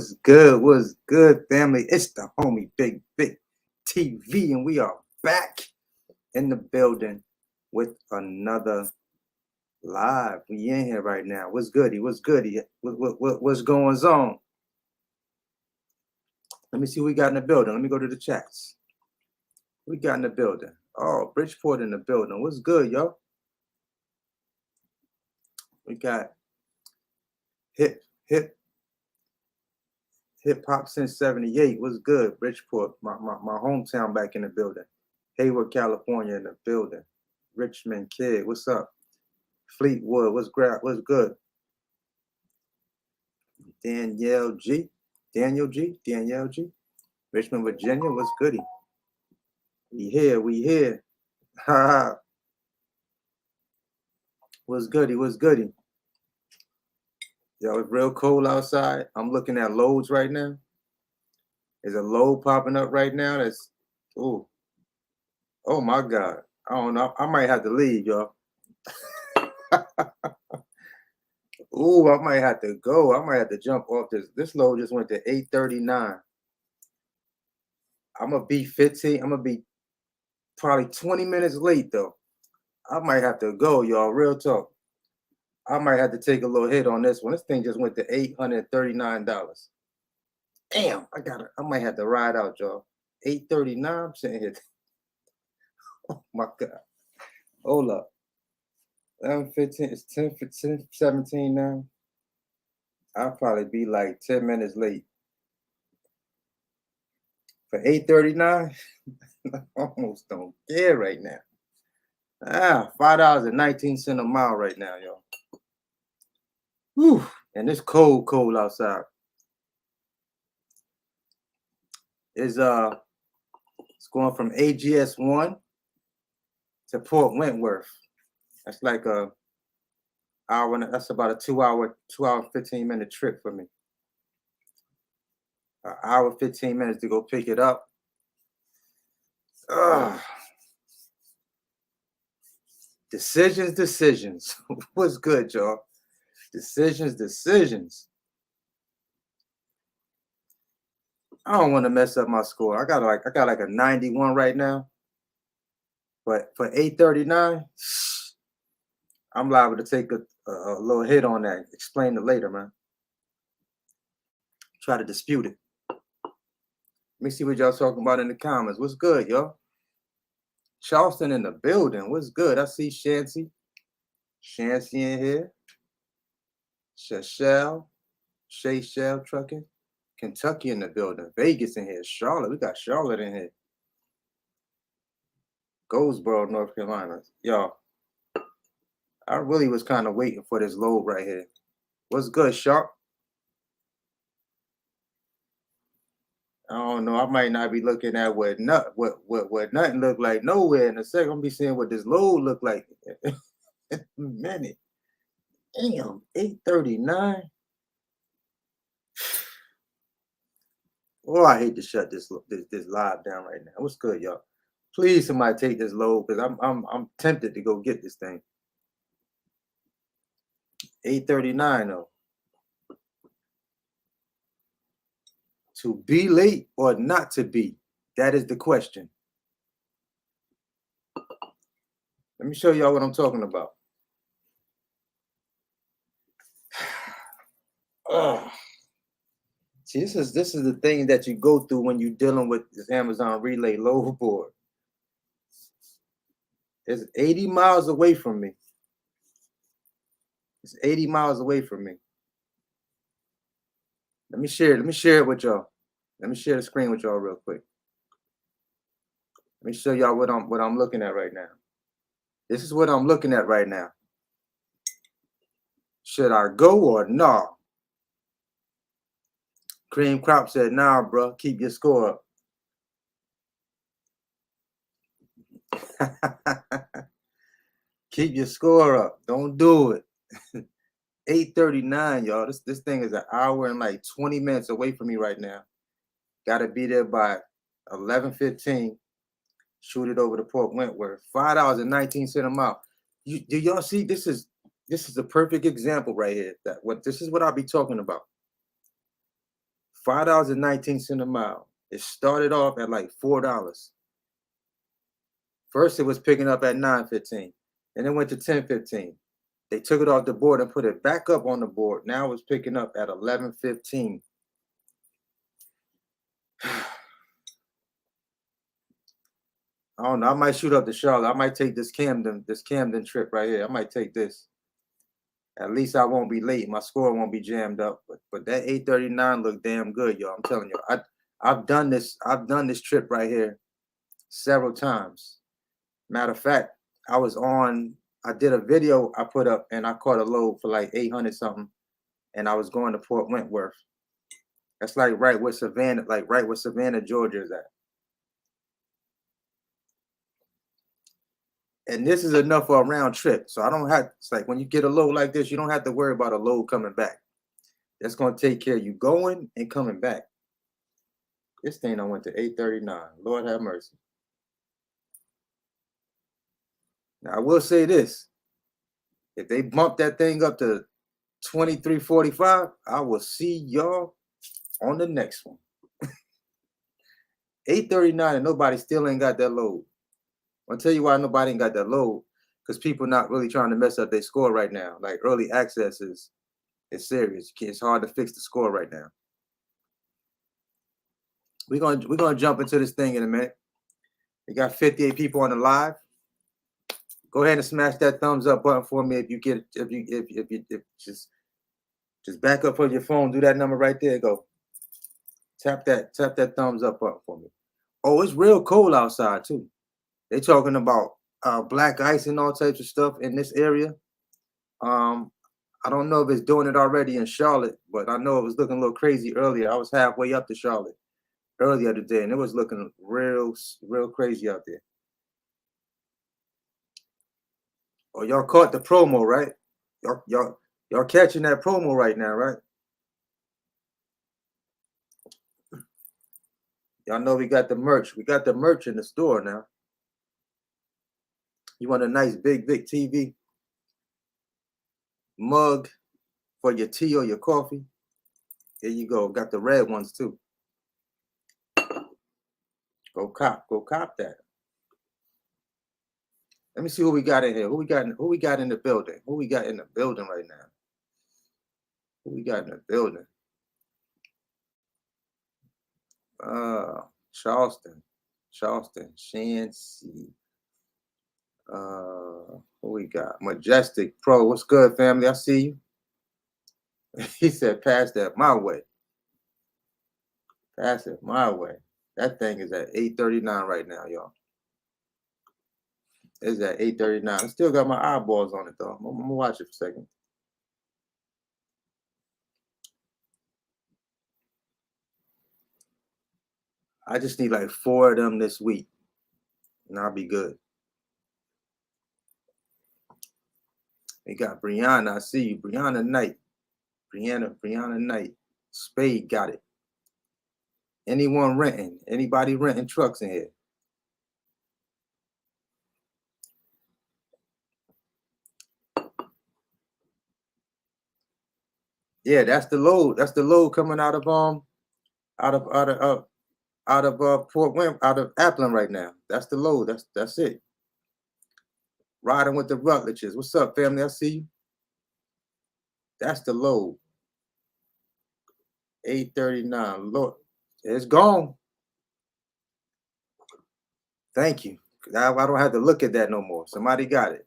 What's good? What's good, family? It's the homie Bigg Vic TV, and we are back in the building with another live. We in here right now. What's goody? What's goody? What's going on? Let me see what we got in the building. Let me go to the chats. We got in the building. Oh, Bridgeport in the building. What's good, yo? We got hip hop since '78. What's good? Bridgeport, my hometown, back in the building. Hayward, California in the building. Richmond kid, what's up? Fleetwood, what's good? Danielle G. Richmond, Virginia, what's goody? We here. Ha. What's goody? Yo, it's real cold outside. I'm looking at loads right now. There's a load popping up right now. That's, oh my God. I don't know. I might have to leave, y'all. Ooh, I might have to go. I might have to jump off this. This load just went to 839. I'm gonna be 15. I'm gonna be probably 20 minutes late though. I might have to go, y'all. Real talk. I might have to take a little hit on this one. This thing just went to $839. Damn, I might have to ride out, y'all. 839. I'm sitting here. Oh my God. Hold up. 11:15. It's 10:17 now. I'll probably be like 10 minutes late. For 839, I almost don't care right now. $5.19 a mile right now, y'all. Whew. And it's cold outside. It's going from AGS 1 to Port Wentworth. That's like a hour. That's about a 2 hour 15-minute trip for me. An hour 15 minutes to go pick it up. Decisions. What's good, y'all? Decisions. I don't want to mess up my score. I got like a 91 right now. But for 839, I'm liable to take a little hit on that. Explain it later, man. Try to dispute it. Let me see what y'all talking about in the comments. What's good, y'all? Charleston in the building. What's good? I see Shancy in here. Shell trucking. Kentucky in the building. Vegas in here. Charlotte. We got Charlotte in here. Goldsboro, North Carolina. Y'all, I really was kind of waiting for this load right here. What's good, Sharp? I don't know. I might not be looking at what nothing look like nowhere in a second. I'm gonna be seeing what this load look like in a minute. Damn, 839. Oh, I hate to shut this live down right now. What's good, y'all? Please, somebody take this load because I'm tempted to go get this thing. 839 though. To be late or not to be? That is the question. Let me show y'all what I'm talking about. See, this is the thing that you go through when you're dealing with this Amazon Relay load board. It's 80 miles away from me. It's 80 miles away from me. Let me share it with y'all. Let me share the screen with y'all real quick. Let me show y'all what I'm looking at right now. This is what I'm looking at right now. Should I go or nah? Cream Crop said, nah, bro, keep your score up. Keep your score up. Don't do it. 839, y'all. This thing is an hour and like 20 minutes away from me right now. Got to be there by 11:15. Shoot it over to Port Wentworth. $5.19 a mile. Do y'all see? This is a perfect example right here. This is what I'll be talking about. $5.19 a mile. It started off at like $4. First, it was picking up at $9.15, and it went to $10.15. They took it off the board and put it back up on the board. Now it's picking up at $11.15. I don't know. I might shoot up to Charlotte. I might take this Camden trip right here. I might take this. At least I won't be late. My score won't be jammed up. But that 8:39 looked damn good, y'all. I'm telling you. I've done this trip right here several times. Matter of fact, I did a video I put up and I caught a load for like 800 something, and I was going to Port Wentworth. That's like right where Savannah, Georgia is at. And this is enough for a round trip. So I don't have, it's like when you get a load like this, you don't have to worry about a load coming back. That's going to take care of you going and coming back. This thing I went to 8:39. Lord have mercy. Now I will say this. If they bump that thing up to 23:45, I will see y'all on the next one. 8:39 and nobody still ain't got that load. I'll tell you why nobody ain't got that load. Because people not really trying to mess up their score right now. Like early access is serious. It's hard to fix the score right now. We're gonna jump into this thing in a minute. We got 58 people on the live. Go ahead and smash that thumbs up button for me if you just back up on your phone. Do that number right there. Go tap that thumbs up button for me. Oh, it's real cold outside too. They talking about black ice and all types of stuff in this area. I don't know if it's doing it already in Charlotte, but I know it was looking a little crazy earlier. I was halfway up to Charlotte earlier today, and it was looking real crazy out there. Oh, y'all caught the promo, right? Y'all catching that promo right now, right? Y'all know we got the merch. We got the merch in the store now. You want a nice Bigg Vic TV mug for your tea or your coffee? Here you go. Got the red ones too. Go cop that. Let me see who we got in here. Who we got in the building? Who we got in the building right now? Who we got in the building? Charleston, Shancy. Who we got? Majestic Pro. What's good, family? I see you. He said, pass that my way. Pass it my way. That thing is at 8:39 right now, y'all. It's at 8:39. I still got my eyeballs on it, though. I'm going to watch it for a second. I just need like 4 of them this week, and I'll be good. We got Brianna. I see you. Brianna Knight. Brianna Knight. Spade got it. Anyone renting? Anybody renting trucks in here? Yeah, that's the load. That's the load coming out of Port Wentworth, out of Appleton right now. That's the load. That's it. Riding with the Rutledges. What's up, family? I see you. That's the load. 8:39. Lord, it's gone. Thank you. I don't have to look at that no more. Somebody got it.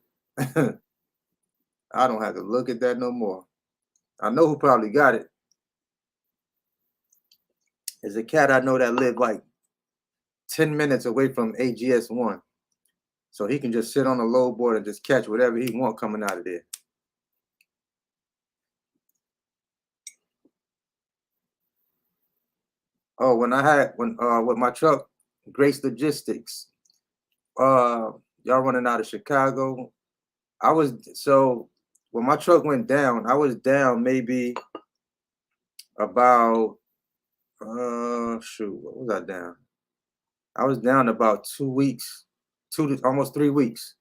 I don't have to look at that no more. I know who probably got it. There's a cat I know that lived like 10 minutes away from AGS 1. So he can just sit on the load board and just catch whatever he wants coming out of there. Oh, with my truck, Grace Logistics, y'all running out of Chicago. When my truck went down, I was down maybe about what was I down? I was down about 2 weeks, almost 3 weeks.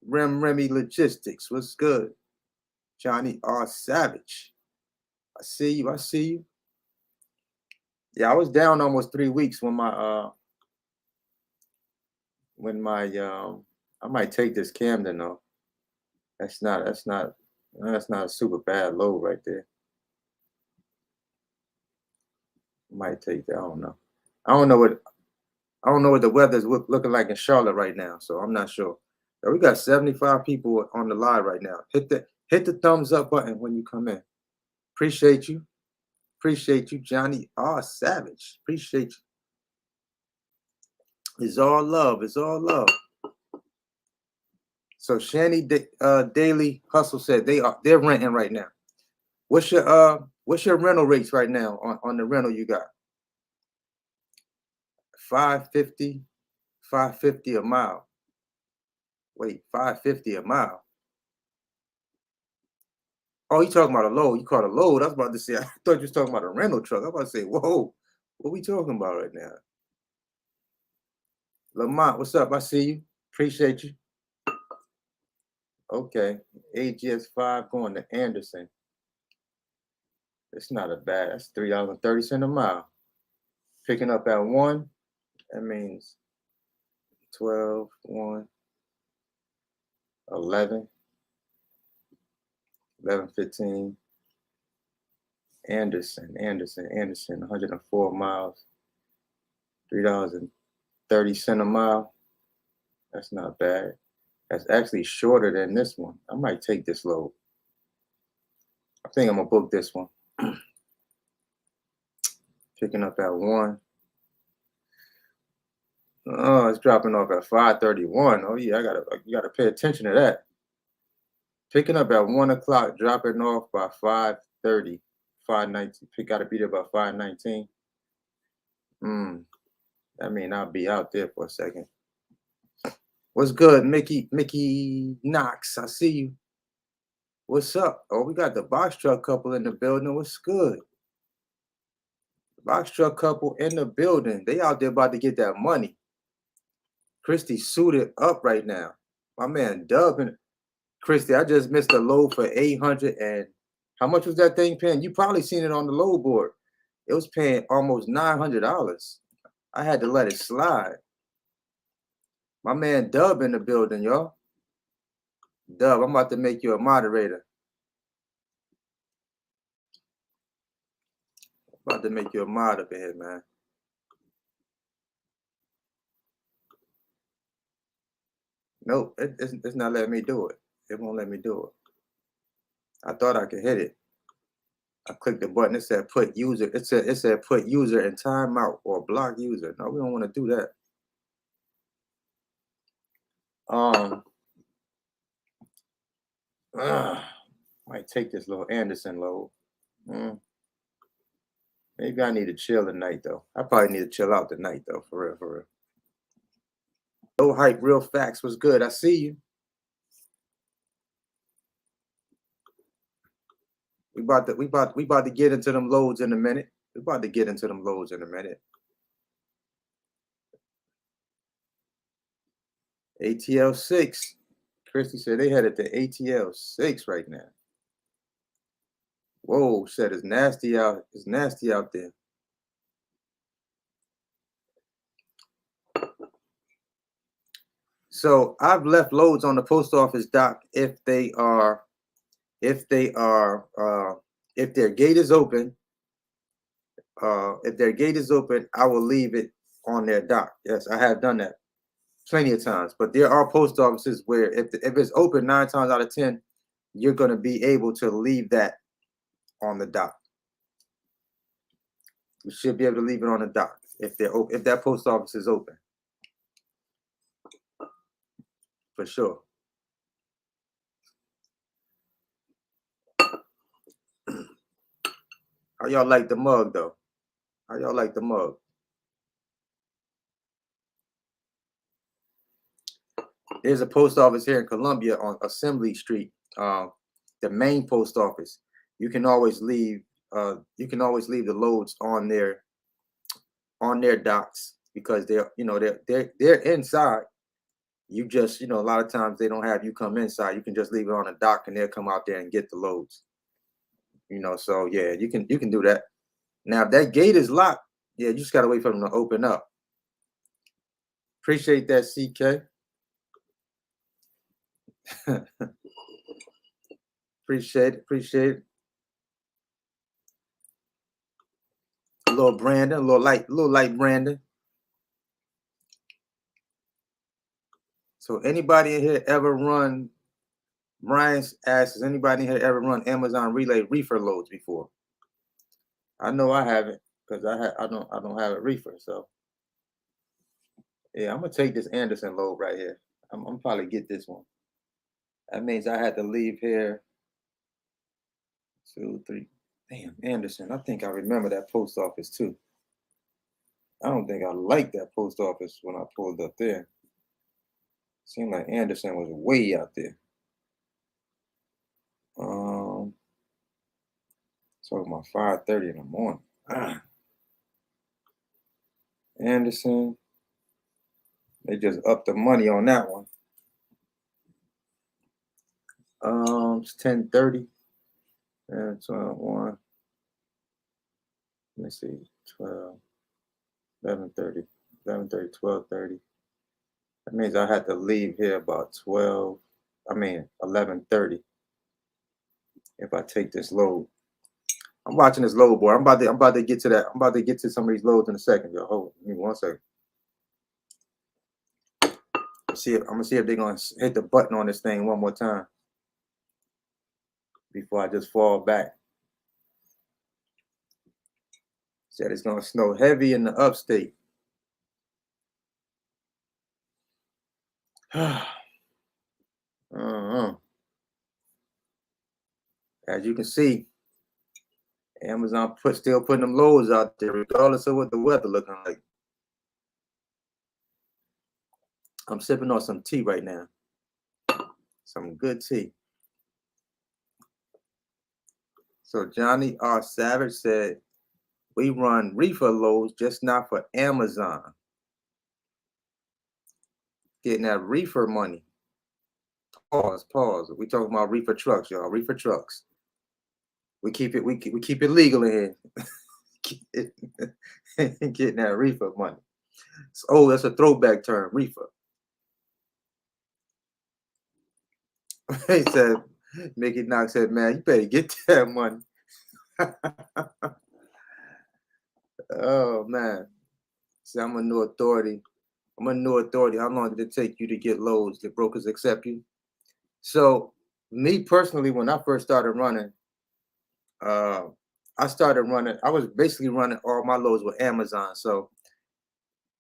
Remy Logistics, what's good? Johnny R. Savage. see you. I see you. Yeah, I was down almost 3 weeks when my I might take this Camden though. That's not a super bad load right there. I might take that. I don't know. I don't know what the weather's looking like in Charlotte right now, so I'm not sure. We got 75 people on the live right now. Hit the thumbs up button when you come in. Appreciate you. Appreciate you, Johnny R. Savage. Appreciate you. It's all love. It's all love. So Shanny Daily Hustle said they're renting right now. What's your rental rates right now on the rental you got? 550, 550 a mile. Wait, 550 a mile. Oh, you talking about a load? You called a load? I was about to say. I thought you was talking about a rental truck. I was about to say, whoa, what we talking about right now? Lamont, what's up? I see you. Appreciate you. Okay, AGS 5 going to Anderson. It's not a bad. That's $3.30 a mile. Picking up at 1. That means 12, 1, 11, 11, 15. Anderson, 104 miles, $3.30 a mile. That's not bad. That's actually shorter than this one. I might take this load. I think I'm gonna book this one. Picking up at 1. Oh, it's dropping off at 5:31. Oh yeah, you gotta pay attention to that. Picking up at 1 o'clock, dropping off by 5:30, 5:19. Gotta be there by 5:19. I mean, I'll be out there for a second. What's good, Mickey Knox? I see you. What's up? Oh, we got the box truck couple in the building. What's good? The box truck couple in the building. They out there about to get that money. Christy suited up right now. My man Dub and Christy, I just missed a load for 800 and how much was that thing paying? You probably seen it on the load board. It was paying almost $900. I had to let it slide. My man Dub in the building, y'all. Dub, I'm about to make you a moderator. About to make you a mod up in here, man. Nope, it's not letting me do it. It won't let me do it. I thought I could hit it. I clicked the button. It said put user. It said put user in timeout or block user. No, we don't want to do that. Might take this little Anderson load. Maybe I need to chill tonight though. I probably need to chill out tonight though, for real, for real. Low hype, real facts was good. I see you. We about to get into them loads in a minute. We about to get into them loads in a minute. ATL 6. Christy said they headed to ATL 6 right now. Whoa, said it's nasty out. It's nasty out there. So I've left loads on the post office dock if their gate is open. If their gate is open, I will leave it on their dock. Yes, I have done that plenty of times. But there are post offices where if it's open 9 times out of 10, you're going to be able to leave that on the dock. You should be able to leave it on the dock if that post office is open. For sure. How y'all like the mug though? How y'all like the mug? There's a post office here in Columbia on Assembly Street. The main post office. You can always leave the loads on their docks because they're inside. You just, a lot of times they don't have you come inside. You can just leave it on the dock and they'll come out there and get the loads. You know, so yeah, you can do that. Now, if that gate is locked, yeah, you just gotta wait for them to open up. Appreciate that, CK. Appreciate it. A little Brandon, a little light Brandon. So anybody in here ever run? Brian asks, has anybody in here ever run Amazon Relay reefer loads before? I know I haven't, because I don't have a reefer. So yeah, I'm gonna take this Anderson load right here. I'm probably get this one. That means I had to leave here 2, 3. Damn, Anderson. I think I remember that post office too. I don't think I liked that post office when I pulled up there. Seemed like Anderson was way out there. Talking about 5:30 in the morning. Anderson, they just upped the money on that one. It's 10:30 and 1. Let me see, 12, 11:30, 11:30, 12:30. That means I had to leave here about 11:30 if I take this load. I'm watching this load, boy. I'm about to get to that. I'm about to get to some of these loads in a second, yo. Hold me 1 second. I'm gonna see if they're gonna hit the button on this thing one more time before I just fall back. Said it's gonna snow heavy in the upstate. As you can see, Amazon still putting them loads out there, regardless of what the weather looking like. I'm sipping on some tea right now. Some good tea. So Johnny R. Savage said, we run reefer loads, just not for Amazon. Getting that reefer money. Pause. We talking about reefer trucks, y'all. Reefer trucks. We keep it legal in here. Getting that reefer money. Oh, that's a throwback term, reefer. He said, Mickey Knox said, man, you better get that money. Oh man. See, I'm a new authority. How long did it take you to get loads? Did brokers accept you? So me personally, when I first started running, I was basically running all my loads with Amazon. So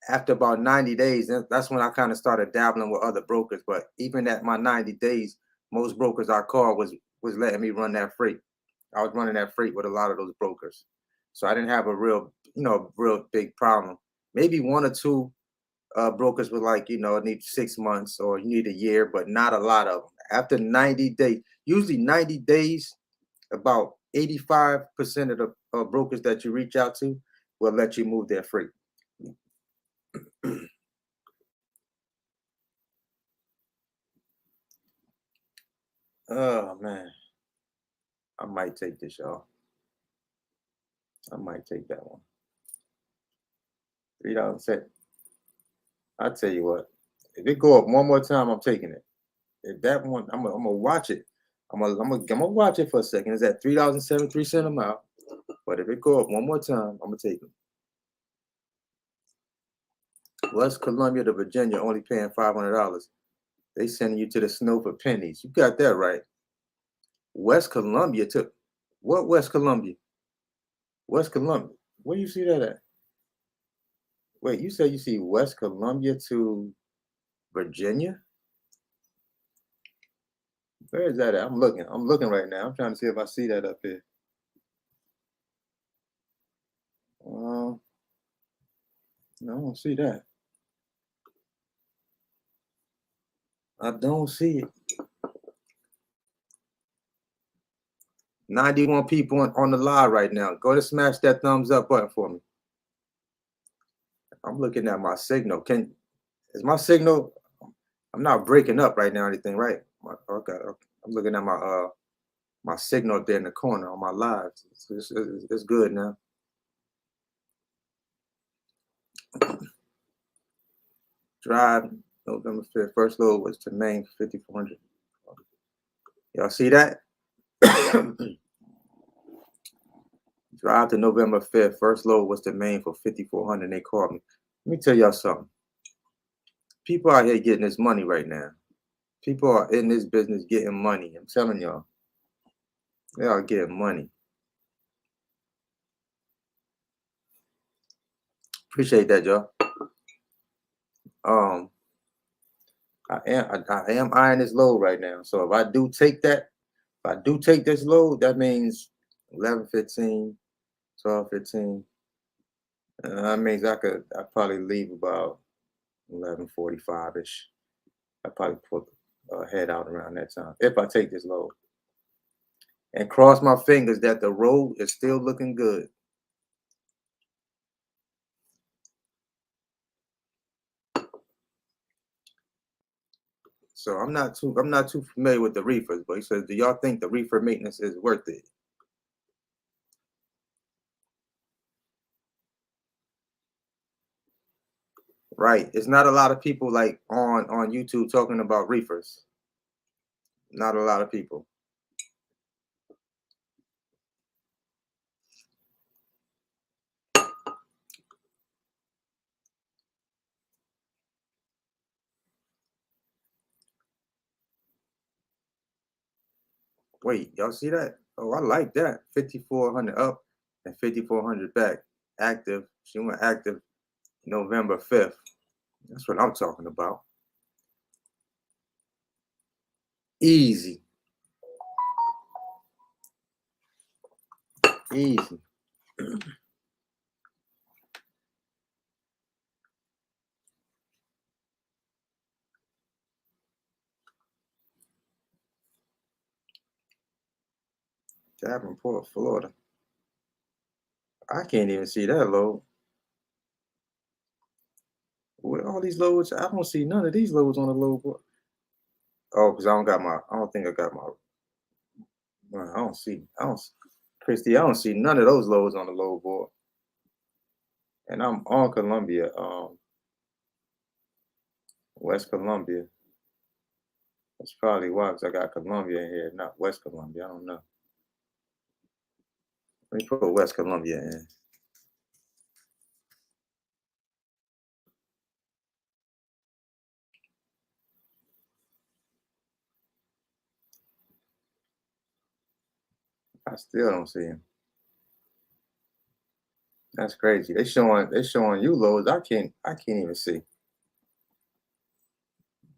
after about 90 days, that's when I kind of started dabbling with other brokers. But even at my 90 days, most brokers I called was letting me run that freight. I was running that freight with a lot of those brokers. So I didn't have a real big problem. Maybe 1 or 2 brokers were like, it needs 6 months or you need a year, but not a lot of them. After 90 days, usually 90 days, about 85% of the brokers that you reach out to will let you move their freight. Oh man, I might take this, y'all. I might take that one. $3 I'll tell you what. If it go up one more time, I'm taking it. If that one, I'm gonna watch it. I'm gonna watch it for a second. It's at $3.73 a mile. But if it go up one more time, I'm gonna take it. West Columbia to Virginia only paying $500. They sending you to the snow for pennies. You got that right. West Columbia to what? West Columbia. West Columbia. Where you see that at? Wait, you said you see West Columbia to Virginia? Where is that at? I'm looking right now. I'm trying to see if I see that up here. No, I don't see that. I don't see it. 91 people on the live right now. Go to smash that thumbs up button for me. I'm looking at my signal. Is my signal? I'm not breaking up right now or anything, right? Okay. I'm looking at my my signal up there in the corner on my lives. It's good now. Drive November 5th. First load was to Maine for 5,400. Y'all see that? Drive to November 5th. First load was to Maine for 5,400. They called me. Let me tell y'all something. People out here getting this money right now. People are in this business getting money. I'm telling y'all. They are getting money. Appreciate that, y'all. I am eyeing this load right now. So if I do take this load, that means 11:15, 12:15. That means I probably leave about 11:45-ish. I probably put head out around that time if I take this load. And cross my fingers that the road is still looking good. So I'm not too familiar with the reefers, but he says, do y'all think the reefer maintenance is worth it? Right. It's not a lot of people like on YouTube talking about reefers. Not a lot of people. Wait, y'all see that? Oh, I like that. 5,400 up and 5,400 back. Active. She went active November 5th. That's what I'm talking about. Easy. Easy. Davenport, Florida. I can't even see that load. With all these loads, I don't see none of these loads on the load board. Oh, because I don't think I got my, I don't see, Christy, I don't see none of those loads on the load board. And I'm on Columbia, West Columbia. That's probably why, because I got Columbia in here, not West Columbia. I don't know. Let me put West Columbia in. I still don't see him. That's crazy. They showing you loads. I can't even see.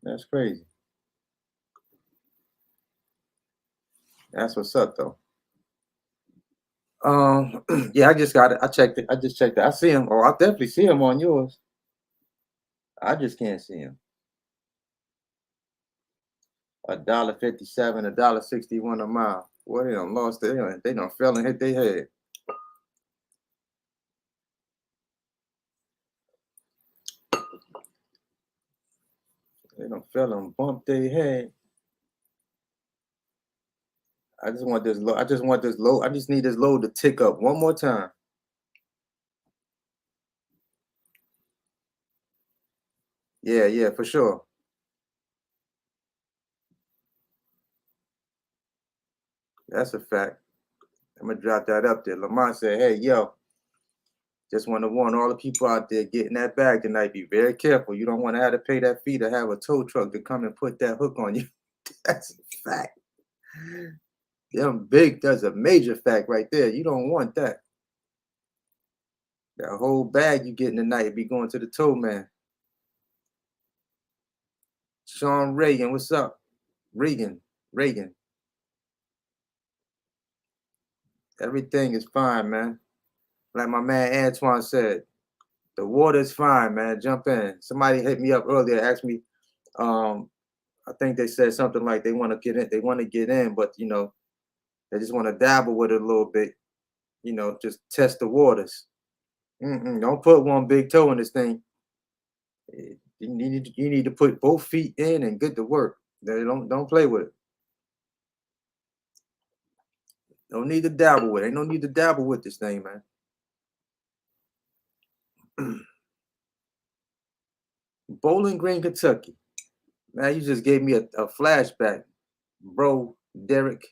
That's crazy. That's what's up though. Yeah, I just got it. I checked it. I just checked it. I see him. Oh, I definitely see him on yours. I just can't see him. $1.57, $1.61 a mile. Boy, they done lost it. They done fell and hit their head. They done fell and bumped their head. I just want this low. I just want this low. I just need this load to tick up one more time. Yeah, for sure. That's a fact. I'm gonna drop that up there. Lamont said, "Hey, yo, just want to warn all the people out there getting that bag tonight. Be very careful. You don't want to have to pay that fee to have a tow truck to come and put that hook on you." That's a fact. That's a major fact right there. You don't want that. That whole bag you getting tonight be going to the tow man. Sean Reagan, what's up? Reagan. Everything is fine, man. Like my man Antoine said, the water's fine, man. Jump in. Somebody hit me up earlier, asked me, I think they said something like they want to get in, but they just want to dabble with it a little bit, just test the waters. Don't put one big toe in this thing. You need to put both feet in and get to work. Don't play with it. No need to dabble with it. Ain't no need to dabble with this thing, man. Bowling Green, Kentucky. Man, you just gave me a flashback. Bro, Derek,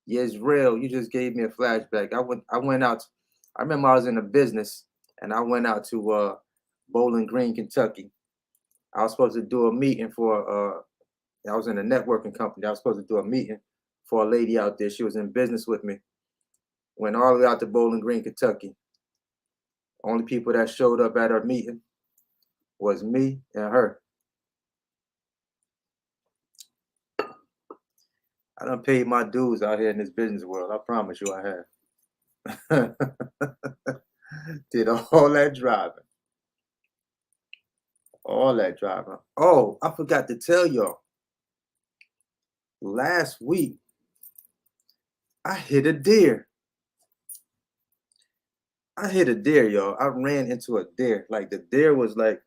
Yisrael, you just gave me a flashback. I went out. I remember I was in a business and I went out to Bowling Green, Kentucky. I was supposed to do a meeting for I was in a networking company. I was supposed to do a meeting for a lady out there. She was in business with me. Went all the way out to Bowling Green, Kentucky. Only people that showed up at our meeting was me and her. I done paid my dues out here in this business world. I promise you I have. Did all that driving. All that driving. Oh, I forgot to tell y'all. Last week, I hit a deer. Y'all. I ran into a deer. Like the deer was like,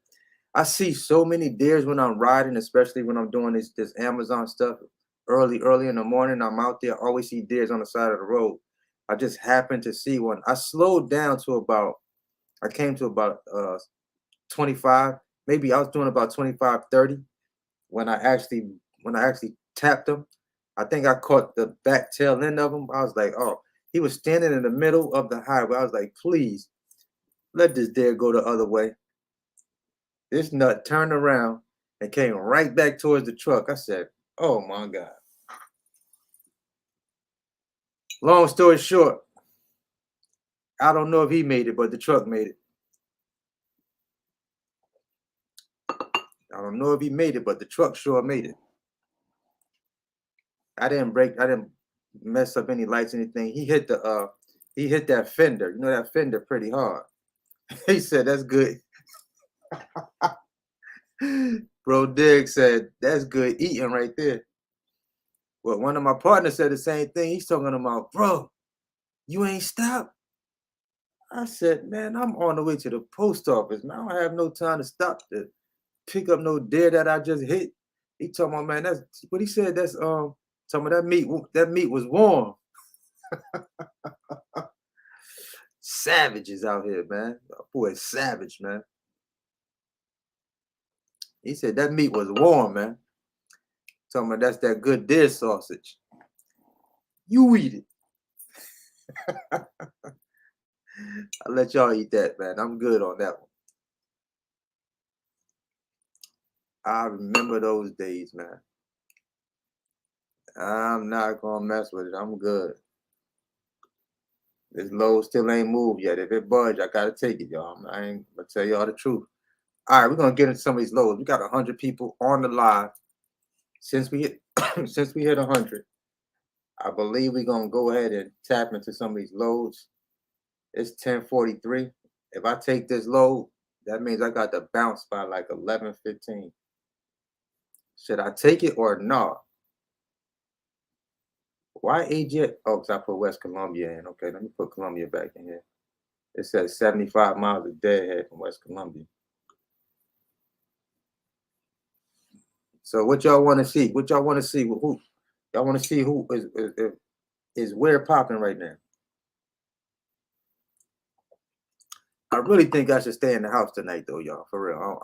I see so many deers when I'm riding, especially when I'm doing this Amazon stuff. Early in the morning, I'm out there. I always see deers on the side of the road. I just happened to see one. I slowed down to about, I came to about 25. Maybe I was doing about 25, 30 when I actually tapped him. I think I caught the back tail end of him. I was like, oh, he was standing in the middle of the highway. I was like, please let this deer go the other way. This nut turned around and came right back towards the truck. I said, oh my God. Long story short, I don't know if he made it, but the truck made it. I don't know if he made it, but the truck sure made it. I didn't mess up any lights, anything. He hit that fender. You know that fender pretty hard. He said, that's good. Bro Dig said, that's good eating right there. Well, one of my partners said the same thing. He's talking about, bro, you ain't stopped. I said, man, I'm on the way to the post office, man. I don't have no time to stop to pick up no deer that I just hit. He talking about, man, that's what he said. That's talking about that meat was warm. Savages out here, man. Boy, savage, man. He said that meat was warm, man. Talking about that's that good deer sausage. You eat it. I'll let y'all eat that, man. I'm good on that one. I remember those days, man. I'm not gonna mess with it. I'm good. This load still ain't moved yet. If it budge, I gotta take it, y'all. I ain't gonna tell y'all the truth. All right, we're gonna get into some of these loads. We got 100 people on the live. Since we hit 100, I believe we're gonna go ahead and tap into some of these loads. It's 10:43. If I take this load, that means I got to bounce by like 11:15. Should I take it or not? Why AJ? Oh, because I put West Columbia in. Okay, let me put Columbia back in here. It says 75 miles a deadhead from West Columbia. So what y'all want to see? What y'all want to see? Who? Y'all want to see who is where popping right now? I really think I should stay in the house tonight, though, y'all. For real,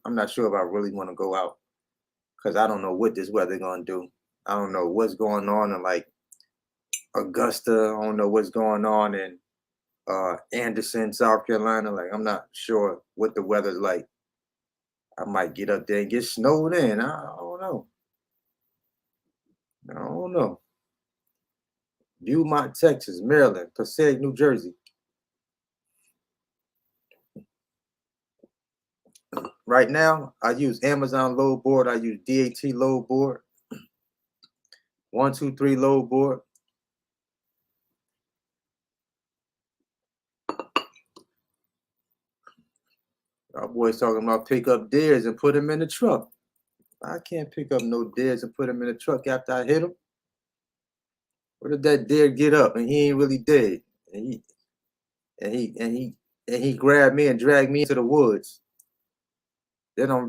I'm not sure if I really want to go out because I don't know what this weather gonna do. I don't know what's going on in like Augusta. I don't know what's going on in Anderson, South Carolina. Like I'm not sure what the weather's like. I might get up there and get snowed in. I don't know. I don't know. Beaumont, Texas, Maryland, Passaic, New Jersey. Right now, I use Amazon load board. I use DAT load board. 123 load board. Our boys talking about pick up deers and put them in the truck. I can't pick up no deers and put them in the truck after I hit them. What if that deer get up and he ain't really dead? And he grabbed me and dragged me into the woods. Then I'm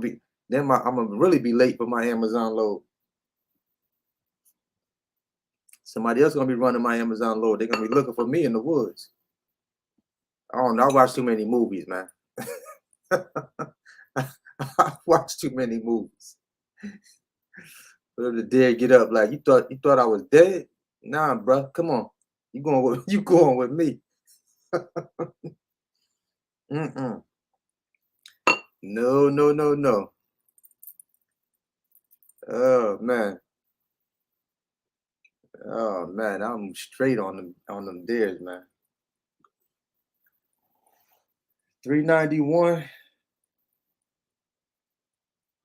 gonna really be late for my Amazon load. Somebody else gonna be running my Amazon load. They're gonna be looking for me in the woods. I don't know. I watch too many movies, man. I watch too many movies. But if the dead get up, like you thought I was dead? Nah, bro. Come on. You going with me. Mm-mm. No, no, no, no. Oh man. Oh man, I'm straight on them deers, man. 391.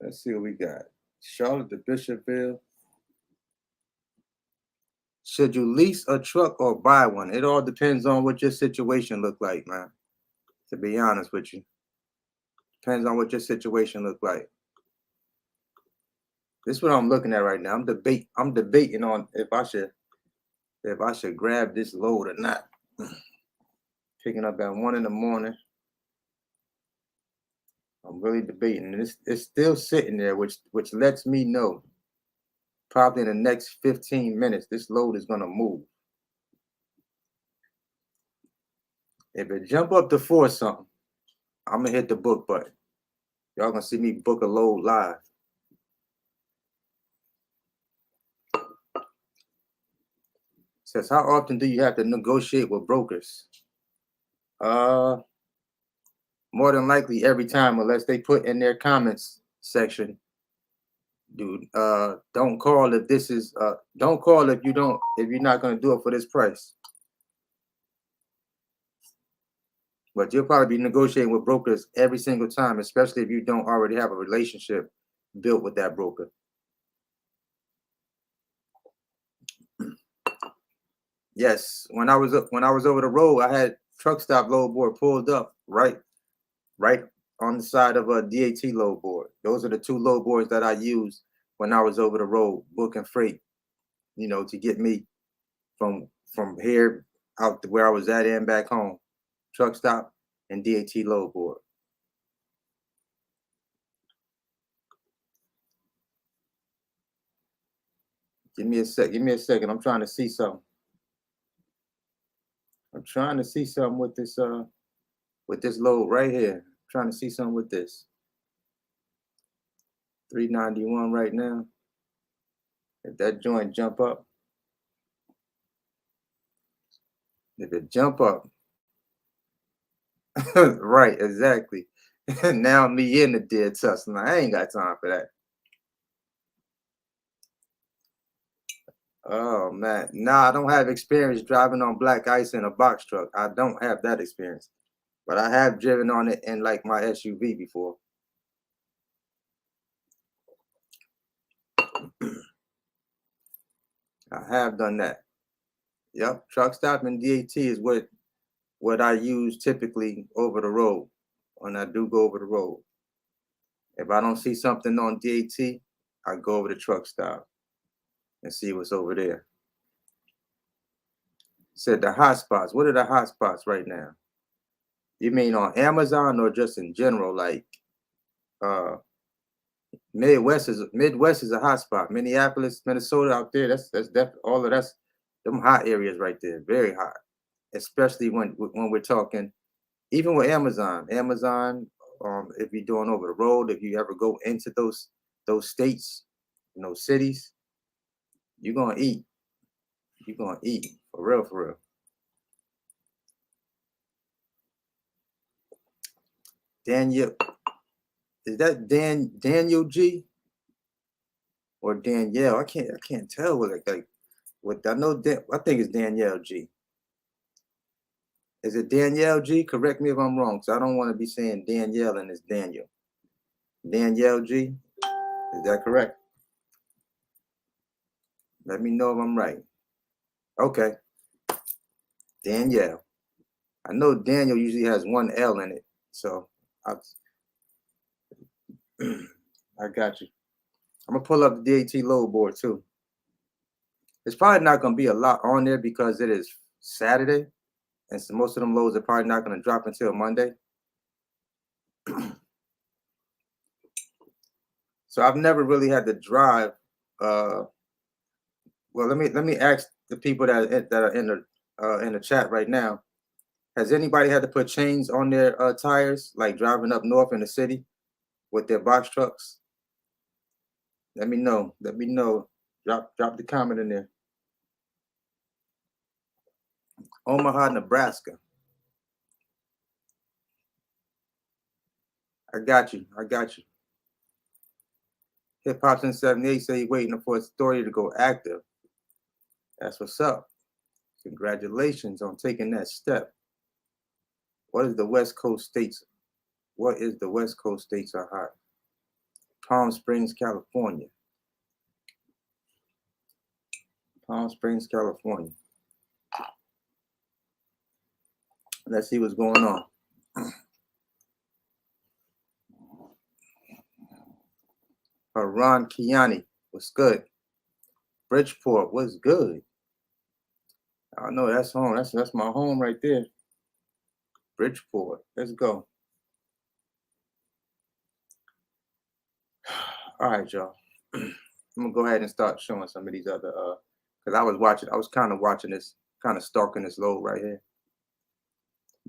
Let's see what we got. Charlotte to Bishopville. Should you lease a truck or buy one? It all depends on what your situation look like, man. To be honest with you. Depends on what your situation look like. This is what I'm looking at right now. I'm debating on if I should grab this load or not. Picking up at 1 in the morning. I'm really debating. And it's still sitting there, which lets me know probably in the next 15 minutes this load is gonna move. If it jump up to 4 something, I'm gonna hit the book button. Y'all gonna see me book a load live. Says, how often do you have to negotiate with brokers? More than likely every time, unless they put in their comments section, dude, don't call if this is don't call if you're not gonna do it for this price. But you'll probably be negotiating with brokers every single time, especially if you don't already have a relationship built with that broker. Yes, when I was over the road, I had truck stop load board pulled up right on the side of a DAT load board. Those are the 2 load boards that I used when I was over the road booking freight, to get me from here out to where I was at and back home. Truck stop and DAT load board. Give me a second. I'm trying to see something. I'm trying to see something with this load right here. I'm trying to see something with this. 391 right now. If that joint jump up, if it jump up, right, exactly. Now me in the dead tussle. I ain't got time for that. Oh man, nah, I don't have experience driving on black ice in a box truck. I don't have that experience, but I have driven on it in like my SUV before. I have done that. Yep, truck stop and DAT is what I use typically over the road when I do go over the road. If I don't see something on DAT, I go over to truck stop and see what's over there. Said the hot spots. What are the hot spots right now? You mean on Amazon or just in general? Like Midwest is a hot spot. Minneapolis, Minnesota out there. That's definitely all of that's them hot areas right there. Very hot. Especially when we're talking, even with Amazon. If you're doing over the road, if you ever go into those states, those cities, you're gonna eat. You're gonna eat for real, for real. Daniel, is that Daniel G or Danielle? I can't tell what I know. I think it's Danielle G. Is it Danielle G? Correct me if I'm wrong, because I don't want to be saying Danielle and it's Daniel. Danielle G. Is that correct? Let me know if I'm right. Okay. Danielle. I know Daniel usually has 1 L in it, so I got you. I'm gonna pull up the DAT load board too. It's probably not gonna be a lot on there because it is Saturday, and so most of them loads are probably not gonna drop until Monday. So I've never really had to drive Well, let me ask the people that are in the chat right now. Has anybody had to put chains on their tires, like driving up north in the city with their box trucks? Let me know. Let me know. Drop the comment in there. Omaha, Nebraska. I got you. I got you. Hip Hop's in 78 say he's waiting for his story to go active. That's what's up. Congratulations on taking that step. What is the West Coast states? What is the West Coast states are hot? Palm Springs, California. Palm Springs, California. Let's see what's going on. Ron Kiani, what's good? Bridgeport, what's good? I know that's home. That's my home right there. Bridgeport, let's go. All right, y'all. I'm gonna go ahead and start showing some of these other because I was kind of watching this, kind of stalking this load right here.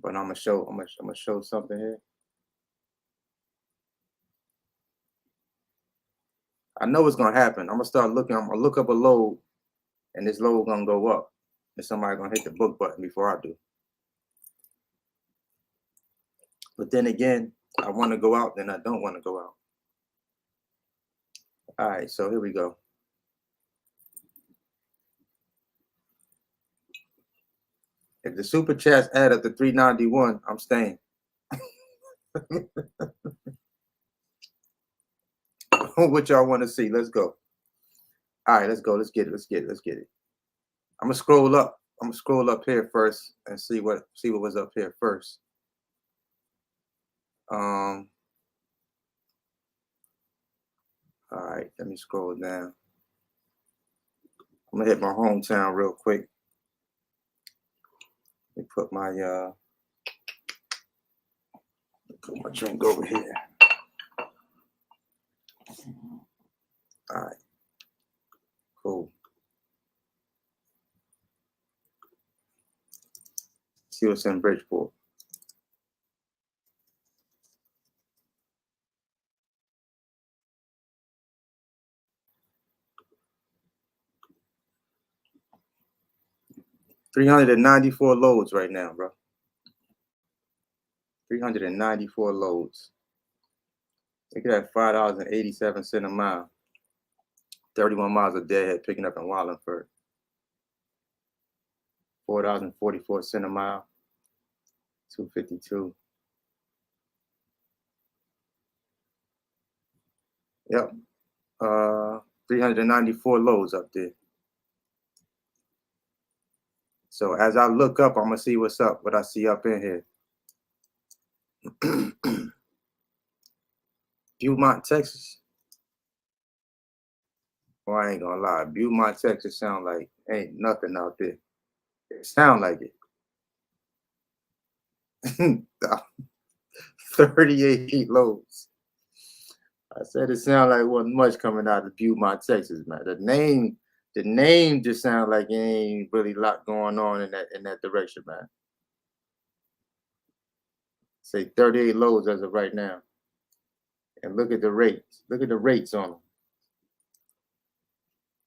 But I'm gonna show something here. I know what's gonna happen. I'm gonna look up a load, and this load gonna go up, and somebody gonna hit the book button before I do. But then again, I want to go out, then I don't want to go out. All right, so here we go. If the super chats add up to 391, I'm staying. What y'all want to see? Let's go. All right, let's go. Let's get it. I'm gonna scroll up. I'm gonna scroll up here first and see what was up here first. All right, let me scroll down. I'm gonna hit my hometown real quick. Let me put my drink over here. All right, cool. See what's in Bridgeport. $394 loads right now, bro. 394 loads. Look at that, $5.87 a mile. 31 miles a deadhead picking up in Wallingford. $4.44 a mile. 252. Yep. 394 loads up there. So as I look up, I'm gonna see what's up, what I see up in here. Beaumont, Texas. Well, I ain't gonna lie. Beaumont, Texas sound like ain't nothing out there. It sound like it. 38 loads. I said it sounded like wasn't much coming out of Beaumont, Texas, man. The name just sounds like it ain't really a lot going on in that direction, man. Say 38 loads as of right now. And look at the rates. Look at the rates on them.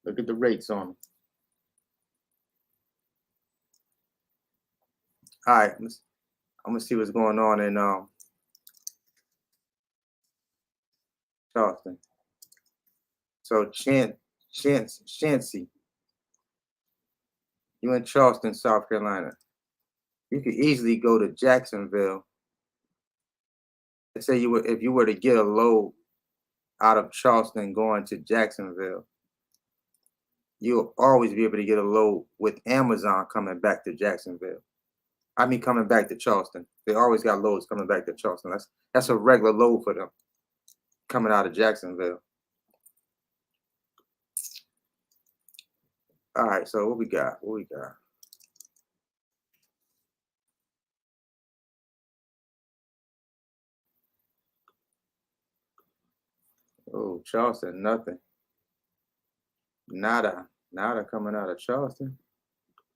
Look at the rates on them. All right, I'm gonna see what's going on in Charleston. So Chancey, you in Charleston, South Carolina. You could easily go to Jacksonville. Let's say if you were to get a load out of Charleston going to Jacksonville, you'll always be able to get a load with Amazon coming back to Jacksonville. I mean, coming back to Charleston. They always got loads coming back to Charleston. That's a regular load for them coming out of Jacksonville. All right, so what we got? Oh, Charleston, nothing. Nada. Now they're coming out of Charleston.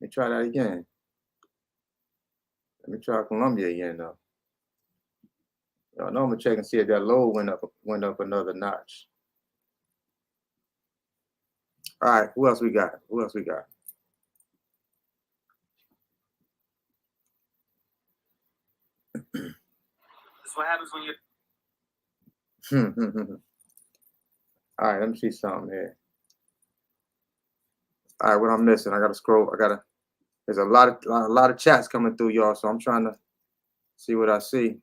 Let me try that again. Let me try Columbia again though. Y'all know I'm gonna check and see if that load went up another notch. All right, who else we got? Who else we got? That's what happens when you. All right, let me see something here. All right, what I'm missing? I gotta scroll. There's a lot of chats coming through, y'all. So I'm trying to see what I see.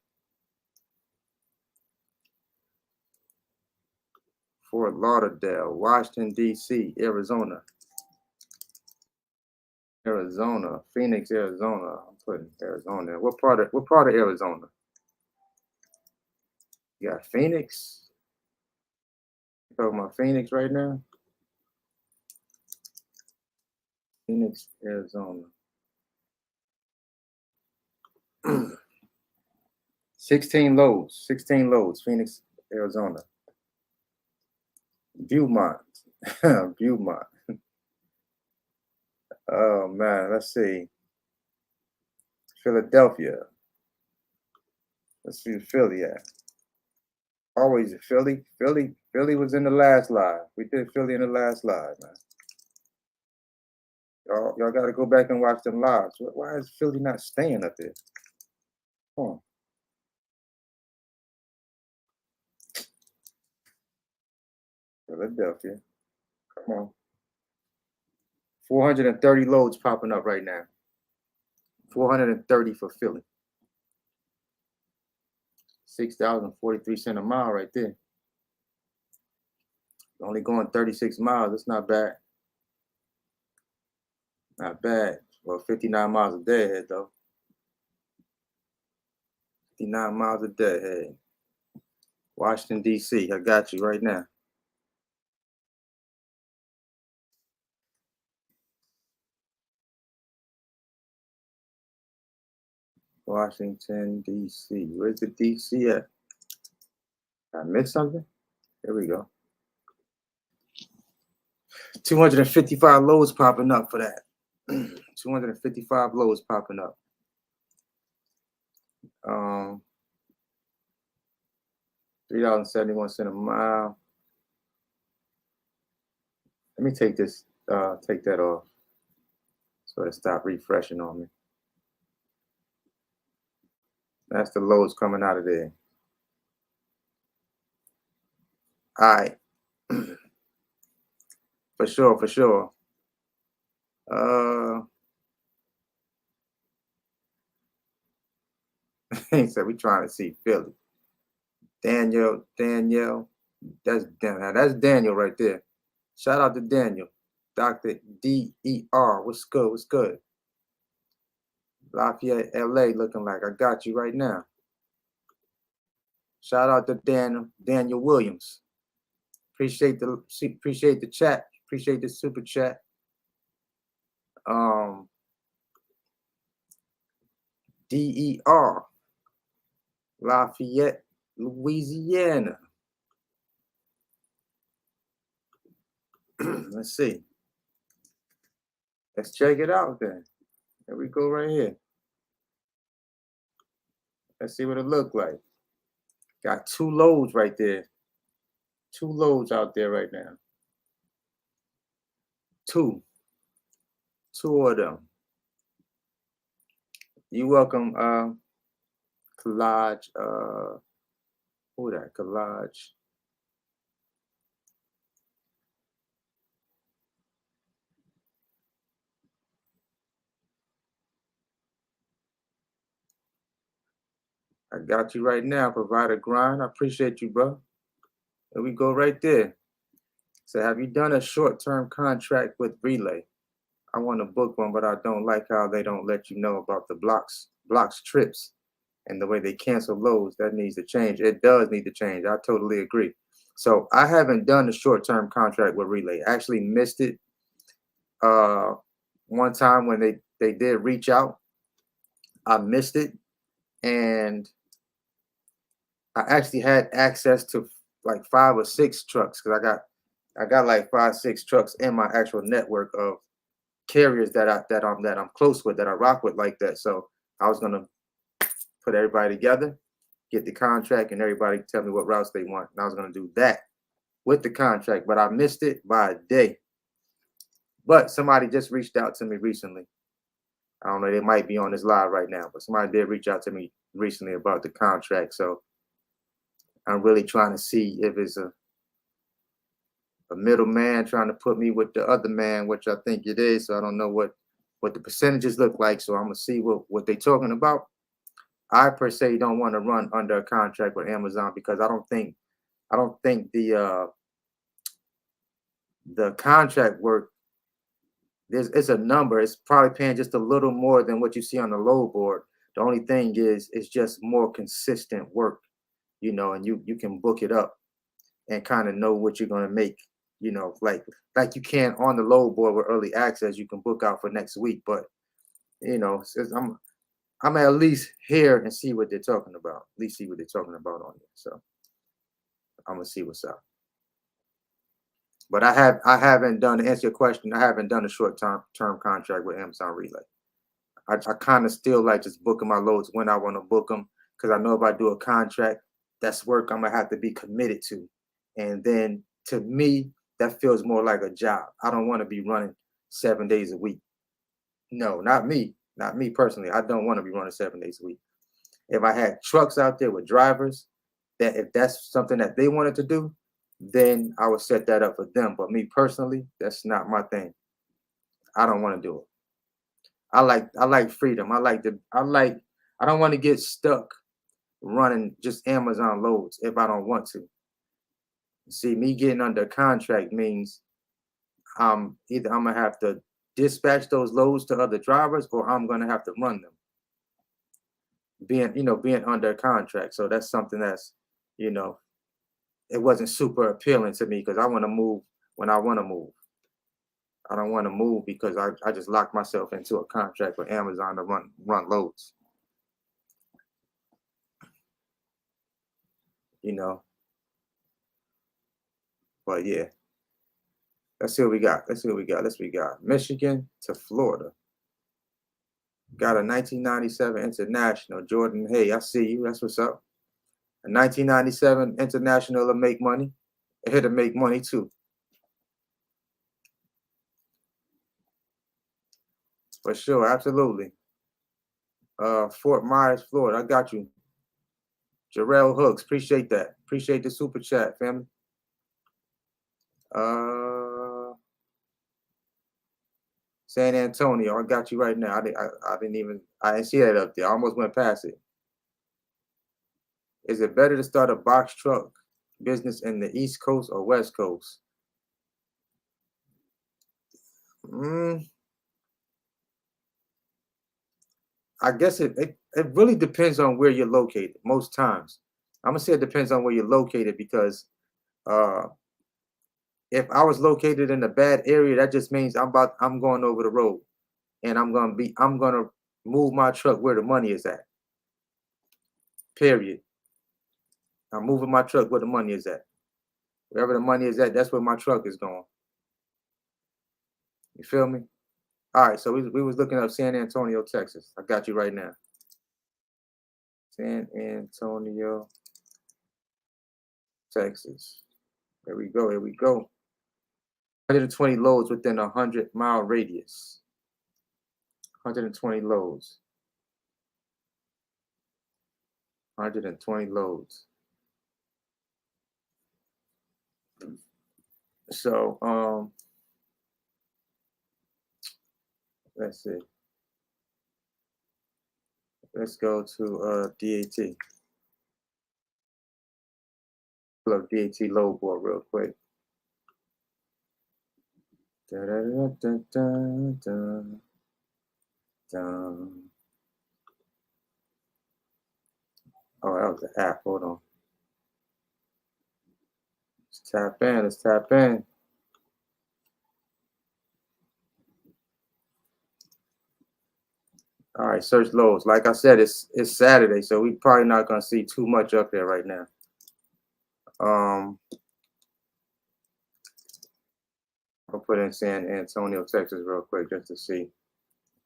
Fort Lauderdale, Washington D.C., Arizona, Phoenix, Arizona. I'm putting Arizona. What part of Arizona? You got Phoenix. You talking about Phoenix right now? Phoenix, Arizona. 16 loads, Phoenix, Arizona. Beaumont. Beaumont. Oh man, let's see. Philadelphia. Let's see Philly at. Always Philly. Philly was in the last live. We did Philly in the last live, man. Y'all got to go back and watch them lives. Why is Philly not staying up there? Come on. Philadelphia. Come on. 430 loads popping up right now. 430 for Philly. $6.43 a mile right there. Only going 36 miles. That's not bad. Not bad. Well, 59 miles a day ahead, though. 59 miles a day ahead. Washington, D.C. I got you right now. Washington, D.C. Where's the D.C. at? I missed something? There we go. 255 loads popping up for that. 255 loads popping up. $3.71 a mile. Let me take this, take that off so it stop refreshing on me. That's the loads coming out of there. All right. For sure. He said we trying to see Philly. Daniel, that's Daniel right there. Shout out to Daniel, Dr. D.E.R. What's good? Lafayette, LA, looking like I got you right now. Shout out to Daniel Williams. Appreciate the chat. Appreciate the super chat. D.E.R. Lafayette, Louisiana. Let's see. Let's check it out then. Here we go right here. Let's see what it looked like. Got 2 loads right there. 2 loads out there right now. 2 of them. You welcome, Collage. Who that? Collage. I got you right now. Provider Grind. I appreciate you, bro. There we go right there. So have you done a short-term contract with Relay? I want to book one, but I don't like how they don't let you know about the blocks trips and the way they cancel loads. That needs to change. It does need to change. I totally agree. So I haven't done a short-term contract with Relay. I actually missed it one time when they did reach out. I missed it, and I actually had access to like 5 or 6 trucks because I got I got like 5, 6 trucks in my actual network of carriers that I'm close with, that I rock with like that. So I was gonna put everybody together, get the contract, and everybody tell me what routes they want. And I was gonna do that with the contract, but I missed it by a day. But somebody just reached out to me recently. I don't know, they might be on this live right now, but somebody did reach out to me recently about the contract. So I'm really trying to see if it's a middleman trying to put me with the other man, which I think it is. So I don't know what the percentages look like. So I'm gonna see what they're talking about. I per se don't want to run under a contract with Amazon because I don't think the contract work, it's a number. It's probably paying just a little more than what you see on the load board. The only thing is it's just more consistent work, and you can book it up and kind of know what you're gonna make, like you can on the load board with early access. You can book out for next week, but I'm at least hear and see what they're talking about. At least see what they're talking about on it. So I'm gonna see what's up. But I haven't done, to answer your question, I haven't done a short-term contract with Amazon Relay. I kind of still like just booking my loads when I want to book them, because I know if I do a contract, that's work I'm gonna have to be committed to. And then to me, that feels more like a job. I don't want to be running 7 days a week. No, not me. Not me personally. I don't want to be running 7 days a week. If I had trucks out there with drivers, that if that's something that they wanted to do, then I would set that up for them. But me personally, that's not my thing. I don't want to do it. I like freedom. I don't want to get stuck running just Amazon loads if I don't want to. See, me getting under contract means either I'm gonna have to dispatch those loads to other drivers, or I'm gonna have to run them. Being under contract. So that's something that's, it wasn't super appealing to me, because I want to move when I want to move. I don't want to move because I just locked myself into a contract with Amazon to run loads. But yeah. Let's see what we got. Michigan to Florida. Got a 1997 International. Jordan, hey, I see you. That's what's up. A 1997 International will make money. It'll make money too. For sure, absolutely. Fort Myers, Florida. I got you. Jarrell Hooks, appreciate that. Appreciate the super chat, family. San Antonio, I got you right now. I didn't see that up there. I almost went past it. Is it better to start a box truck business in the East Coast or West Coast? I guess it really depends on where you're located. Most times, I'm gonna say it depends on where you're located, because if I was located in a bad area, that just means I'm going over the road, and I'm gonna move my truck where the money is at. Period. I'm moving my truck where the money is at. Wherever the money is at, that's where my truck is going. You feel me? All right, so we was looking up San Antonio, Texas. I got you right now. San Antonio, Texas. Here we go. 120 loads within a 100-mile radius. 120 loads. 120 loads. So, let's see. Let's go to DAT. Pull up DAT load board real quick. Da, da, da, da, da, da. Oh, that was the app. Hold on. Let's tap in. All right, search loads. Like I said, it's Saturday, so we're probably not gonna see too much up there right now. I'll put in San Antonio, Texas real quick just to see.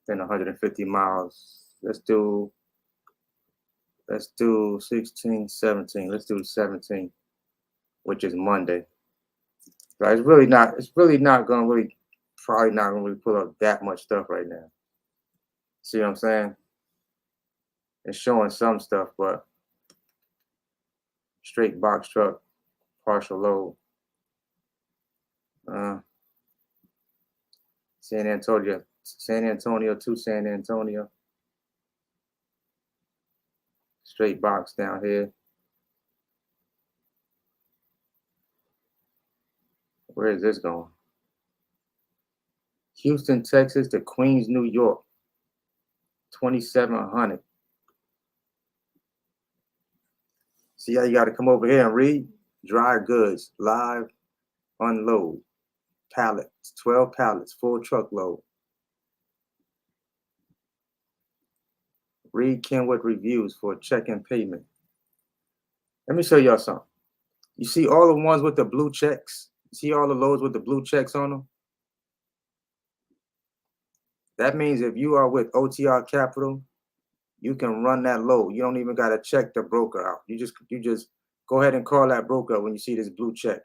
Then 150 miles. Let's do 16, 17. Let's do 17, which is Monday. So it's really not probably not gonna really pull up that much stuff right now. See what I'm saying? It's showing some stuff, but straight box truck, partial load. San Antonio to San Antonio. Straight box down here. Where is this going? Houston, Texas to Queens, New York. 2,700. See how you got to come over here and read? Dry goods, live, unload. Pallets, 12 pallets, full truckload. Read Kenwood reviews for check and payment. Let me show y'all something. You see all the ones with the blue checks? You see all the loads with the blue checks on them? That means if you are with OTR Capital, you can run that load. You don't even got to check the broker out. You just go ahead and call that broker when you see this blue check.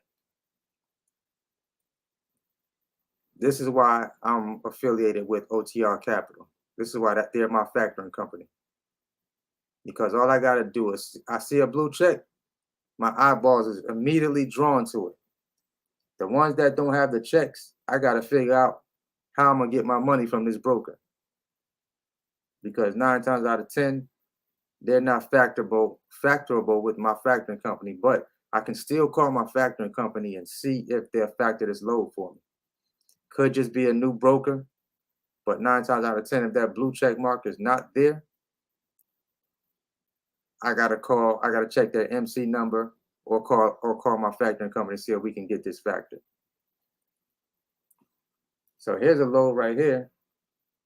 This is why I'm affiliated with OTR Capital. This is why they're my factoring company. Because all I got to do is, I see a blue check, my eyeballs is immediately drawn to it. The ones that don't have the checks, I got to figure out how I'm going to get my money from this broker. Because 9 times out of 10, they're not factorable with my factoring company. But I can still call my factoring company and see if they'll factor this load for me. Could just be a new broker, but 9 times out of 10, if that blue check mark is not there, I gotta check their MC number or call my factoring company to see if we can get this factored. So here's a load right here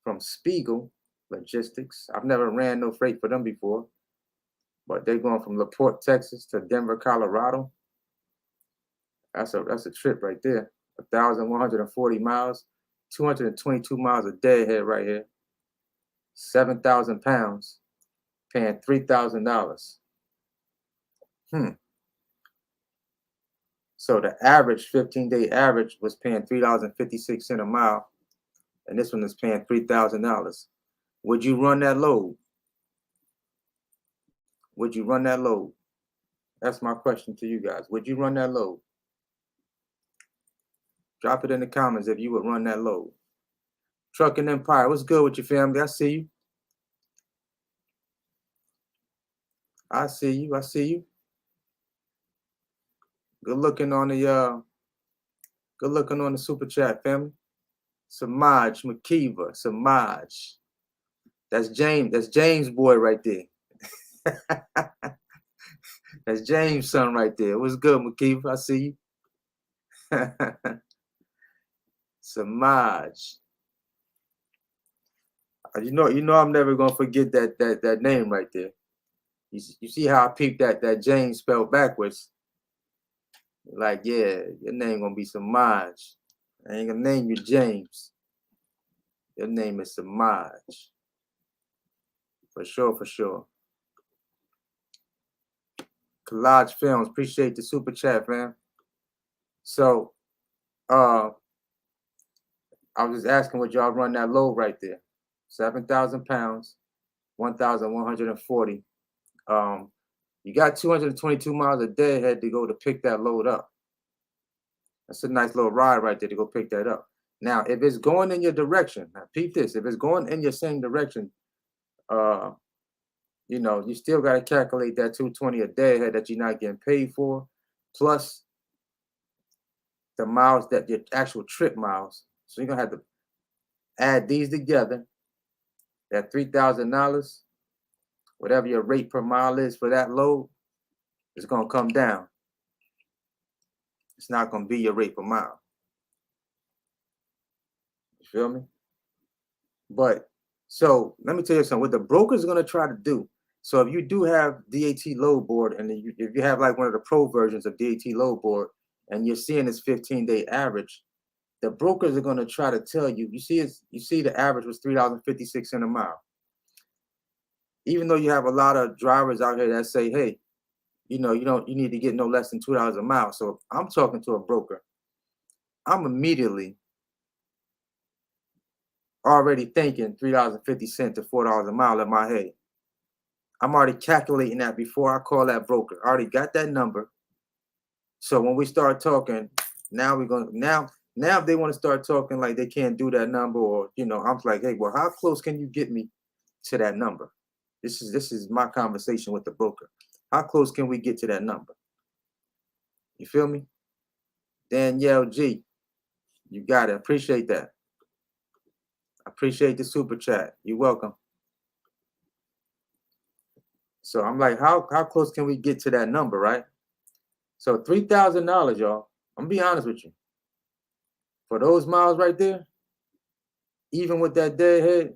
from Spiegel Logistics. I've never ran no freight for them before, but they're going from La Porte, Texas to Denver, Colorado. That's a trip right there. 1,140 miles, 222 miles a day ahead right here. 7,000 pounds, paying $3,000. So the average 15-day average was paying $3.56 a mile, and this one is paying $3,000. Would you run that load? Would you run that load? That's my question to you guys. Would you run that load? Drop it in the comments if you would run that load. Trucking Empire, what's good with your family? I see you. I see you. I see you. Good looking on the super chat, family. Samaj McKeever, Samaj. That's James' boy right there. That's James' son right there. What's good, McKeever? I see you. Samaj. You know I'm never gonna forget that name right there. You see how I peeped that James spelled backwards. Like, yeah, your name gonna be Samaj. I ain't gonna name you James. Your name is Samaj. For sure, for sure. Collage Films, appreciate the super chat, man. So, I was just asking would y'all run that load right there. 7,000 pounds, 1,140. You got 222 miles a day ahead to go to pick that load up. That's a nice little ride right there to go pick that up. Now, if it's going in your direction, now peep this, if it's going in your same direction, you still got to calculate that 220 a day ahead that you're not getting paid for, plus the miles that your actual trip miles. So you're going to have to add these together. That $3,000, whatever your rate per mile is for that load, is going to come down. It's not going to be your rate per mile. You feel me? But so let me tell you something. What the broker's going to try to do. So if you do have DAT load board, and if you have like one of the pro versions of DAT load board, and you're seeing this 15-day average, the brokers are going to try to tell you, you see the average was $3.56 a mile. Even though you have a lot of drivers out here that say, hey, you need to get no less than $2 a mile. So if I'm talking to a broker, I'm immediately already thinking $3.50 to $4 a mile in my head. I'm already calculating that before I call that broker. I already got that number. So when we start talking, now if they want to start talking like they can't do that number, or I'm like, hey, well, how close can you get me to that number? This is my conversation with the broker. How close can we get to that number? You feel me? Danielle G, you got it. Appreciate that. Appreciate the super chat. You're welcome. So I'm like, how close can we get to that number, right? So $3,000, y'all. I'm gonna be honest with you. For those miles right there, even with that deadhead,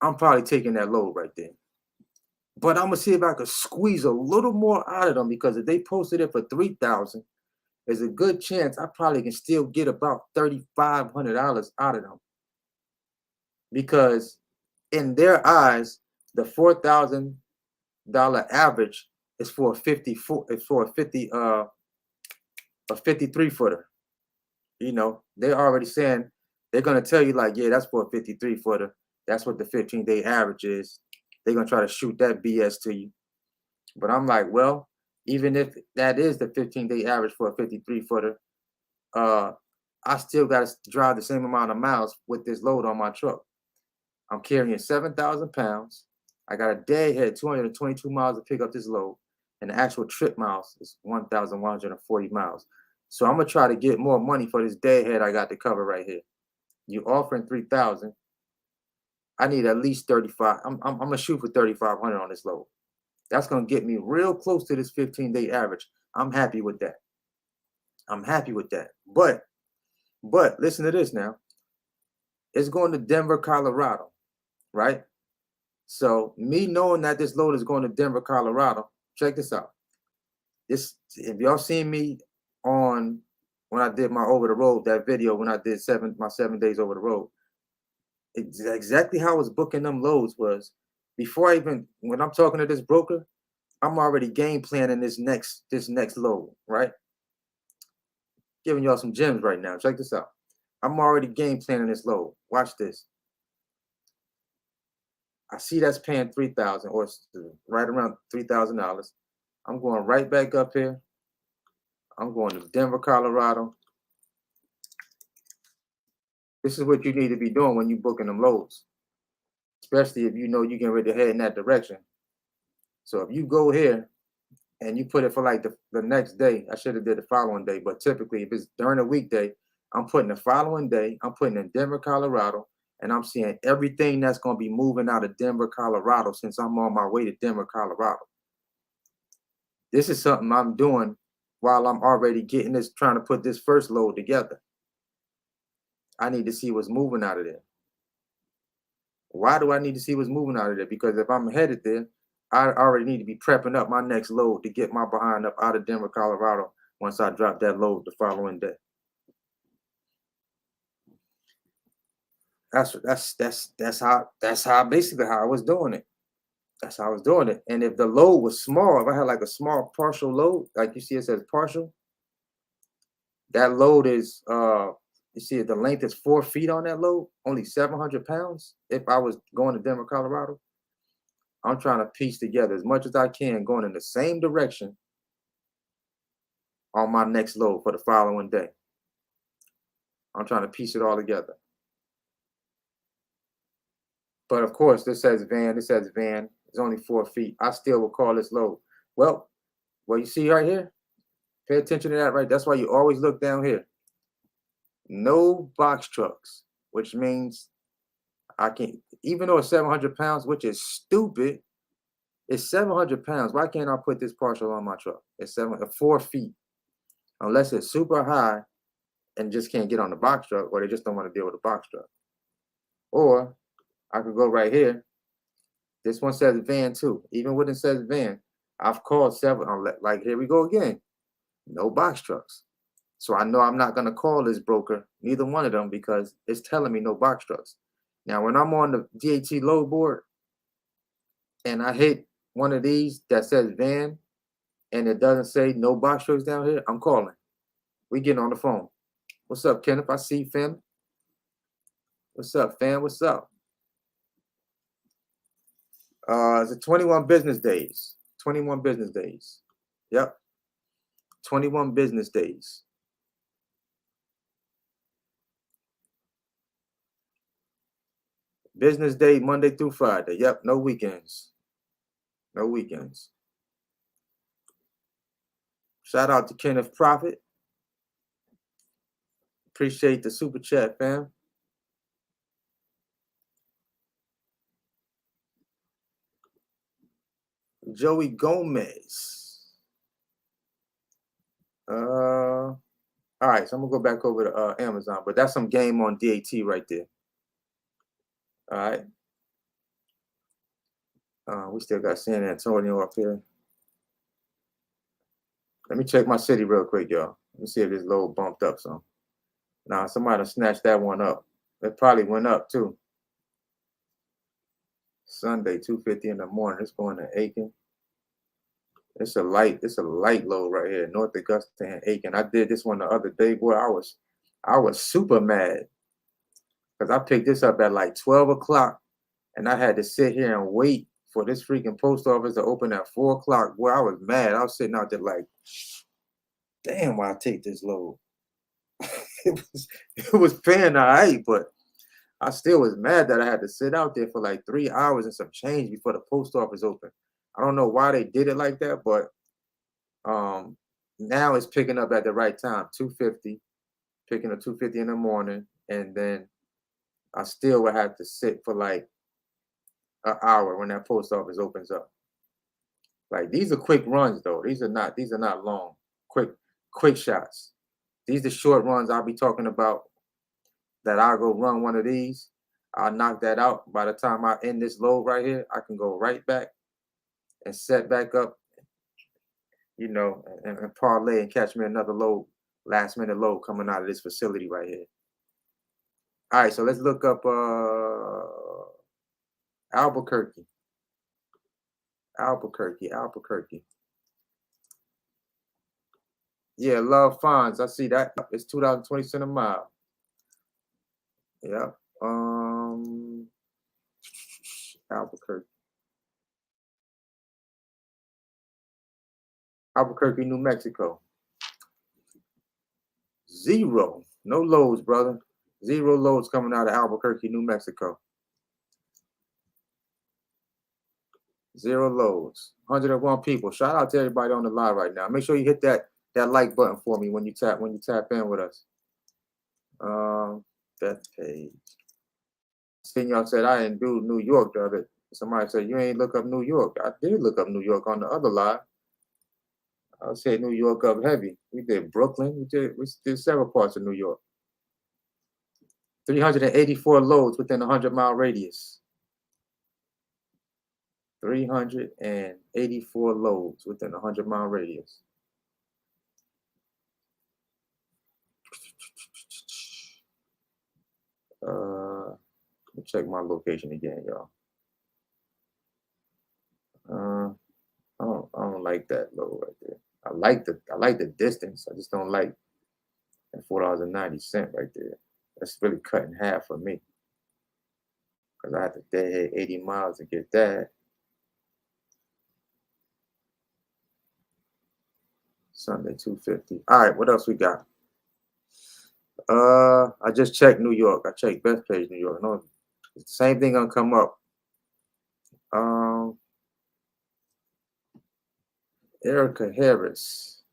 I'm probably taking that load right there. But I'm gonna see if I could squeeze a little more out of them, because if they posted it for $3,000, there's a good chance I probably can still get about $3,500 out of them. Because in their eyes, the $4,000 average is for a 53 footer. They're already saying, they're gonna tell you like, yeah, that's for a 53 footer. That's what the 15-day average is. They're gonna try to shoot that BS to you. But I'm like, well, even if that is the 15-day average for a 53 footer, I still got to drive the same amount of miles with this load on my truck. I'm carrying 7,000 pounds. I got a deadhead 222 miles to pick up this load, and the actual trip miles is 1,140 miles. So I'm gonna try to get more money for this deadhead I got to cover right here. You offering 3,000? I need at least 35. I'm gonna shoot for 3,500 on this load. That's gonna get me real close to this 15-day average. I'm happy with that. I'm happy with that. But listen to this now. It's going to Denver, Colorado, right? So me knowing that this load is going to Denver, Colorado, check this out. If y'all seen me on when I did my over the road, that video when I did my 7 days over the road, exactly how I was booking them loads was, before when I'm talking to this broker, I'm already game planning this next load, right? Giving y'all some gems right now. Check this out. I'm already game planning this load. Watch this. I see that's paying $3,000 or right around $3,000. I'm going right back up here. I'm going to Denver, Colorado. This is what you need to be doing when you're booking them loads, especially if you know you're getting ready to head in that direction. So if you go here and you put it for like the next day, I should have did the following day, but typically if it's during a weekday, I'm putting the following day, I'm putting in Denver, Colorado, and I'm seeing everything that's going to be moving out of Denver, Colorado, since I'm on my way to Denver, Colorado. This is something I'm doing while I'm already trying to put this first load together. I need to see what's moving out of there. Why do I need to see what's moving out of there? Because if I'm headed there, I already need to be prepping up my next load to get my behind up out of Denver, Colorado once I drop that load the following day. That's how basically how I was doing it. That's how I was doing it. And if the load was small, if I had like a small partial load, like you see it says partial, that load is you see the length is 4 feet on that load, only 700 pounds. If I was going to Denver, Colorado, I'm trying to piece together as much as I can going in the same direction on my next load for the following day. I'm trying to piece it all together. But of course, this says van. It's only 4 feet. I still will call this load. Well, you see right here? Pay attention to that, right? That's why you always look down here. No box trucks, which means I can't, even though it's 700 pounds, which is stupid, it's 700 pounds. Why can't I put this partial on my truck? It's 4 feet, unless it's super high and just can't get on the box truck, or they just don't want to deal with the box truck. Or I could go right here. This one says van too. Even when it says van, I've called several. Like, here we go again. No box trucks. So I know I'm not going to call this broker, neither one of them, because it's telling me no box trucks. Now, when I'm on the DAT load board and I hit one of these that says van and it doesn't say no box trucks down here, I'm calling. We getting on the phone. What's up, Kenneth? I see Finn. What's up, Fan? What's up? It's 21 business days. 21 business days. Yep. 21 business days. Business day, Monday through Friday. Yep, no weekends. No weekends. Shout out to Kenneth Profit. Appreciate the super chat, fam. Joey Gomez. All right, so I'm gonna go back over to Amazon, but that's some game on DAT right there. All right. We still got San Antonio up here. Let me check my city real quick, y'all. Let me see if this load bumped up some. Nah, somebody snatched that one up. It probably went up too. Sunday, 2:50 in the morning. It's going to Aiken. It's a light load right here, North Augusta and Aiken. I did this one the other day, boy. I was super mad because I picked this up at like 12 o'clock and I had to sit here and wait for this freaking post office to open at 4 o'clock. Boy, I was mad. I was sitting out there like, damn, why I take this load? it was paying all right, but I still was mad that I had to sit out there for like 3 hours and some change before the post office opened. I don't know why they did it like that, but now it's picking up at the right time, 2:50, picking up 2:50 in the morning, and then I still would have to sit for like an hour when that post office opens up. Like these are quick runs though. These are not long, quick shots. These are short runs I'll be talking about that I'll go run one of these. I'll knock that out. By the time I end this load right here, I can go right back and set back up, you know, and parlay and catch me another load, last minute load coming out of this facility right here. All right, so let's look up Albuquerque. Yeah, Love Fonz. I see that. It's $2.20 a mile. Yeah. Albuquerque, New Mexico. 0. No loads, brother. 0 loads coming out of Albuquerque, New Mexico. 0 loads. 101 people. Shout out to everybody on the live right now. Make sure you hit that like button for me when you tap in with us. That page. Seeing y'all said I didn't do New York the other. Somebody said you ain't look up New York. I did look up New York on the other live. I said New York up heavy. We did Brooklyn. We did several parts of New York. 384 loads within a 100-mile radius. 384 loads within a 100-mile radius. Let me check my location again, y'all. I don't like that load right there. I like the distance. I just don't like that $4.90 right there. That's really cut in half for me. Because I had to deadhead 80 miles to get that. Sunday 2:50. All right, what else we got? I just checked New York. I checked Bethpage, New York. No, the same thing gonna come up. Erica Harris.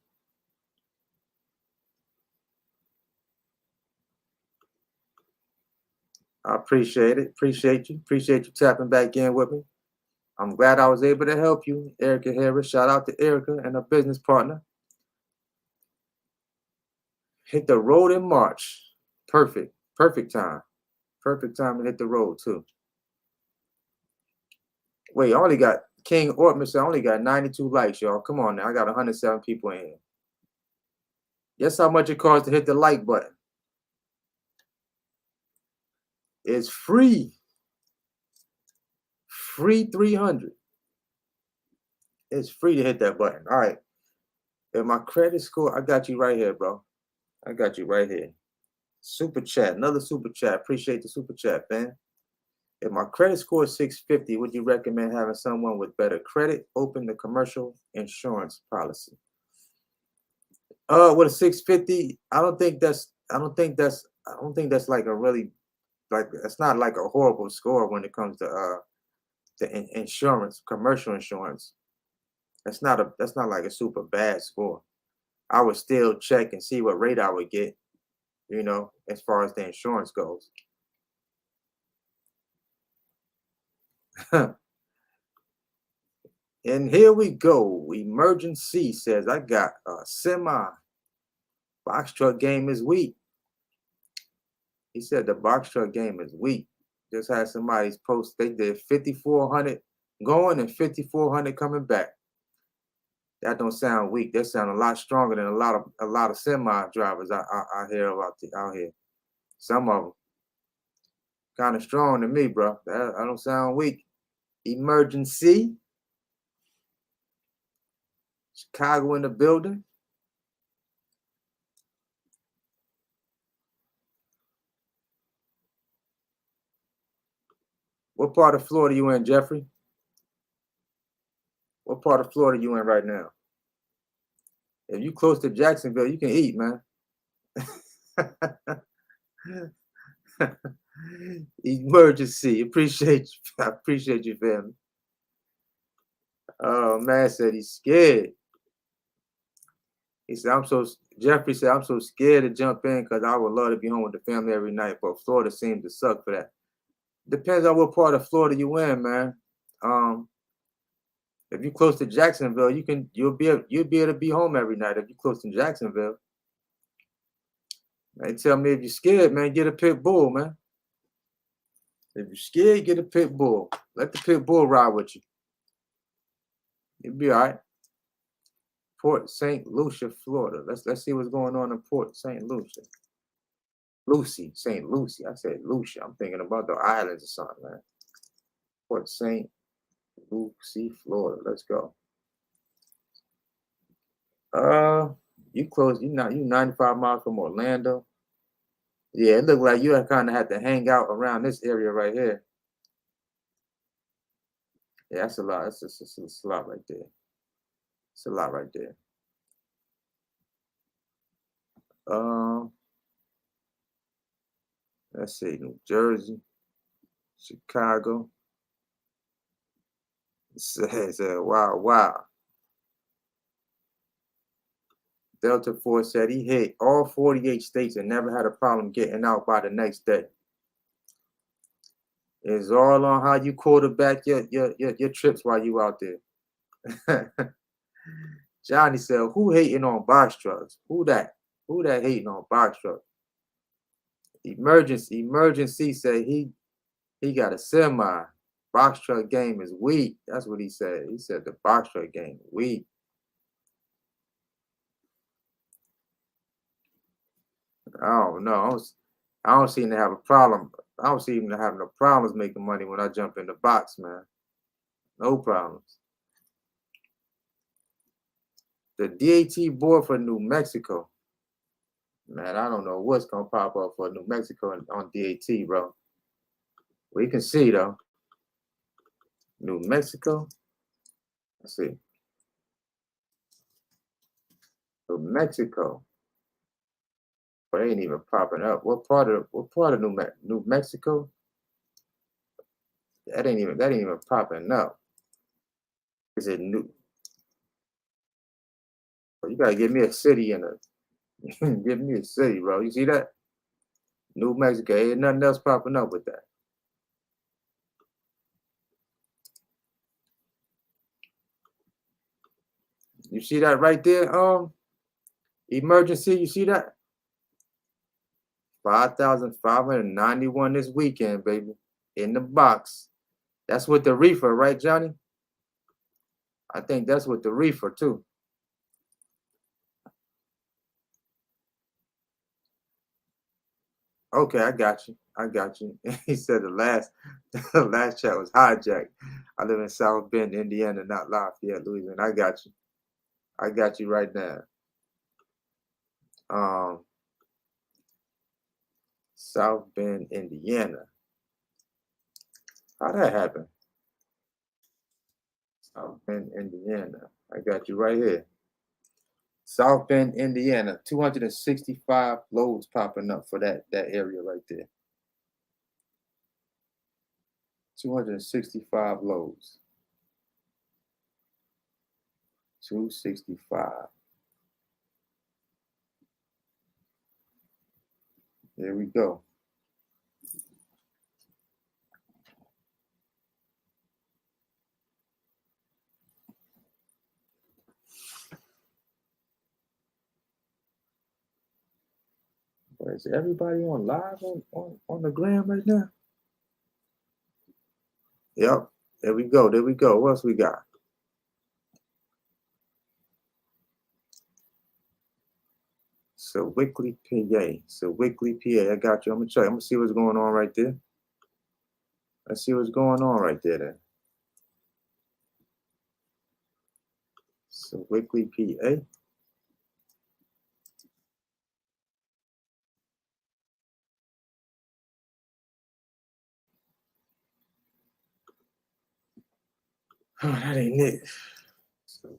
I appreciate it. Appreciate you tapping back in with me. I'm glad I was able to help you, Erica Harris. Shout out to Erica and her business partner. Hit the road in March. Perfect time. Perfect time to hit the road too. Wait, I only got King Ortman said I only got 92 likes, y'all. Come on now. I got 107 people in here. Guess how much it costs to hit the like button? It's free. Free 300. It's free to hit that button. All right. If my credit score, I got you right here, bro. I got you right here. Super chat, another super chat. Appreciate the super chat, man. If my credit score is 650, would you recommend having someone with better credit open the commercial insurance policy? With a 650, I don't think that's like a really, like, it's not like a horrible score when it comes to insurance, commercial insurance. That's not like a super bad score. I would still check and see what rate I would get, as far as the insurance goes. And here we go. Emergency says, I got a semi. Box truck game is weak. He said the box truck game is weak. Just had somebody's post. They did 5,400 going and 5,400 coming back. That don't sound weak. That sound a lot stronger than a lot of semi drivers I hear out here. Some of them kind of strong to me, bro. I don't sound weak. Emergency. Chicago in the building. What part of Florida you in, Jeffrey? What part of Florida you in right now? If you close to Jacksonville, you can eat, man. Emergency. Appreciate you. I appreciate you, family. Oh, man said he's scared. He said, Jeffrey said, I'm so scared to jump in because I would love to be home with the family every night, but Florida seems to suck for that. Depends on what part of Florida you in, man. If you're close to Jacksonville, you'll be able to be home every night if you're close to Jacksonville. They tell me if you're scared, man, get a pit bull, man. If you're scared, get a pit bull. Let the pit bull ride with you. You'll be all right. Port St. Lucie, Florida. Let's see what's going on in Port St. Lucie. St. Lucie. I said Lucia. I'm thinking about the islands or something, man. Port St. Lucie, Florida. Let's go. You close. You 95 miles from Orlando. Yeah, it looked like you kind of had to hang out around this area right here. Yeah, that's a lot. It's a lot right there. It's a lot right there. Let's see, New Jersey, Chicago. It says, wow. Delta Force said he hit all 48 states and never had a problem getting out by the next day. It's all on how you quarterback your trips while you out there. Johnny said, who hating on box trucks? Who that hating on box trucks? Emergency said he got a semi. Box truck game is weak. That's what he said. He said the box truck game is weak. I don't know. I don't seem to have a problem. I don't seem to have no problems making money when I jump in the box, man. No problems. The DAT board for New Mexico. Man, I don't know what's going to pop up for New Mexico on DAT, bro. We can see, though. New Mexico. Let's see. New Mexico. But it ain't even popping up. What part of New Mexico? That ain't even popping up. Is it new? You gotta give me a city and give me a city, bro. You see that? New Mexico. Ain't nothing else popping up with that. You see that right there? Emergency. You see that? 5,591 this weekend, baby. In the box. That's with the Reefer, right, Johnny? I think that's with the Reefer too. Okay, I got you. I got you. He said the last chat was hijacked. I live in South Bend, Indiana, not Lafayette, Louisiana. I got you. I got you right now. Um, South Bend, Indiana. How'd that happen? South Bend, Indiana. I got you right here. South Bend, Indiana. 265 loads popping up for that area right there. 265 loads. 265. Here we go. Is everybody on live on the gram right now? Yep. There we go. There we go. What else we got? So Wickley, PA. So Wickley, PA. I got you. I'm gonna check. I'm gonna see what's going on right there. Let's see what's going on right there then. So Wickley, PA. Oh, that ain't it. So,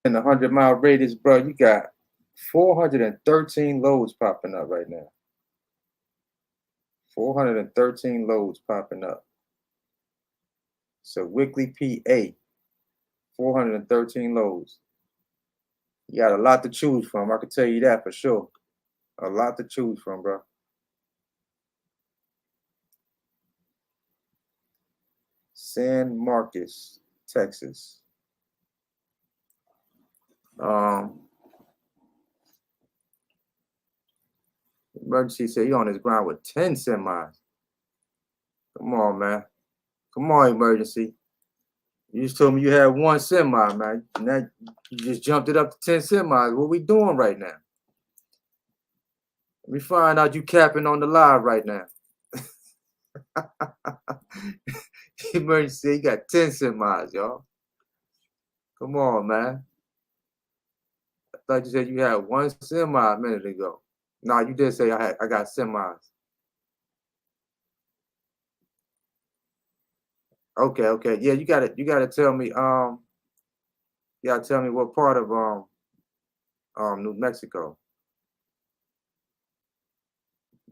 in the 100-mile radius, bro, you got 413 loads popping up right now. 413 loads popping up. So Wickley, PA. 413 loads. You got a lot to choose from. I can tell you that for sure. A lot to choose from, bro. San Marcos, Texas. Emergency said he on his ground with 10 semis. Come on, man. Come on, emergency. You just told me you had one semi, man. Now you just jumped it up to 10 semis. What we doing right now? Let me find out you capping on the live right now. Emergency, you got 10 semis, y'all. Come on, man. I thought you said you had one semi a minute ago. No, you did say I got semis. Okay, okay. Yeah, you gotta tell me, you gotta tell me what part of New Mexico.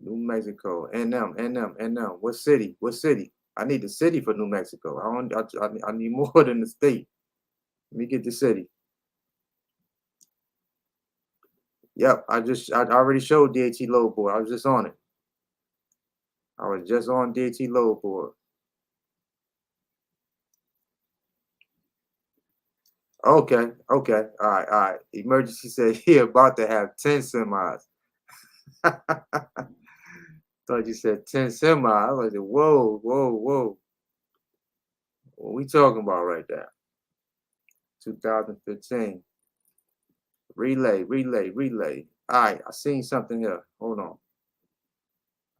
New Mexico. NM. What city? What city? I need the city for New Mexico. I need more than the state. Let me get the city. Yep, I already showed DAT load board. I was just on it. I was just on DAT load board. Okay. All right. Emergency said he about to have 10 semis. Thought you said 10 semis. I was like, whoa. What we talking about right there? 2015. Relay. All right, I seen something here. Hold on.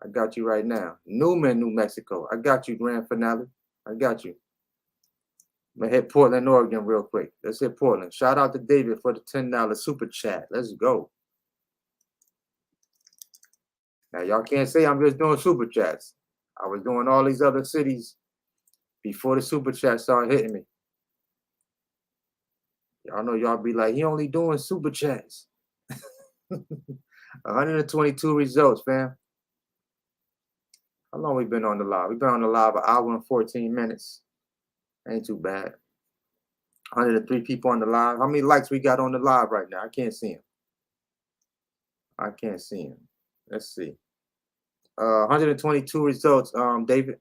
I got you right now. Newman, New Mexico. I got you, grand finale. I got you. I'm gonna hit Portland, Oregon real quick. Let's hit Portland. Shout out to David for the $10 super chat. Let's go. Now, y'all can't say I'm just doing super chats. I was doing all these other cities before the super chat started hitting me. Y'all know y'all be like, he only doing super chats. 122 results, fam. How long we been on the live? We've been on the live an hour and 14 minutes. Ain't too bad. 103 people on the live. How many likes we got on the live right now? I can't see him. Let's see. 122 results, David,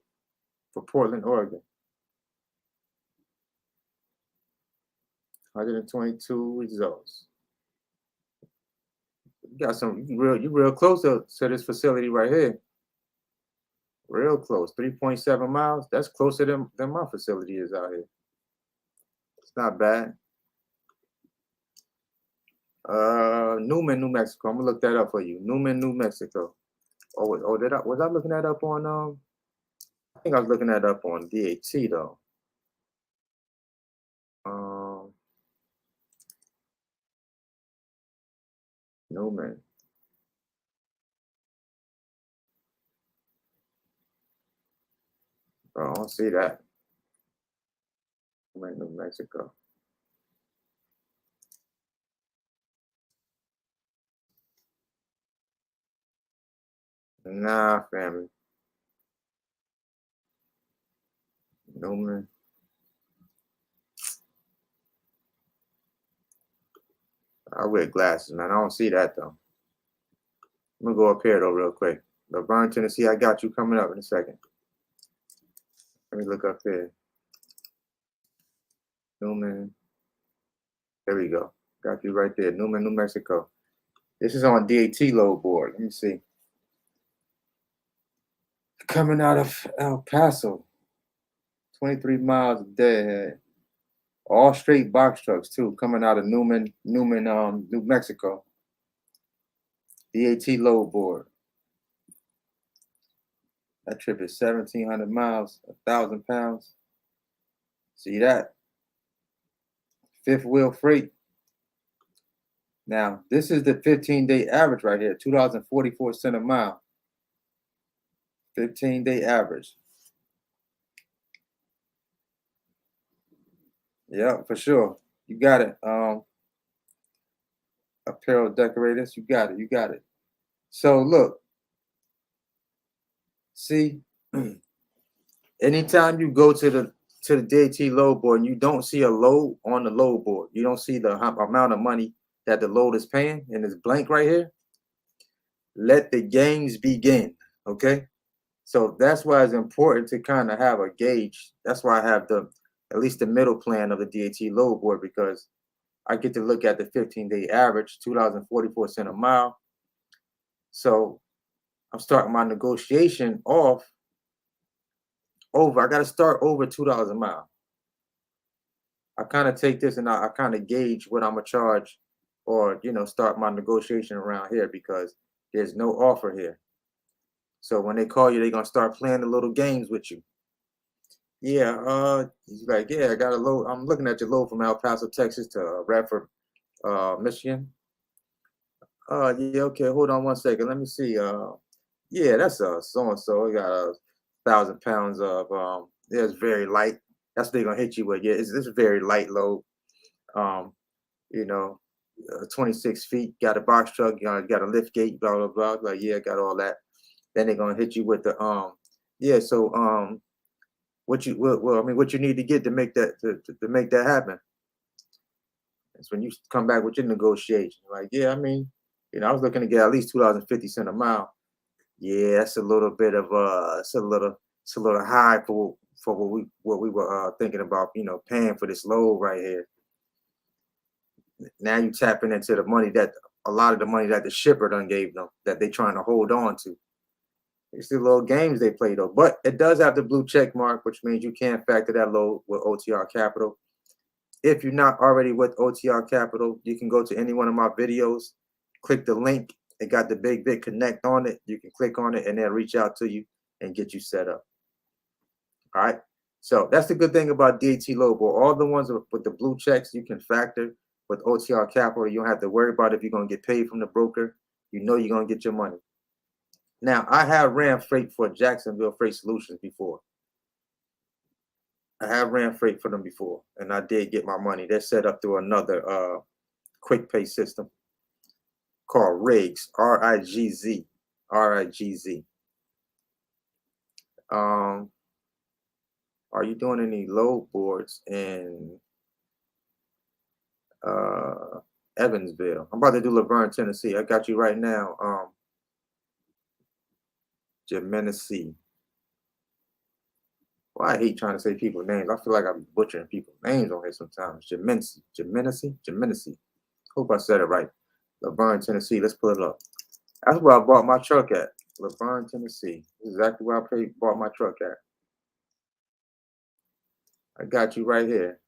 for Portland, Oregon. 122 results. You got some. You real close to this facility right here. Real close. 3.7 miles. That's closer than my facility is out here. It's not bad. Newman, New Mexico. I'm gonna look that up for you. Newman, New Mexico. Oh, was I looking that up on I think I was looking that up on DAT though. Um, Newman. Oh, I don't see that. Newman, New Mexico. Nah, family. Newman. I wear glasses, man. I don't see that though. I'm gonna go up here though, real quick. Laverne, Tennessee. I got you coming up in a second. Let me look up here. Newman. There we go. Got you right there. Newman, New Mexico. This is on DAT load board. Let me see. Coming out of El Paso. 23 miles a day. All straight box trucks too. Coming out of Newman, New Mexico. DAT load board. That trip is 1,700 miles, 1,000 pounds. See that? Fifth wheel freight. Now, this is the 15-day average right here, $2.44 a mile. 15-day average. Yeah, for sure. You got it. Apparel decorators, you got it. You got it. So look, see, anytime you go to the DAT load board and you don't see a load on the load board, you don't see the amount of money that the load is paying, and it's blank right here, let the games begin. Okay. So that's why it's important to kind of have a gauge. That's why I have at least the middle plan of the DAT load board, because I get to look at the 15-day average, $2.44 a mile. So I'm starting my negotiation off over. I got to start over $2 a mile. I kind of take this and I kind of gauge what I'm gonna charge, or start my negotiation around here, because there's no offer here. So when they call you, they're gonna start playing the little games with you. Yeah, he's like, yeah, I got a load. I'm looking at your load from El Paso, Texas to Reefer, Michigan. Yeah, okay, hold on one second. Let me see. Yeah, that's so and so. We got 1,000 pounds of yeah, it's very light. That's what they're gonna hit you with. Yeah, it's a very light load. Um, you know, 26 feet, got a box truck, got a lift gate, blah blah blah. Like, yeah, got all that. Then they're gonna hit you with the yeah. So what you well, I mean, what you need to get to make that to make that happen. It's when you come back with your negotiation. Like, yeah, I mean, I was looking to get at least $2.50 a mile. Yeah, that's a little bit of it's a little high for what we were thinking about, paying for this load right here. Now you tapping into the money that a lot of the money that the shipper done gave them, that they trying to hold on to. It's the little games they play though, but it does have the blue check mark, which means you can factor that load with OTR Capital. If you're not already with OTR Capital, you can go to any one of my videos, click the link. It got the Big Vic Connect on it. You can click on it and they'll reach out to you and get you set up. All right. So that's the good thing about DAT Logo. All the ones with the blue checks, you can factor with OTR Capital. You don't have to worry about if you're going to get paid from the broker. You know you're going to get your money. Now, I have ran freight for Jacksonville Freight Solutions before. I have ran freight for them before, and I did get my money. They're set up through another quick pay system called RIGZ, R-I-G-Z, R-I-G-Z. Are you doing any load boards in Evansville? I'm about to do Laverne, Tennessee. I got you right now. Genesee. Well, I hate trying to say people's names. I feel like I'm butchering people's names on here sometimes. Genesee. Hope I said it right. Laverne, Tennessee. Let's pull it up. That's where I bought my truck at. Laverne, Tennessee. This is exactly where I bought my truck at. I got you right here.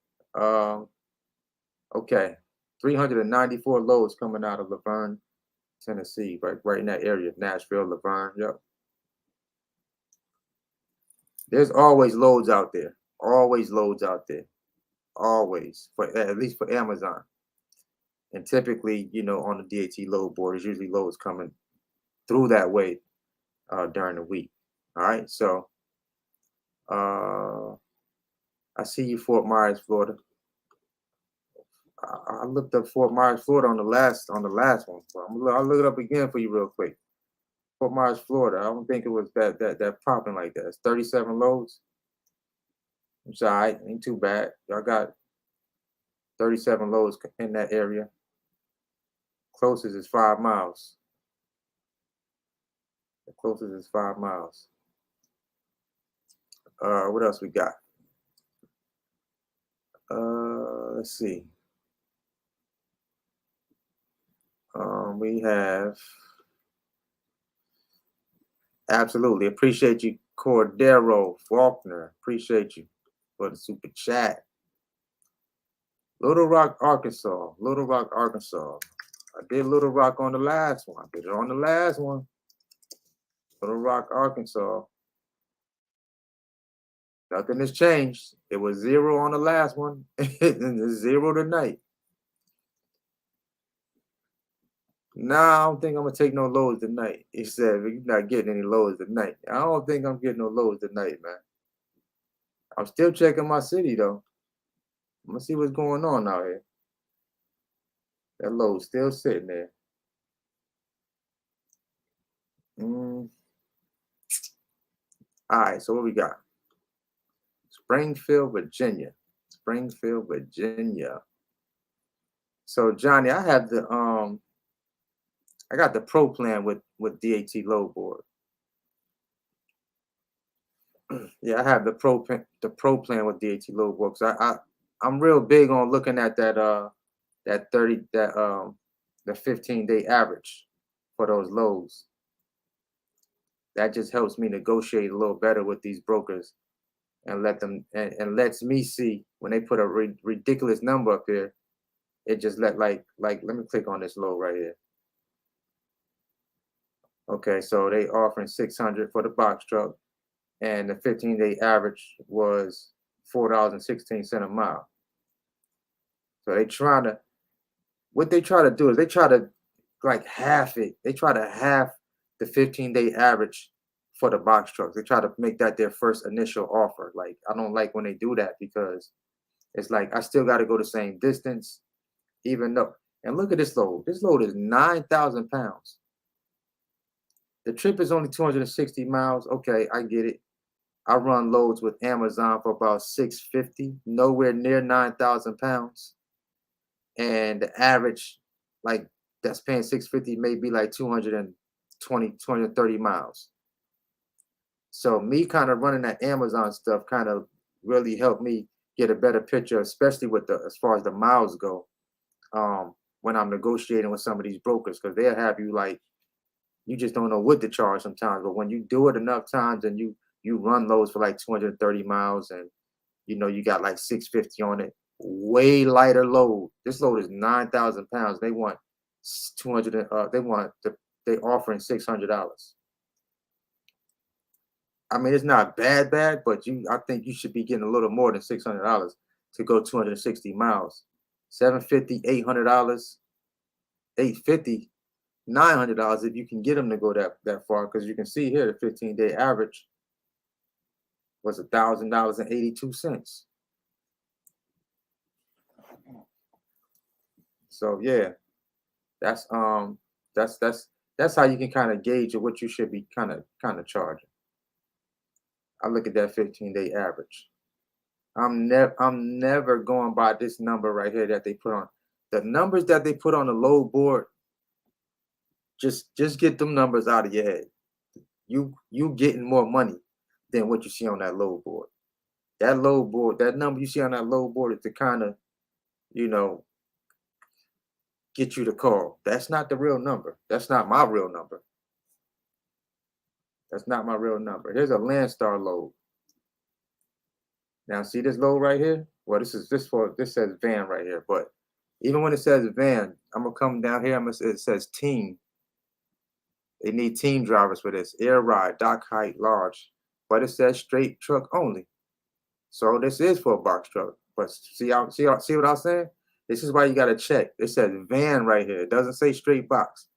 Okay. 394 loads coming out of Laverne, Tennessee, right in that area, Nashville, Laverne. Yep. There's always loads out there. Always loads out there. Always, for at least for Amazon. And typically, on the DAT load board, there's usually loads coming through that way during the week. All right. So I see you, Fort Myers, Florida. I looked up Fort Myers, Florida on the last one. So I'll look it up again for you real quick. Fort Myers, Florida. I don't think it was that popping like that. It's 37 loads. It's all right. Ain't too bad. Y'all got 37 loads in that area. Closest is 5 miles. The closest is 5 miles. What else we got? Let's see. We have, absolutely, appreciate you, Cordero Faulkner. Appreciate you for the super chat. Little Rock, Arkansas. Little Rock, Arkansas. I did Little Rock on the last one. I did it on the last one. Little Rock, Arkansas. Nothing has changed. It was 0 on the last one, and it's 0 tonight. Nah, I don't think I'm gonna take no loads tonight. He said, "You're not getting any loads tonight." I don't think I'm getting no loads tonight, man. I'm still checking my city though. I'm gonna see what's going on out here. That load's still sitting there. All right, so what we got? Springfield, Virginia. Springfield, Virginia. So Johnny, I have I got the pro plan with DAT load board. Yeah, I have the pro plan with DAT load board. I'm real big on looking at the 15-day average for those lows. That just helps me negotiate a little better with these brokers and lets me see when they put a ridiculous number up here. It just let me click on this low right here. Okay, so they offering 600 for the box truck, and the 15-day average was $4.16 a mile. So what they try to do is they try to half it. They try to half the 15-day average for the box trucks. They try to make that their first initial offer. Like, I don't like when they do that because it's like I still got to go the same distance, even though. And look at this load. This load is 9,000 pounds. The trip is only 260 miles. Okay, I get it. I run loads with Amazon for about 650, nowhere near 9,000 pounds. And the average, that's paying 650 may be like 230 miles. So me kind of running that Amazon stuff kind of really helped me get a better picture, especially as far as the miles go, when I'm negotiating with some of these brokers, because they'll have you you just don't know what to charge sometimes. But when you do it enough times and you run loads for 230 miles and you got 650 on it, way lighter load. This load is 9,000 pounds. They want 200. They offering $600. I mean, it's not bad, but I think you should be getting a little more than $600 to go 260 miles. $750, $800, $850, $900 if you can get them to go that far, because you can see here the 15-day average was $1,000.82. So yeah, that's how you can kind of gauge what you should be kind of charging. I look at that 15-day average. I'm never going by this number right here that they put on. The numbers that they put on the load board, just get them numbers out of your head. You getting more money than what you see on that load board. That load board, that number you see on that load board is to kind of, get you to call. That's not the real number. That's not my real number. That's not my real number. Here's a Landstar load. Now see this load right here? Well, this says van right here, but even when it says van, I'm gonna come down here. It says team. They need team drivers for this. Air ride, dock height, large, but it says straight truck only. So this is for a box truck. But see what I'm saying? This is why you gotta check. It says van right here. It doesn't say straight box.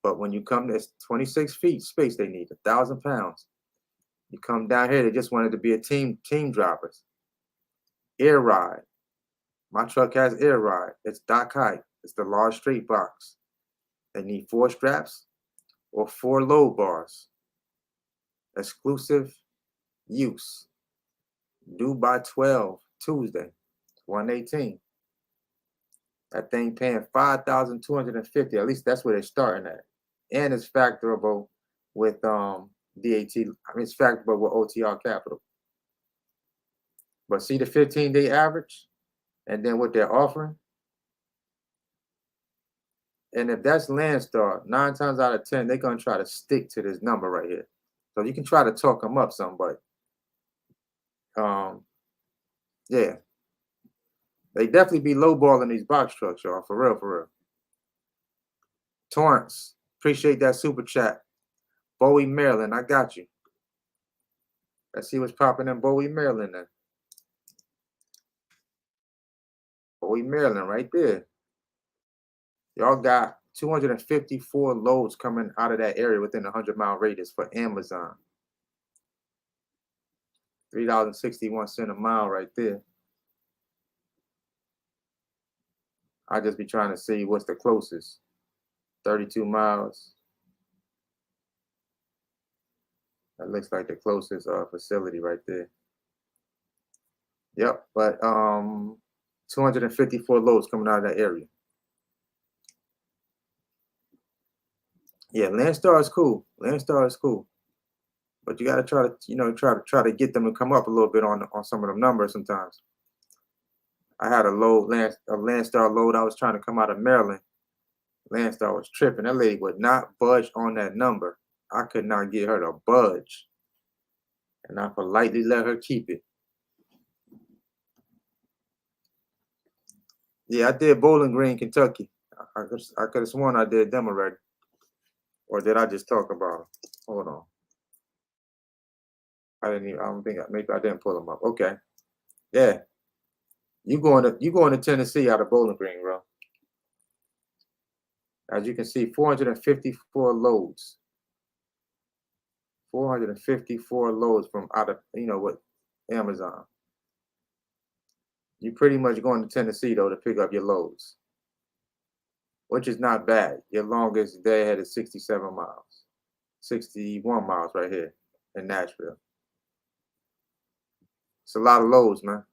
But when you come, there's 26 feet space they need, 1,000 pounds. You come down here, they just wanted to be a team drivers. Air ride. My truck has air ride. It's dock height. It's the large straight box. They need 4 straps or 4 load bars. Exclusive use. Due by 12 Tuesday, 118. That thing paying $5,250. At least that's where they're starting at. And it's factorable with DAT. It's factorable with OTR capital. But see the 15-day average, and then what they're offering. And if that's Landstar, 9 times out of 10, they're gonna try to stick to this number right here. So you can try to talk them up some, but yeah, they definitely be lowballing these box trucks, y'all. For real, for real. Torrance, appreciate that super chat. Bowie, Maryland, I got you. Let's see what's popping in Bowie, Maryland then. Bowie, Maryland, right there. Y'all got 254 loads coming out of that area within a 100-mile radius for Amazon. $3.61 a mile right there. I just be trying to see what's the closest. 32 miles. That looks like the closest facility right there. Yep, but 254 loads coming out of that area. Yeah, Landstar is cool. Landstar is cool. But you gotta try to try to get them to come up a little bit on some of them numbers sometimes. I had a Landstar load. I was trying to come out of Maryland. Landstar was tripping. That lady would not budge on that number. I could not get her to budge. And I politely let her keep it. Yeah, I did Bowling Green, Kentucky. I could have sworn I did them already. Or did I just talk about them? Hold on. I don't think maybe I didn't pull them up. Okay. Yeah. You going to Tennessee out of Bowling Green, bro. As you can see, 454 loads. 454 loads from out of, with Amazon. You're pretty much going to Tennessee, though, to pick up your loads, which is not bad. Your longest day ahead is 67 miles, 61 miles right here in Nashville. It's a lot of loads, man.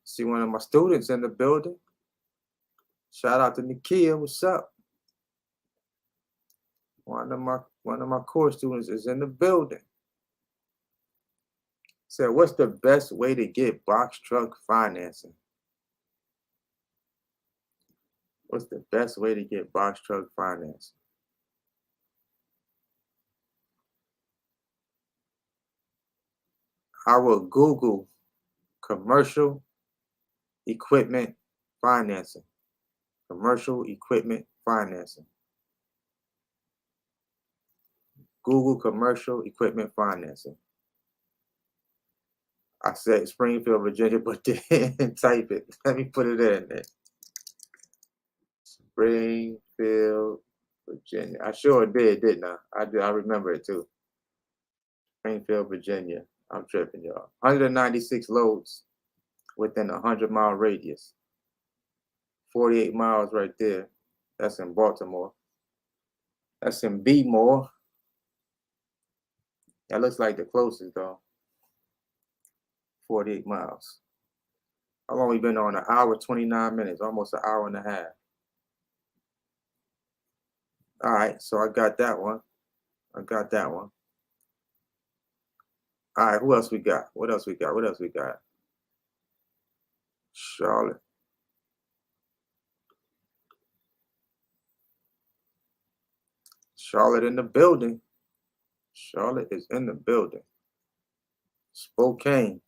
See one of my students in the building. Shout out to Nikia. What's up? One of my core students is in the building. Said, what's the best way to get box truck financing? What's the best way to get box truck financing? I will Google commercial equipment financing. Commercial equipment financing. Google commercial equipment financing. I said Springfield, Virginia, but didn't type it. Let me put it in there. Springfield, Virginia. I sure did, didn't I? I remember it too. Springfield, Virginia. I'm tripping, y'all. 196 loads within a 100-mile radius. 48 miles right there. That's in Baltimore. That's in Bmore. That looks like the closest, though. 48 miles. How long we been on? An hour, 29 minutes, almost an hour and a half. All right, so I got that one. All right, who else we got? What else we got? Charlotte. Charlotte in the building. Charlotte is in the building. Spokane.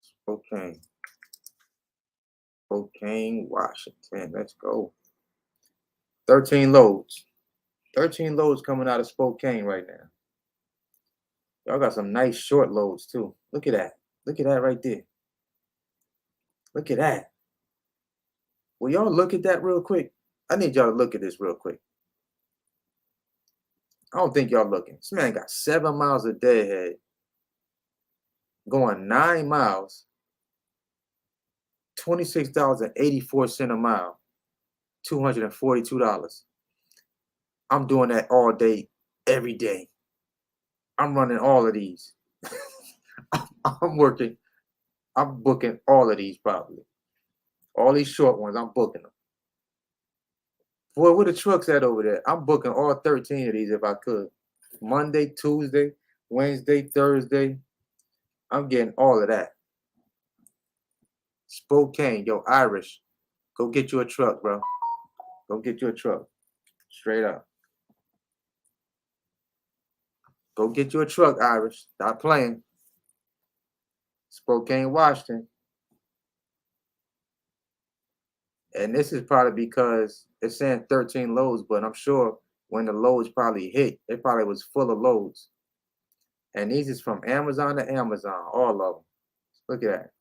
Spokane. Spokane, Washington. Let's go. 13 loads. 13 loads coming out of Spokane right now. Y'all got some nice short loads too. Look at that. Look at that right there. Look at that. Will y'all look at that real quick? I need y'all to look at this real quick. I don't think y'all looking. This man got 7 miles a deadhead, going 9 miles, $26.84 a mile, $242. I'm doing that all day, every day. I'm running all of these. I'm working. I'm booking all of these probably. All these short ones, I'm booking them. Boy, where the trucks at over there? I'm booking all 13 of these if I could. Monday, Tuesday, Wednesday, Thursday. I'm getting all of that. Spokane, yo, Irish. Go get you a truck, bro. Go get you a truck. Straight up. Go get you a truck, Irish. Stop playing. Spokane, Washington. And this is probably because it's saying 13 loads, but I'm sure when the loads probably hit, it probably was full of loads. And these is from Amazon to Amazon, all of them. Look at that.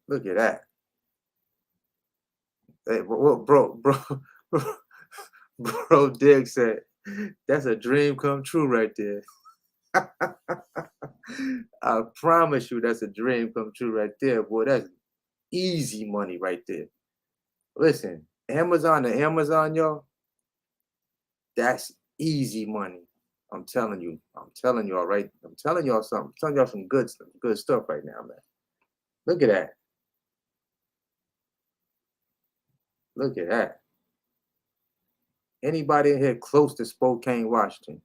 Look at that. Hey, bro, Dig said, that's a dream come true right there. I promise you that's a dream come true right there, boy. That's easy money right there. Listen, Amazon to Amazon, y'all, that's easy money. I'm telling you. I'm telling y'all, right? I'm telling y'all something. I'm telling y'all some good stuff right now, man. Look at that. Look at that. Anybody in here close to Spokane, Washington?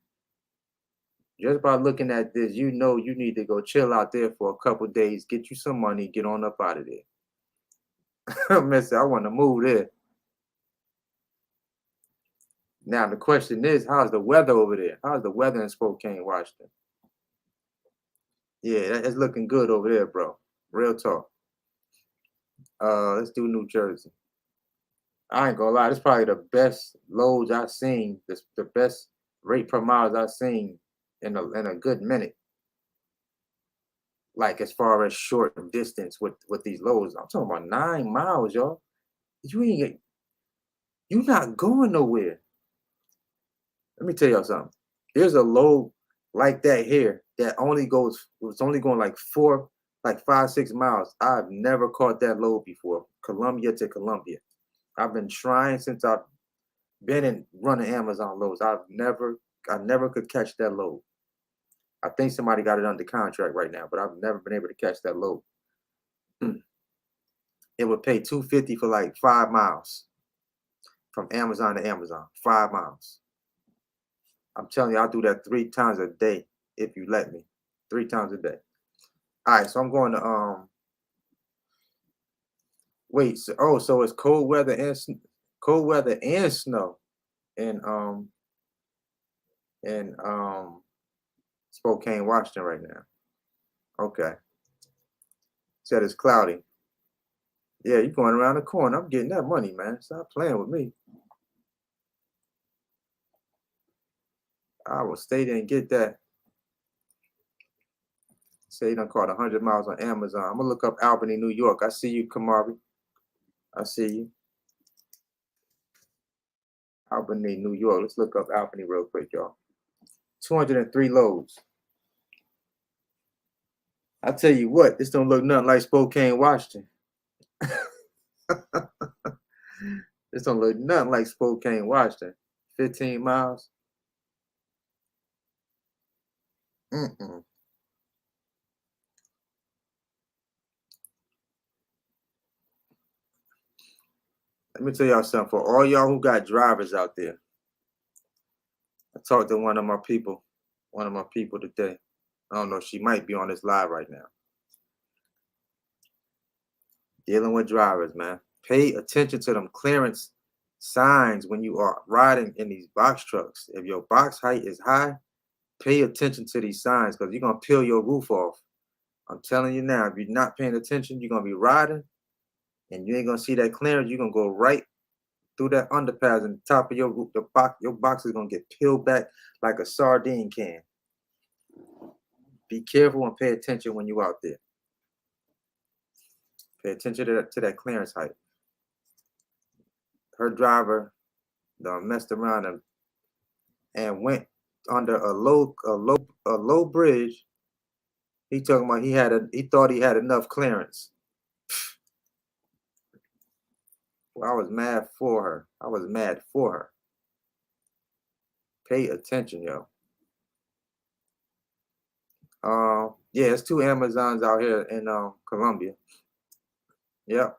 Just by looking at this, you know you need to go chill out there for a couple days, get you some money, get on up out of there. Mister, I want to move there. Now the question is, how's the weather over there? How's the weather in Spokane, Washington? Yeah, it's looking good over there, bro. Real talk. Let's do New Jersey. I ain't gonna lie, this is probably the best loads I've seen. The best rate per miles I've seen in a good minute. Like as far as short distance with these loads, I'm talking about 9 miles, y'all. You're not going nowhere. Let me tell y'all something. There's a load like that here that it's only going like 5, 6 miles. I've never caught that load before. Columbia to Columbia. I've been trying since I've been in running Amazon loads. I never could catch that load. I think somebody got it under contract right now, but I've never been able to catch that load. It would pay $250 for like 5 miles from Amazon to Amazon. 5 miles. I'm telling you, I'll do that 3 times a day if you let me. 3 times a day. All right, so I'm going to wait. So it's cold weather and snow in Spokane, Washington right now. Okay. Said it's cloudy. Yeah, you're going around the corner. I'm getting that money, man. Stop playing with me. I will stay there and get that. Say you done caught 100 miles on Amazon. I'm gonna look up Albany, New York. I see you, Kamari. I see you. Albany, New York. Let's look up Albany real quick, y'all. 203 loads. I tell you what, this don't look nothing like Spokane, Washington. This don't look nothing like Spokane, Washington. 15 miles. Let me tell y'all something. For all y'all who got drivers out there, I talked to one of my people today. I don't know, she might be on this live right now. Dealing with drivers, man. Pay attention to them clearance signs when you are riding in these box trucks. If your box height is high, pay attention to these signs because you're gonna peel your roof off. I'm telling you now, if you're not paying attention, you're gonna be riding and you ain't gonna see that clearance. You're gonna go right through that underpass and the top of your roof. Your box is gonna get peeled back like a sardine can. Be careful and pay attention when you're out there. Pay attention to that clearance height. Her driver messed around and went under a low bridge. He talking about he thought he had enough clearance. Well, I was mad for her. I was mad for her. Pay attention, yo. Yeah, it's 2 Amazons out here in Colombia. Yep.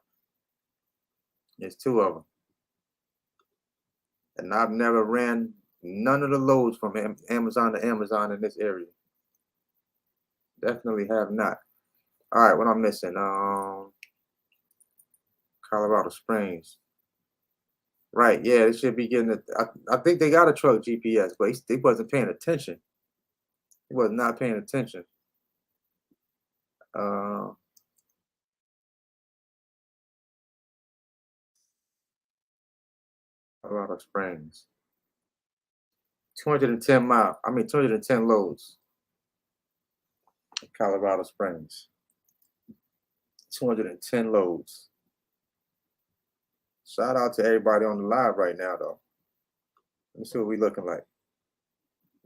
There's 2 of them. And I've never ran none of the loads from Amazon to Amazon in this area. Definitely have not. All right, what I'm missing? Colorado Springs. Right, yeah, they should be getting it. I think they got a truck GPS, but he wasn't paying attention. He was not paying attention. Colorado Springs. 210 miles. 210 loads. Colorado Springs. 210 loads. Shout out to everybody on the live right now, though. Let me see what we looking like.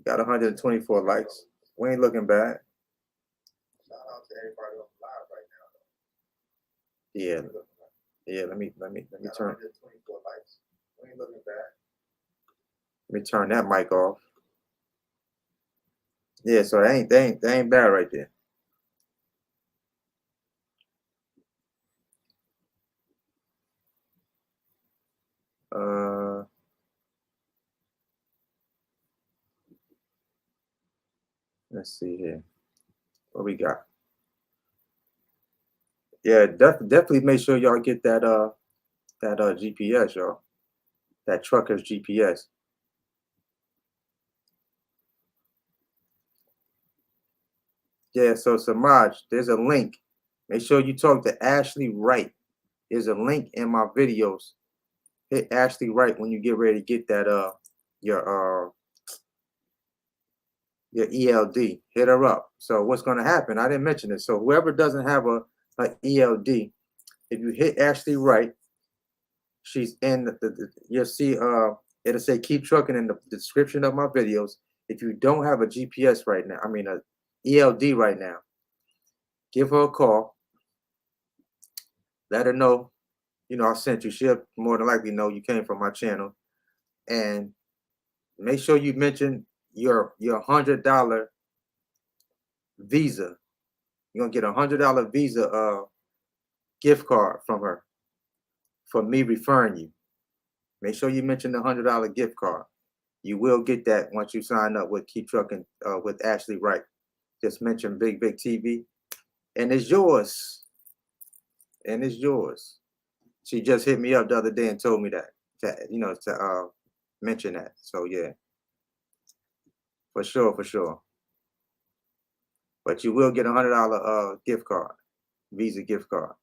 Got 124 likes. We ain't looking bad. Shout out to everybody on the live right now, though. Yeah. Let me turn. 124 likes. We ain't looking bad. Let me turn that mic off. Yeah, so that ain't bad right there. Let's see here. What we got? Yeah, definitely make sure y'all get that GPS, y'all. That trucker's GPS. Yeah, so Samaj, there's a link. Make sure you talk to Ashley Wright. There's a link in my videos. Hit Ashley Wright when you get ready to get that your ELD. Hit her up. So what's gonna happen? I didn't mention it. So whoever doesn't have a ELD, if you hit Ashley Wright, she's in you'll see it'll say keep trucking in the description of my videos. If you don't have a GPS right now, a ELD right now, give her a call. Let her know, I sent you. She'll more than likely know you came from my channel. And make sure you mention your $100 Visa. You're gonna get a $100 Visa gift card from her for me referring you. Make sure you mention the $100 gift card. You will get that once you sign up with Keep Trucking with Ashley Wright. Just mention Bigg Vic TV, and it's yours. And it's yours. She just hit me up the other day and told me that to mention that. So yeah, for sure. But you will get a $100 gift card, Visa gift card.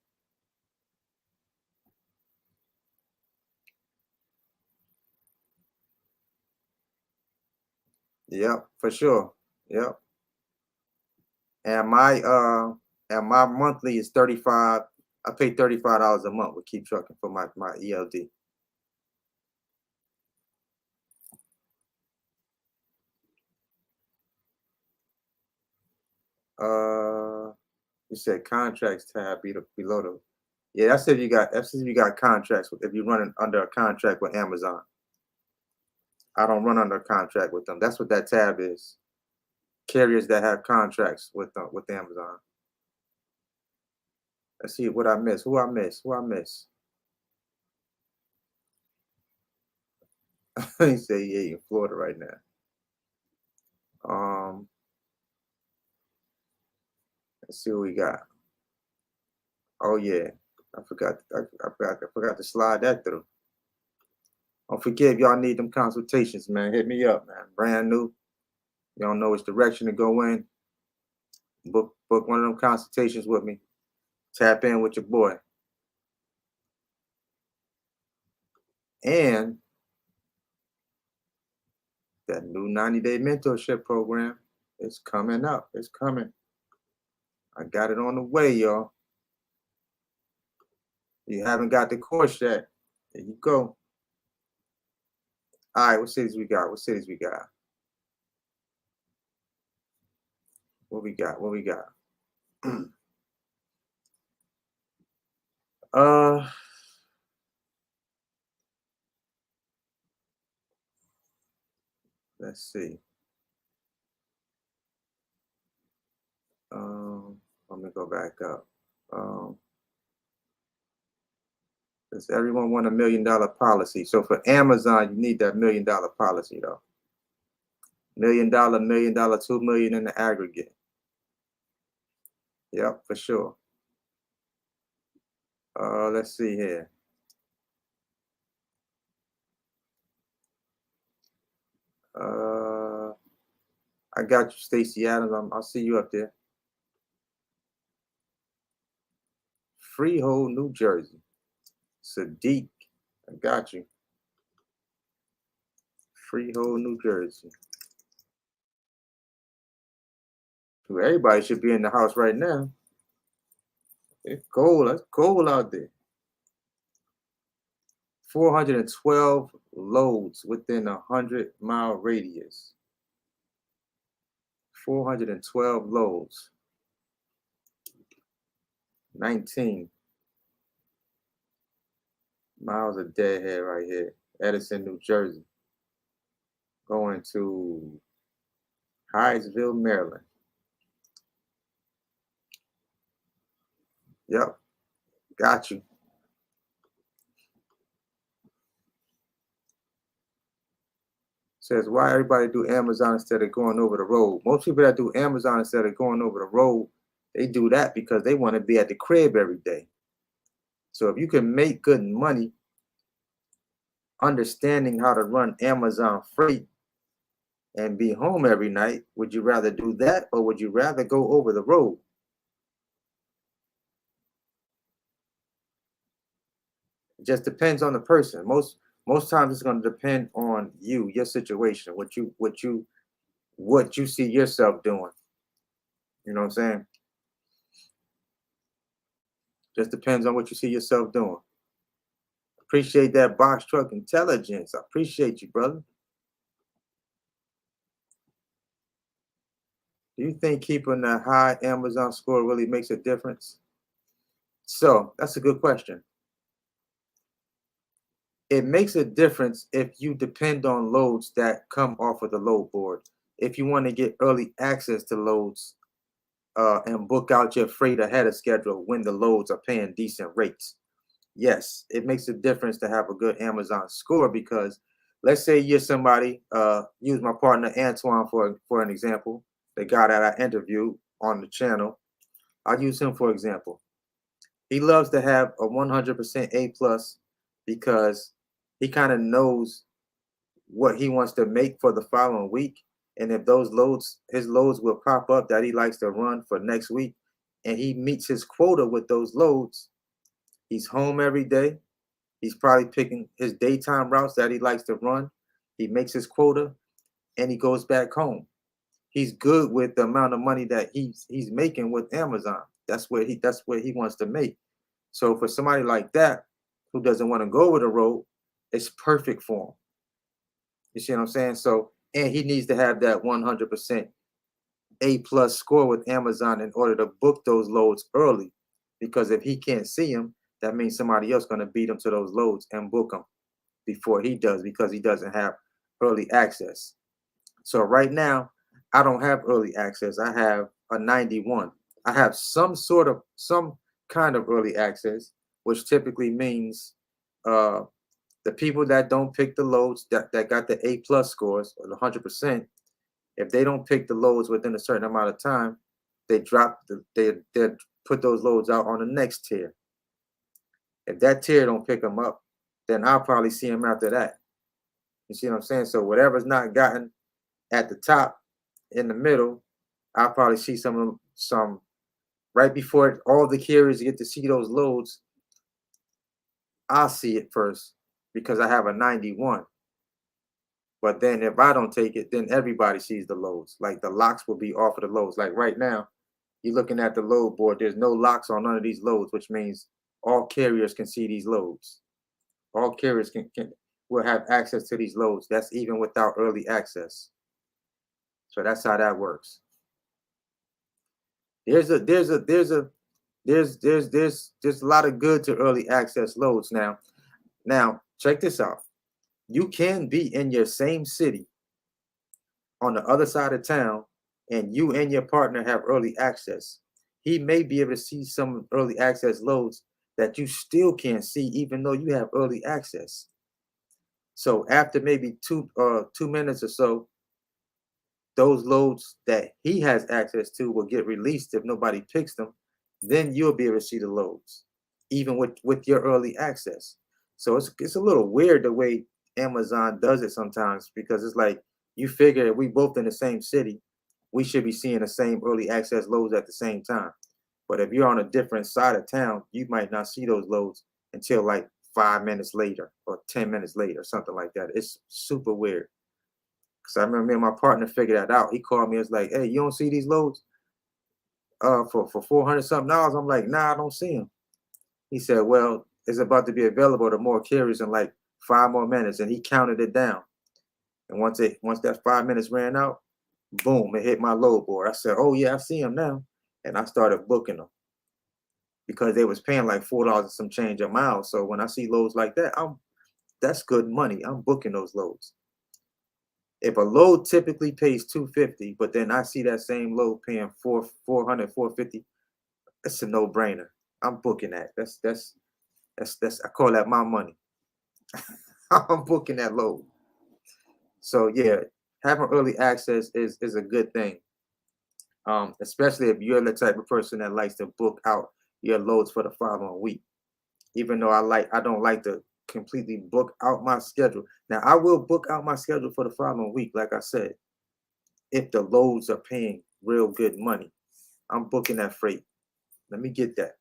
Yep, for sure. Yep. And my monthly is $35. I pay $35 a month with Keep Trucking for my ELD. You said contracts tab below the. Yeah, that's if you got contracts. If you're running under a contract with Amazon. I don't run under a contract with them. That's what that tab is. Carriers that have contracts with Amazon. Let's see what I miss. Who I miss? He say, yeah, you're in Florida right now. Let's see what we got. Oh yeah, I forgot to slide that through. Don't forget, if y'all need them consultations, man, hit me up, man. Brand new. You don't know which direction to go in. Book one of them consultations with me. Tap in with your boy. And that new 90-day mentorship program is coming up. It's coming. I got it on the way, y'all. You haven't got the course yet. There you go. All right, what cities we got? What cities we got? What we got? What we got? Let's see. Let me go back up. Does everyone want $1 million policy? So for Amazon, you need that $1 million policy though. $1 million, $1 million, $2 million in the aggregate. Yep, for sure. Let's see here. I got you, Stacey Adams. I'll see you up there. Freehold, New Jersey. Sadiq, I got you. Freehold, New Jersey. Everybody should be in the house right now. It's cold. It's cold out there. 412 loads within a 100-mile radius. 412 loads. 19 miles of deadhead right here. Edison, New Jersey. Going to Hyattsville, Maryland. Yep. Got you. Says, why everybody do Amazon instead of going over the road? Most people that do Amazon instead of going over the road, they do that because they want to be at the crib every day. So if you can make good money understanding how to run Amazon freight and be home every night, would you rather do that or would you rather go over the road? It just depends on the person. Most times it's going to depend on you, your situation, what you see yourself doing. You know what I'm saying? Just depends on what you see yourself doing. Appreciate that box truck intelligence. I appreciate you, brother. Do you think keeping a high Amazon score really makes a difference? So that's a good question. It makes a difference if you depend on loads that come off of the load board. If you want to get early access to loads and book out your freight ahead of schedule when the loads are paying decent rates. Yes, it makes a difference to have a good Amazon score because let's say you're somebody, use my partner Antoine for an example, the guy that I interviewed on the channel. I'll use him for example. He loves to have a 100% A plus because he kind of knows what he wants to make for the following week. And if those loads, his loads will pop up that he likes to run for next week, and he meets his quota with those loads, he's home every day. He's probably picking his daytime routes that he likes to run. He makes his quota and he goes back home. He's good with the amount of money that he's making with Amazon. That's where he wants to make. So for somebody like that who doesn't want to go over the road, it's perfect for him. You see what I'm saying? So, and he needs to have that 100% A plus score with Amazon in order to book those loads early. Because if he can't see them, that means somebody else going to beat him to those loads and book them before he does because he doesn't have early access. So right now, I don't have early access. I have a 91. I have some kind of early access, which typically means the people that don't pick the loads that got the A plus scores or the 100%, if they don't pick the loads within a certain amount of time, they drop they put those loads out on the next tier. If that tier don't pick them up, then I'll probably see them after that. You see what I'm saying? So whatever's not gotten at the top, in the middle, I'll probably see some right before all the carriers get to see those loads. I'll see it first because I have a 91. But then if I don't take it, then everybody sees the loads. Like the locks will be off of the loads. Like right now, you're looking at the load board. There's no locks on none of these loads, which means all carriers can see these loads. All carriers will have access to these loads. That's even without early access. So that's how that works. There's a lot of good to early access loads now. Now, check this out. You can be in your same city on the other side of town, and you and your partner have early access. He may be able to see some early access loads that you still can't see, even though you have early access. So after maybe two minutes or so, those loads that he has access to will get released if nobody picks them. Then you'll be able to see the loads, even with your early access. So it's a little weird the way Amazon does it sometimes, because it's like you figure if we both in the same city, we should be seeing the same early access loads at the same time. But if you're on a different side of town, you might not see those loads until like 5 minutes later or 10 minutes later, something like that. It's super weird. Because I remember me and my partner figured that out. He called me. It's like, hey, you don't see these loads for $400 something. I'm like, nah, I don't see them. He said, well, it's about to be available to more carriers in like 5 more minutes. And he counted it down. And once that 5 minutes ran out, boom, it hit my load board. I said, oh yeah, I see them now. And I started booking them because they was paying like $4 and some change a mile. So when I see loads like that, that's good money. I'm booking those loads. If a load typically pays $250, but then I see that same load paying $400, $450, it's a no-brainer. I'm booking that. That's I call that my money. I'm booking that load. So yeah, having early access is a good thing. Especially if you're the type of person that likes to book out your loads for the following week. Even though I don't like to completely book out my schedule. Now I will book out my schedule for the following week, like I said, if the loads are paying real good money. I'm booking that freight. Let me get that.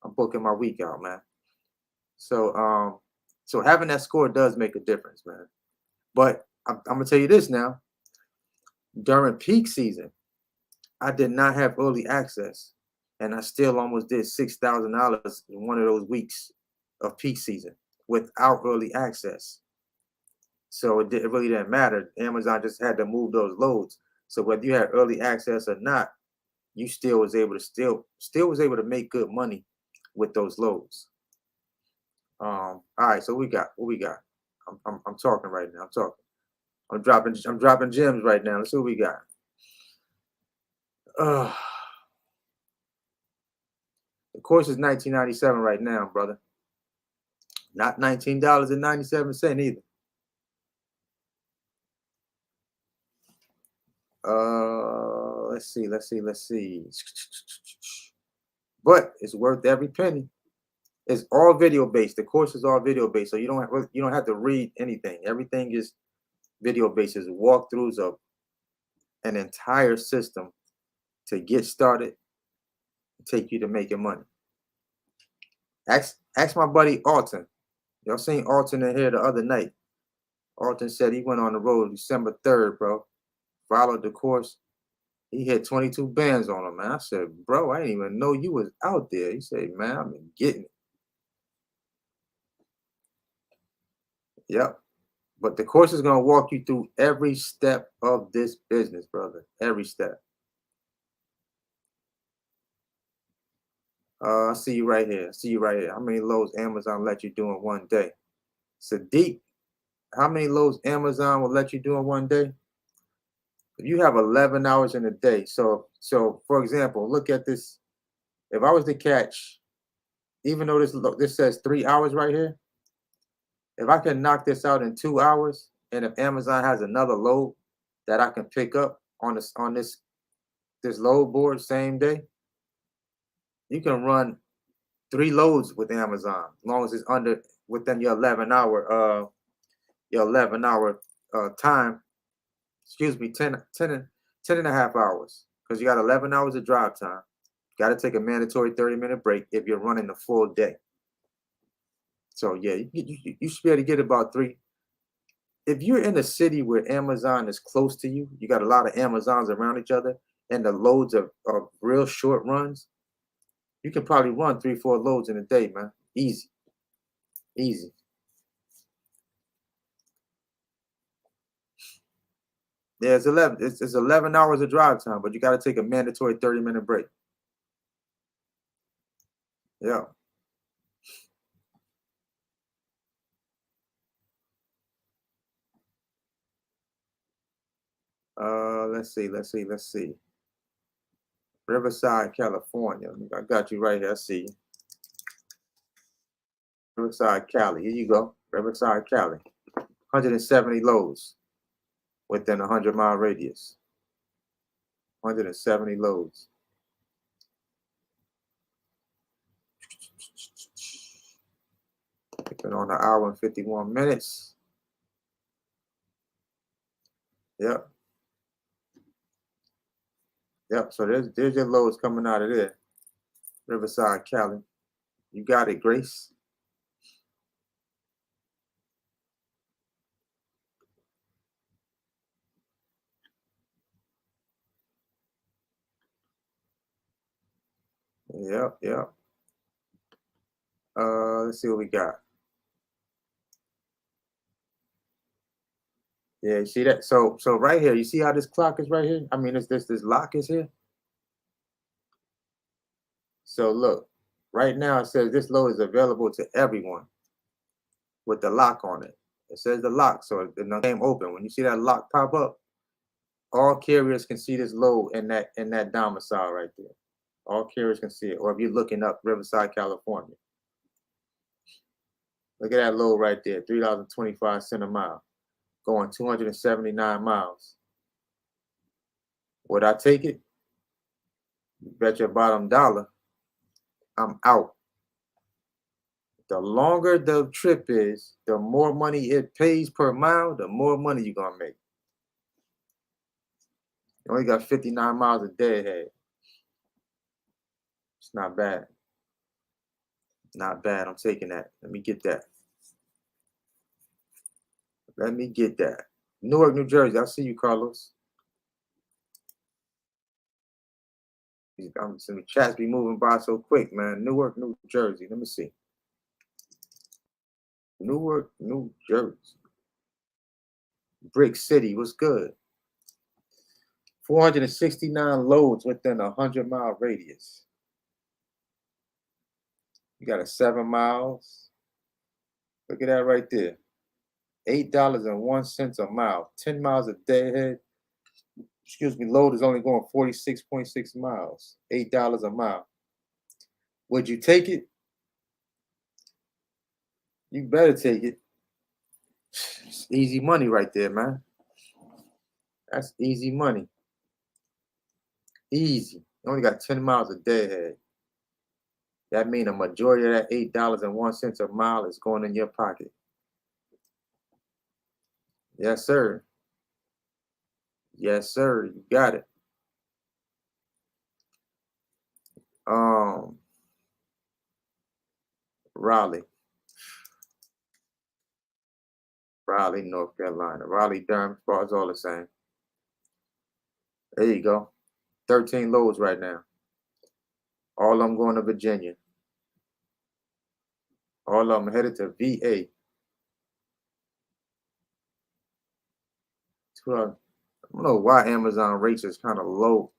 I'm booking my week out, man. So so having that score does make a difference, man. But I'm gonna tell you this now. During peak season, I did not have early access, and I still almost did $6,000 in one of those weeks of peak season without early access. So it really didn't matter. Amazon just had to move those loads. So whether you had early access or not, you still was able to make good money with those loads. All right, so what we got? I'm talking right now. I'm dropping gems right now. Let's see what we got. The course is $19.97 right now, brother. Not $19.97 either. Let's see. But it's worth every penny. It's all video based. The course is all video based, so you don't have to read anything. Everything is video based. It's walkthroughs of an entire system to get started, take you to making money. Ask my buddy Alton. Y'all seen Alton in here the other night. Alton said he went on the road December 3rd, bro. Followed the course. He hit 22 bands on him, man. I said, bro, I didn't even know you was out there. He said, man, I've been getting it. Yep. But the course is going to walk you through every step of this business, brother. Every step. I see you right here. How many loads Amazon let you do in one day? Sadiq, how many loads Amazon will let you do in one day? If you have 11 hours in a day. So for example, look at this. If I was to catch, even though this says 3 hours right here, if I can knock this out in 2 hours, and if Amazon has another load that I can pick up on this load board same day, you can run 3 loads with Amazon, as long as it's within your 11-hour time. Excuse me, 10 and a half hours, because you got 11 hours of drive time. Got to take a mandatory 30-minute break if you're running the full day. So yeah, you should be able to get about 3. If you're in a city where Amazon is close to you, you got a lot of Amazons around each other, and the loads are real short runs, you can probably run 3-4 loads in a day, man. Easy. Easy. Yeah, it's 11 hours of drive time, but you got to take a mandatory 30-minute break. Yeah. Let's see. Riverside, California. I got you right here. I see you. Riverside, Cali. Here you go. Riverside, Cali. 170 loads within a 100-mile radius. 170 loads. It's been on an hour and 51 minutes. Yep. Yep. So there's your loads coming out of there. Riverside, Cali. You got it, Grace. Yep. Let's see what we got. Yeah, you see that? So right here, you see how this clock is right here? I mean, this lock is here. So look, right now it says this load is available to everyone with the lock on it. It says the lock, so the name open. When you see that lock pop up, all carriers can see this load in that domicile right there. All carriers can see it. Or if you're looking up Riverside, California, look at that load right there, $3.25 a mile, going 279 miles. Would I take it? You bet your bottom dollar I'm out. The longer the trip is, the more money it pays per mile, the more money you're gonna make. You only got 59 miles a day ahead. It's not bad. Not bad. I'm taking that. Let me get that. Newark, New Jersey. I see you, Carlos. Some chats be moving by so quick, man. Newark, New Jersey. Let me see. Newark, New Jersey. Brick City. What's good? 469 loads within a 100-mile radius. You got a 7 miles. Look at that right there. $8.01 a mile. 10 miles a day ahead. Excuse me, load is only going 46.6 miles. $8 a mile. Would you take it? You better take it. It's easy money right there, man. That's easy money. Easy. You only got 10 miles a day ahead. That means a majority of that $8.01 a mile is going in your pocket. Yes, sir. Yes, sir. You got it. Raleigh, North Carolina. Raleigh, Durham, it's all the same. There you go. 13 loads right now. All of them going to Virginia. All of them headed to VA. I don't know why Amazon rates is kind of low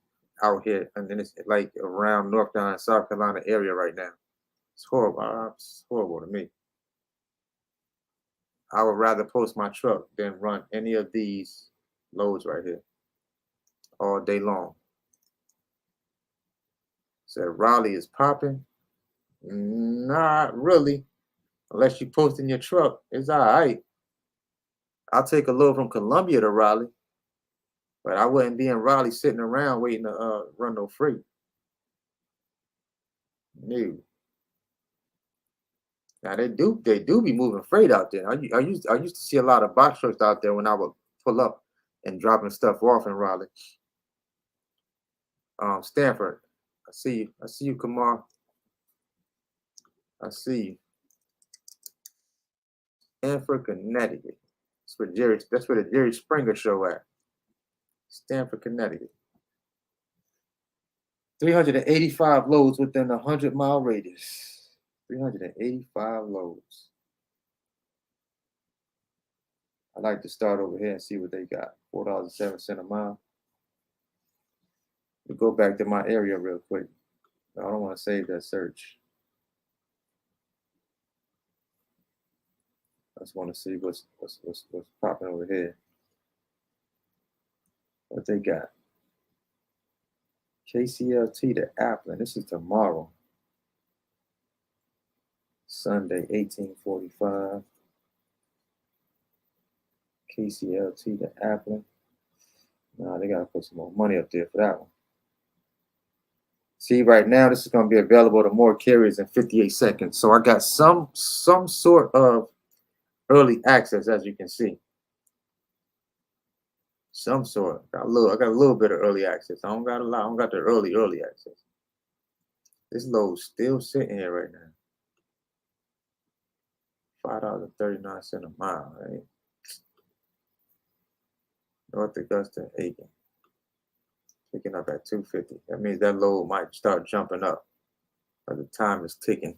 out here, and then it's like around North Carolina, South Carolina area right now. It's horrible. It's horrible to me. I would rather post my truck than run any of these loads right here all day long. Said Raleigh is popping. Not really. Unless you post in your truck, it's all right. I'll take a load from Columbia to Raleigh, but I wouldn't be in Raleigh sitting around waiting to run no freight. No. Now they do be moving freight out there. I used to see a lot of box trucks out there when I would pull up and dropping stuff off in Raleigh. Stanford, I see you, Kamar. I see you. Stanford, Connecticut. That's where the Jerry Springer show at. Stanford, Connecticut. 385 loads within a 100-mile radius. 385 loads. I like to start over here and see what they got. $4.07 a mile. We go back to my area real quick. I don't want to save that search. I just want to see what's popping over here. What they got? KCLT to Appleton. This is tomorrow. Sunday, 1845. KCLT to Appleton. Nah, they gotta put some more money up there for that one. See, right now this is gonna be available to more carriers in 58 seconds. So I got some sort of early access, as you can see. Some sort. I got a little bit of early access. I don't got a lot. I don't got the early access. This load's still sitting here right now. $5.39 a mile, right? North Augusta, Aiken. Picking up at 250. That means that load might start jumping up. But the time is ticking.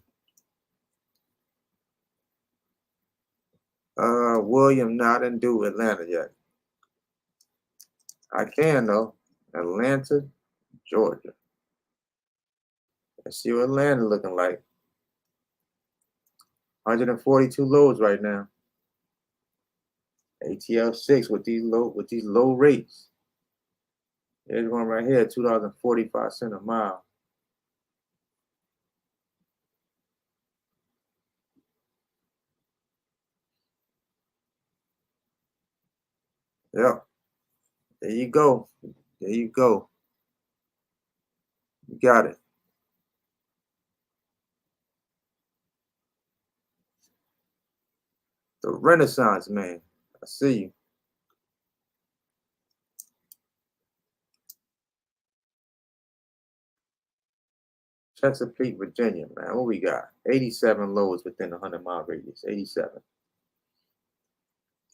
William, no, I didn't do Atlanta yet. I can though. Atlanta, Georgia. Let's see what Atlanta looking like. 142 loads right now. ATL 6 with these low rates. There's one right here, $2.45 a mile. Yep. There you go. There you go. You got it. The Renaissance man. I see you. Chesapeake, Virginia, man. What we got? 87 loads within a 100-mile radius. 87.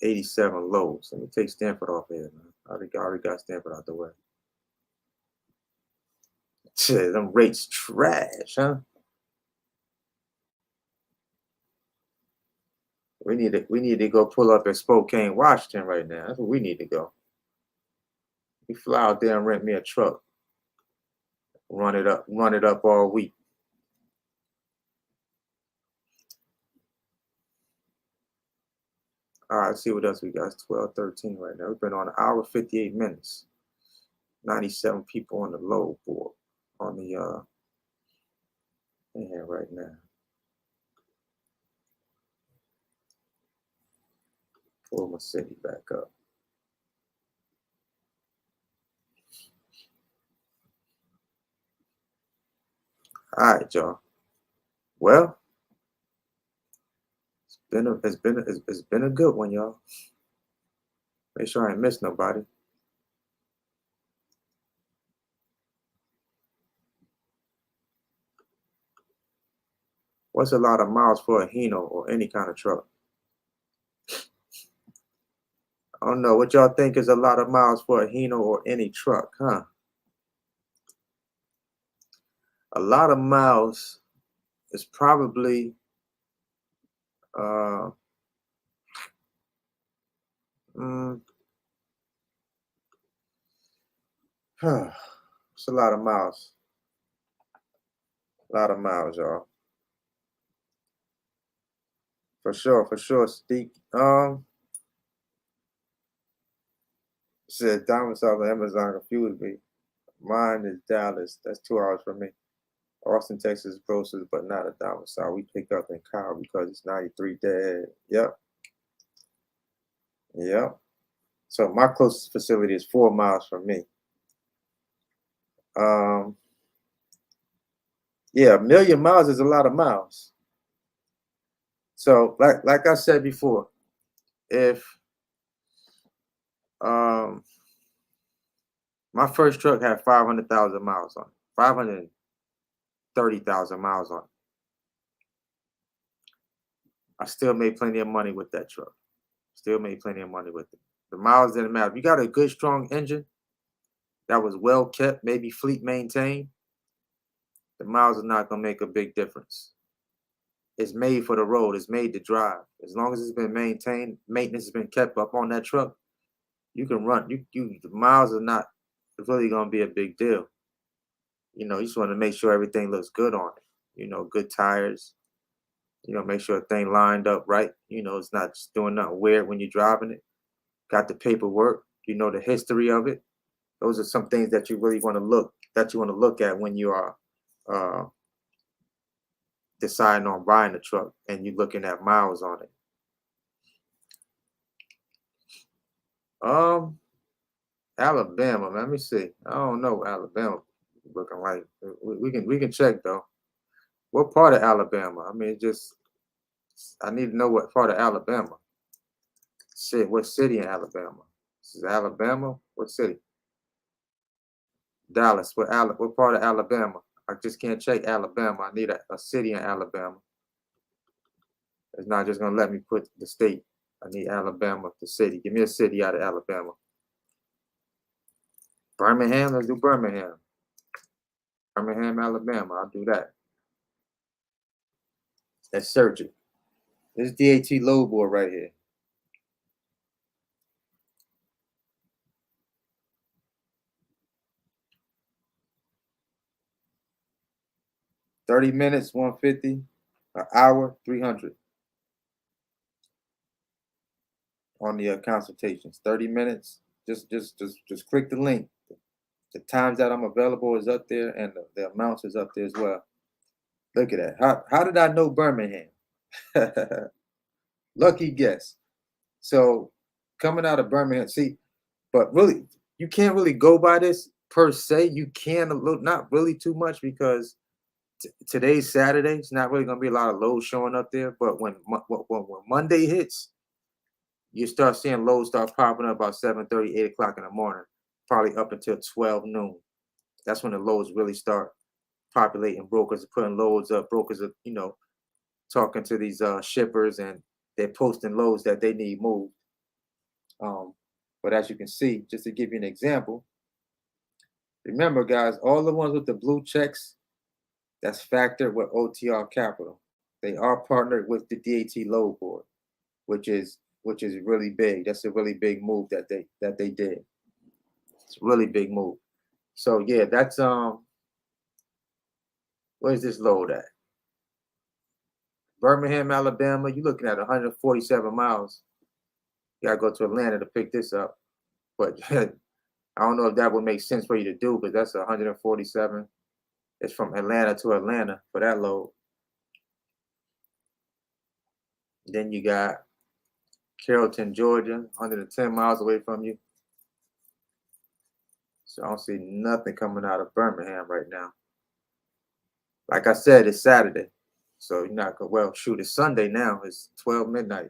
87 loads. Let me take Stanford off here, man. I already got Stanford out the way. Shit, them rates trash, huh? We need to go pull up at Spokane, Washington right now. That's where we need to go. We fly out there and rent me a truck. Run it up all week. All right, let's see what else we got. It's 12:13 right now. We've been on an hour 58 minutes. 97 people on the load board on the in here right now. Pull my city back up. All right, y'all. Well, it's been a good one, y'all. Make sure I ain't miss nobody. What's a lot of miles for a Hino or any kind of truck? I don't know. What y'all think is a lot of miles for a Hino or any truck, huh? A lot of miles is probably it's a lot of miles. A lot of miles, y'all. For sure, Steve. Said domicile on Amazon confused me. Mine is Dallas. That's 2 hours from me. Austin, Texas is closest, but not a domicile. We pick up in Kyle because it's 93 dead. Yep. So my closest facility is 4 miles from me. Yeah, 1,000,000 miles is a lot of miles. So like I said before, if um my first truck had 500,000 miles on it, 530,000 miles on it. I still made plenty of money with that truck. Still made plenty of money with it. The miles didn't matter. If you got a good, strong engine that was well kept, maybe fleet maintained, the miles are not gonna make a big difference. It's made for the road. It's made to drive. As long as it's been maintained, maintenance has been kept up on that truck, you can run. The miles are not really gonna be a big deal. You know, you just want to make sure everything looks good on it. You know, good tires. You know, make sure the thing lined up right. You know, it's not just doing nothing weird when you're driving it. Got the paperwork. You know the history of it. Those are some things that you really want to look at when you are uh, deciding on buying a truck and you're looking at miles on it. Alabama. Let me see. I don't know Alabama looking like. We can check though. What part of Alabama? I mean, just I need to know what part of Alabama. What city in Alabama? This is Alabama. What city? Dallas. What part of Alabama? I just can't check Alabama. I need a city in Alabama. It's not just gonna let me put the state. I need Alabama, the city. Give me a city out of Alabama. Birmingham. Let's do Birmingham. Birmingham, Alabama. I'll do that. Let's search it. This DAT load board right here. $30, 150, an hour, 300 on the consultations. 30 minutes. Just click the link. The times that I'm available is up there, and the amounts is up there as well. Look at that. How did I know Birmingham? Lucky guess. So coming out of Birmingham, see, but really, you can't really go by this per se. You can not really too much because today's Saturday. It's not really gonna be a lot of loads showing up there. But when Monday hits, you start seeing loads start popping up about 7:30, 8 o'clock in the morning, probably up until 12 noon. That's when the loads really start populating. Brokers are putting loads up. Brokers are, talking to these shippers, and they're posting loads that they need moved. But as you can see, just to give you an example, remember, guys, all the ones with the blue checks, that's factored with OTR Capital. They are partnered with the DAT load board, which is really big. That's a really big move that they did. It's a really big move. So yeah, that's where's this load at? Birmingham, Alabama. You're looking at 147 miles. You gotta go to Atlanta to pick this up. But I don't know if that would make sense for you to do, but that's 147. It's from Atlanta to Atlanta for that load. Then you got Carrollton, Georgia, 110 miles away from you. So I don't see nothing coming out of Birmingham right now. Like I said, it's Saturday. So you're not going, well, shoot, it's Sunday now. It's 12 midnight.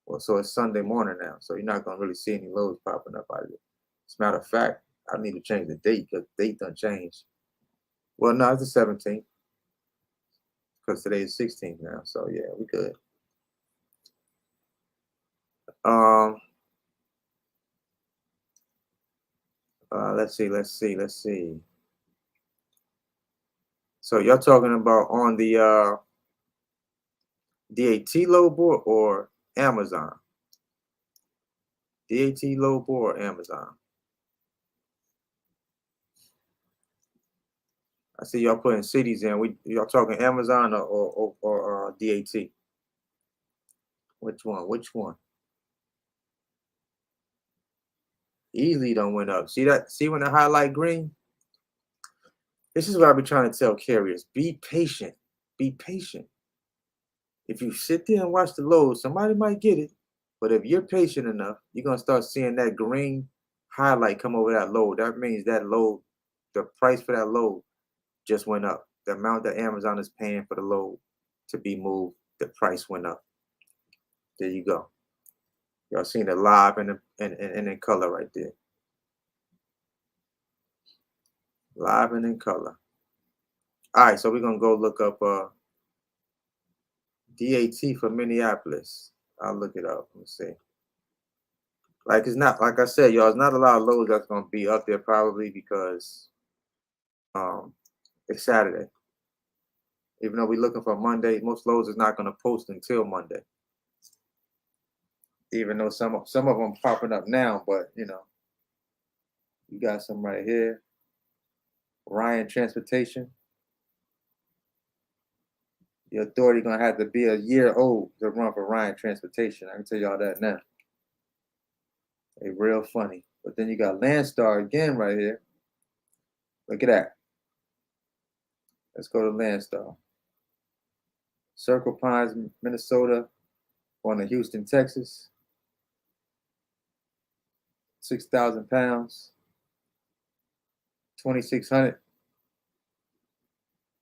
Well, so it's Sunday morning now. So you're not going to really see any loads popping up out of it. As a matter of fact, I need to change the date because the date done changed. Well, no, it's the 17th. Because today is 16th now. So yeah, we good. Let's see. So y'all talking about on the DAT load board or Amazon? DAT load board or Amazon? I see y'all putting cities in. Y'all talking Amazon or DAT? Which one? Easily don't went up. See that? See when the highlight green? This is what I be trying to tell carriers. Be patient. Be patient. If you sit there and watch the load, somebody might get it. But if you're patient enough, you're gonna start seeing that green highlight come over that load. That means that load, the price for that load just went up. The amount that Amazon is paying for the load to be moved the price went up. There you go. Y'all seen it live and in color right there. Live and in color. All right, so we're gonna go look up DAT for Minneapolis. I'll look it up. Let's see. Like it's not, like I said, y'all, it's not a lot of loads that's gonna be up there probably because it's Saturday. Even though we're looking for Monday, most loads is not gonna post until Monday. Even though some of them popping up now, but you know, you got some right here. Ryan Transportation. The authority gonna have to be a year old to run for Ryan Transportation. I can tell y'all that now. They real funny. But then you got Landstar again right here. Look at that. Let's go to Landstar. Circle Pines, Minnesota, going to Houston, Texas. 6,000 pounds. 2,600.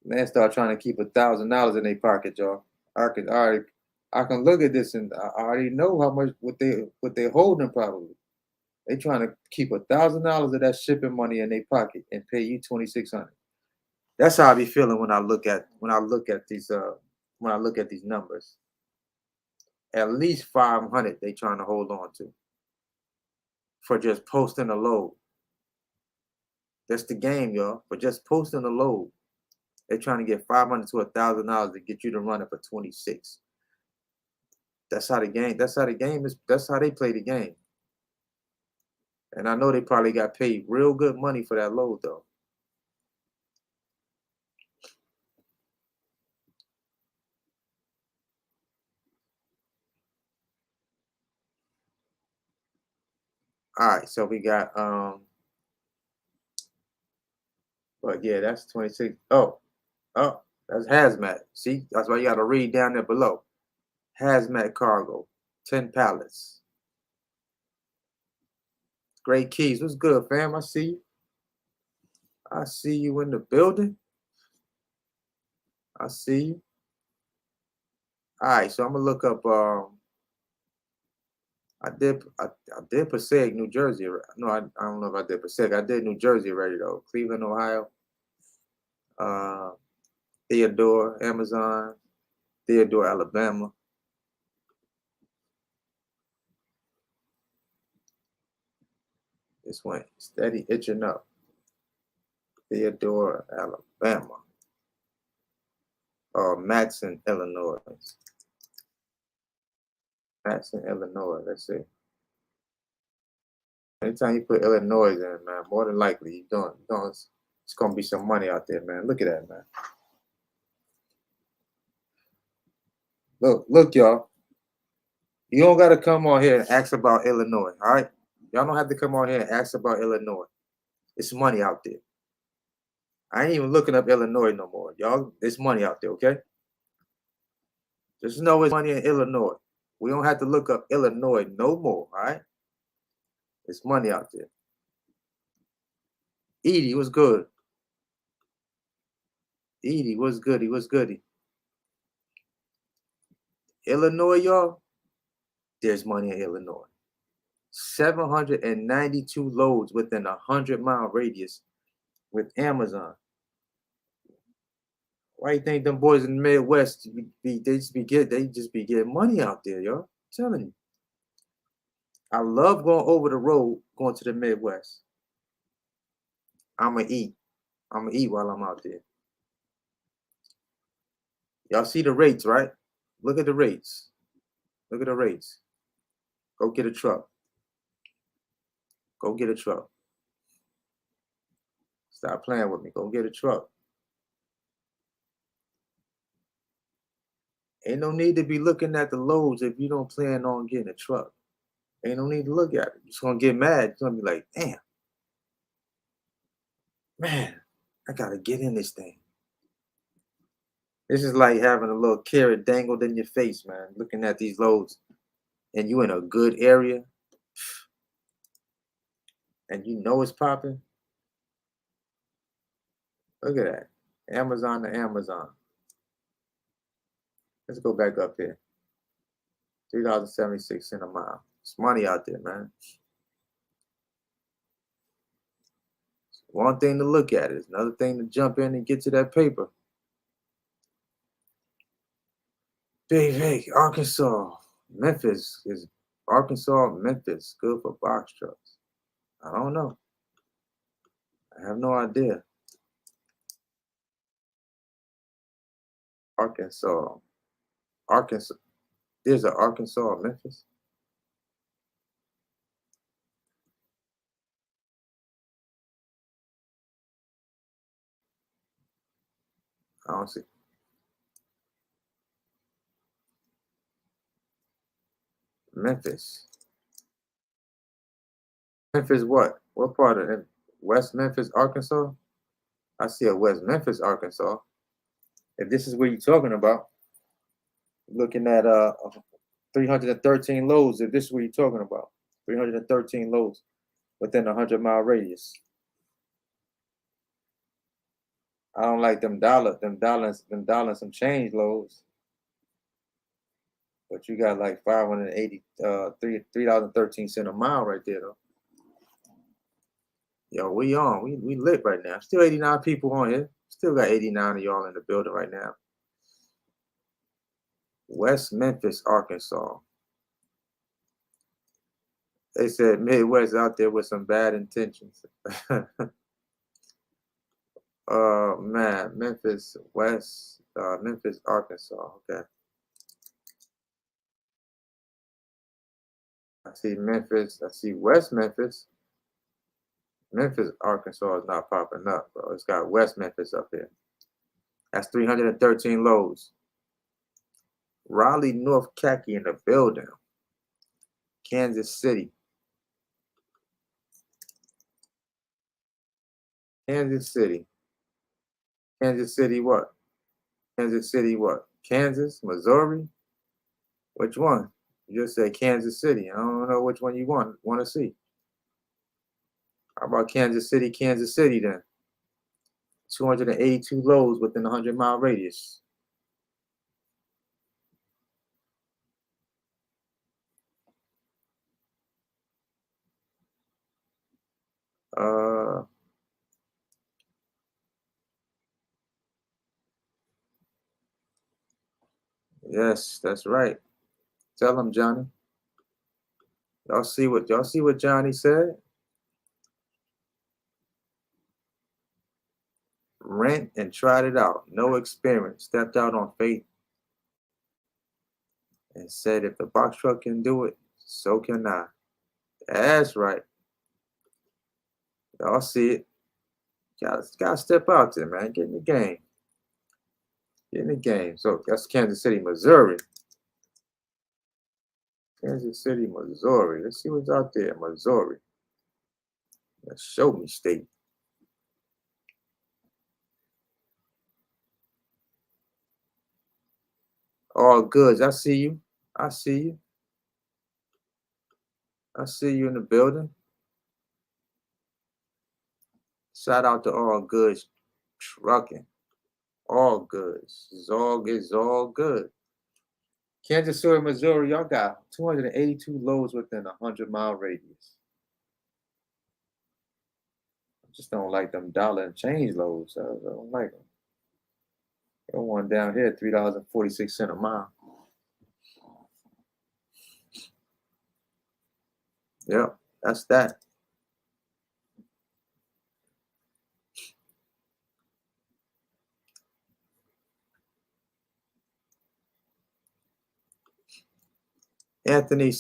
Landstar trying to keep $1,000 in their pocket, y'all. I can look at this and I already know how much what they're holding probably. They trying to keep $1,000 of that shipping money in their pocket and pay you 2,600. That's how I be feeling when I look at these numbers. At least 500 they trying to hold on to for just posting a load. That's the game, y'all. For just posting a load, they're trying to get $500 to $1,000 to get you to run it for 26. That's how the game. That's how the game is. That's how they play the game. And I know they probably got paid real good money for that load, though. All right, so we got but yeah, that's 26. Oh, that's hazmat. See, that's why you got to read down there below. Hazmat cargo, 10 pallets. Great Keys, what's good, fam? I see you. I see you in the building. I see you. All right, so I'm gonna look up. I did Passaic, New Jersey. No, I don't know if I did Passaic. I did New Jersey already though. Cleveland, Ohio. Theodore, Amazon. Theodore, Alabama. This went steady itching up. Theodore, Alabama. Matson, Illinois. Matson, Illinois. Let's see. Anytime you put Illinois in, man, more than likely you're doing it's gonna be some money out there, man. Look at that, man. Look, y'all. You don't gotta come on here and ask about Illinois, all right? Y'all don't have to come on here and ask about Illinois. It's money out there. I ain't even looking up Illinois no more. Y'all, there's money out there, okay? Just know it's money in Illinois. We don't have to look up Illinois no more, all right? It's money out there. Edie, what's good? Edie, what's goody? What's goody? Illinois, y'all, there's money in Illinois. 792 loads within a 100-mile radius with Amazon. Why you think them boys in the Midwest they just be getting money out there, y'all? I'm telling you. I love going over the road, going to the Midwest. I'ma eat while I'm out there. Y'all see the rates, right? Look at the rates. Look at the rates. Go get a truck. Go get a truck. Stop playing with me. Go get a truck. Ain't no need to be looking at the loads if you don't plan on getting a truck. Ain't no need to look at it. You're just gonna get mad. You're gonna be like, damn, man, I gotta get in this thing. This is like having a little carrot dangled in your face, man. Looking at these loads, and you in a good area, and you know it's popping. Look at that. Amazon to Amazon. Let's go back up here. $3.76 a mile. It's money out there, man. One thing to look at is another thing to jump in and get to that paper. Big Vic, Arkansas, Memphis is Arkansas, Memphis good for box trucks. I don't know. I have no idea. Arkansas. There's an Arkansas, Memphis. I don't see. Memphis. Memphis what? What part of it? West Memphis, Arkansas? I see a West Memphis, Arkansas. If this is what you're talking about, looking at 313 loads, if this is what you're talking about, 313 loads within a 100-mile radius. I don't like them some change loads. But you got like 580, $3.13 a mile right there though. Yo, we on. We lit right now. Still 89 people on here. Still got 89 of y'all in the building right now. West Memphis, Arkansas. They said Midwest out there with some bad intentions. Man, Memphis, West, Memphis, Arkansas. Okay. I see Memphis. I see West Memphis. Memphis, Arkansas is not popping up, bro. It's got West Memphis up here. That's 313 loads. Raleigh, North Khaki in the building. Kansas City. Kansas City. Kansas City what? Kansas City what? Kansas, Missouri? Which one? You just said Kansas City. I don't know which one you want to see. How about Kansas City then? 282 loads within a 100-mile radius. Yes, that's right. Tell him, Johnny. Y'all see what Johnny said? Rent and tried it out. No experience. Stepped out on faith and said, if the box truck can do it, so can I. That's right. Y'all see it. Gotta step out there, man. Get in the game. Get in the game. So that's Kansas City, Missouri. Kansas City, Missouri. Let's see what's out there, Missouri. Let's show me state. All goods. I see you. I see you. I see you in the building. Shout out to All Goods Trucking. All goods. It's all good. Kansas City, Missouri, y'all got 282 loads within a 100-mile radius. I just don't like them dollar and change loads. I don't like them. Got one down here, $3.46 a mile. Yep, that's that. Anthony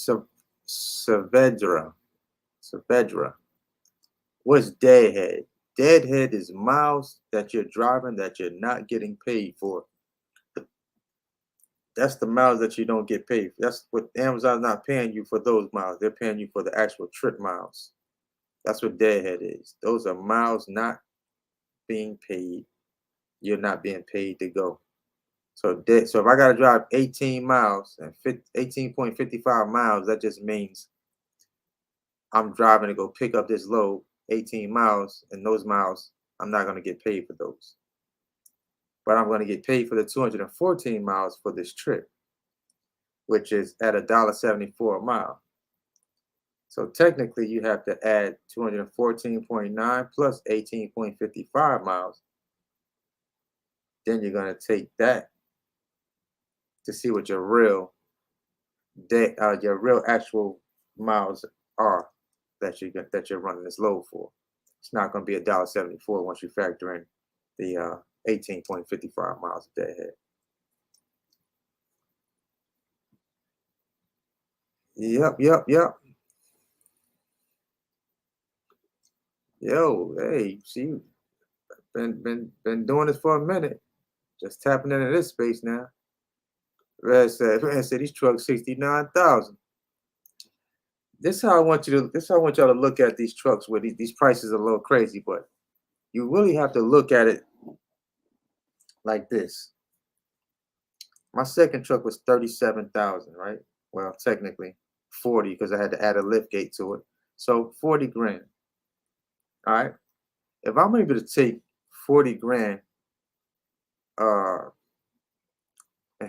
Saavedra. What's deadhead? Deadhead is miles that you're driving that you're not getting paid for. That's the miles that you don't get paid. That's what Amazon's not paying you for those miles. They're paying you for the actual trip miles. That's what deadhead is. Those are miles not being paid. You're not being paid to go. So if I got to drive 18 miles and 18.55 miles, that just means I'm driving to go pick up this load 18 miles, and those miles, I'm not going to get paid for those. but I'm going to get paid for the 214 miles for this trip, which is at $1.74 a mile. So technically, you have to add 214.9 plus 18.55 miles. Then you're going to take that to see what your real actual miles are that you're running this load for. It's not going to be $1.74 once you factor in the 18.55 miles a deadhead. Yep. Yo, hey, see, been doing this for a minute. Just tapping into this space now. Red said these trucks 69,000. This is how I want y'all to look at these trucks. Where these prices are a little crazy, but you really have to look at it like this. My second truck was 37,000, right? Well, technically 40 because I had to add a lift gate to it. So 40 grand. All right. If I'm able to take 40 grand and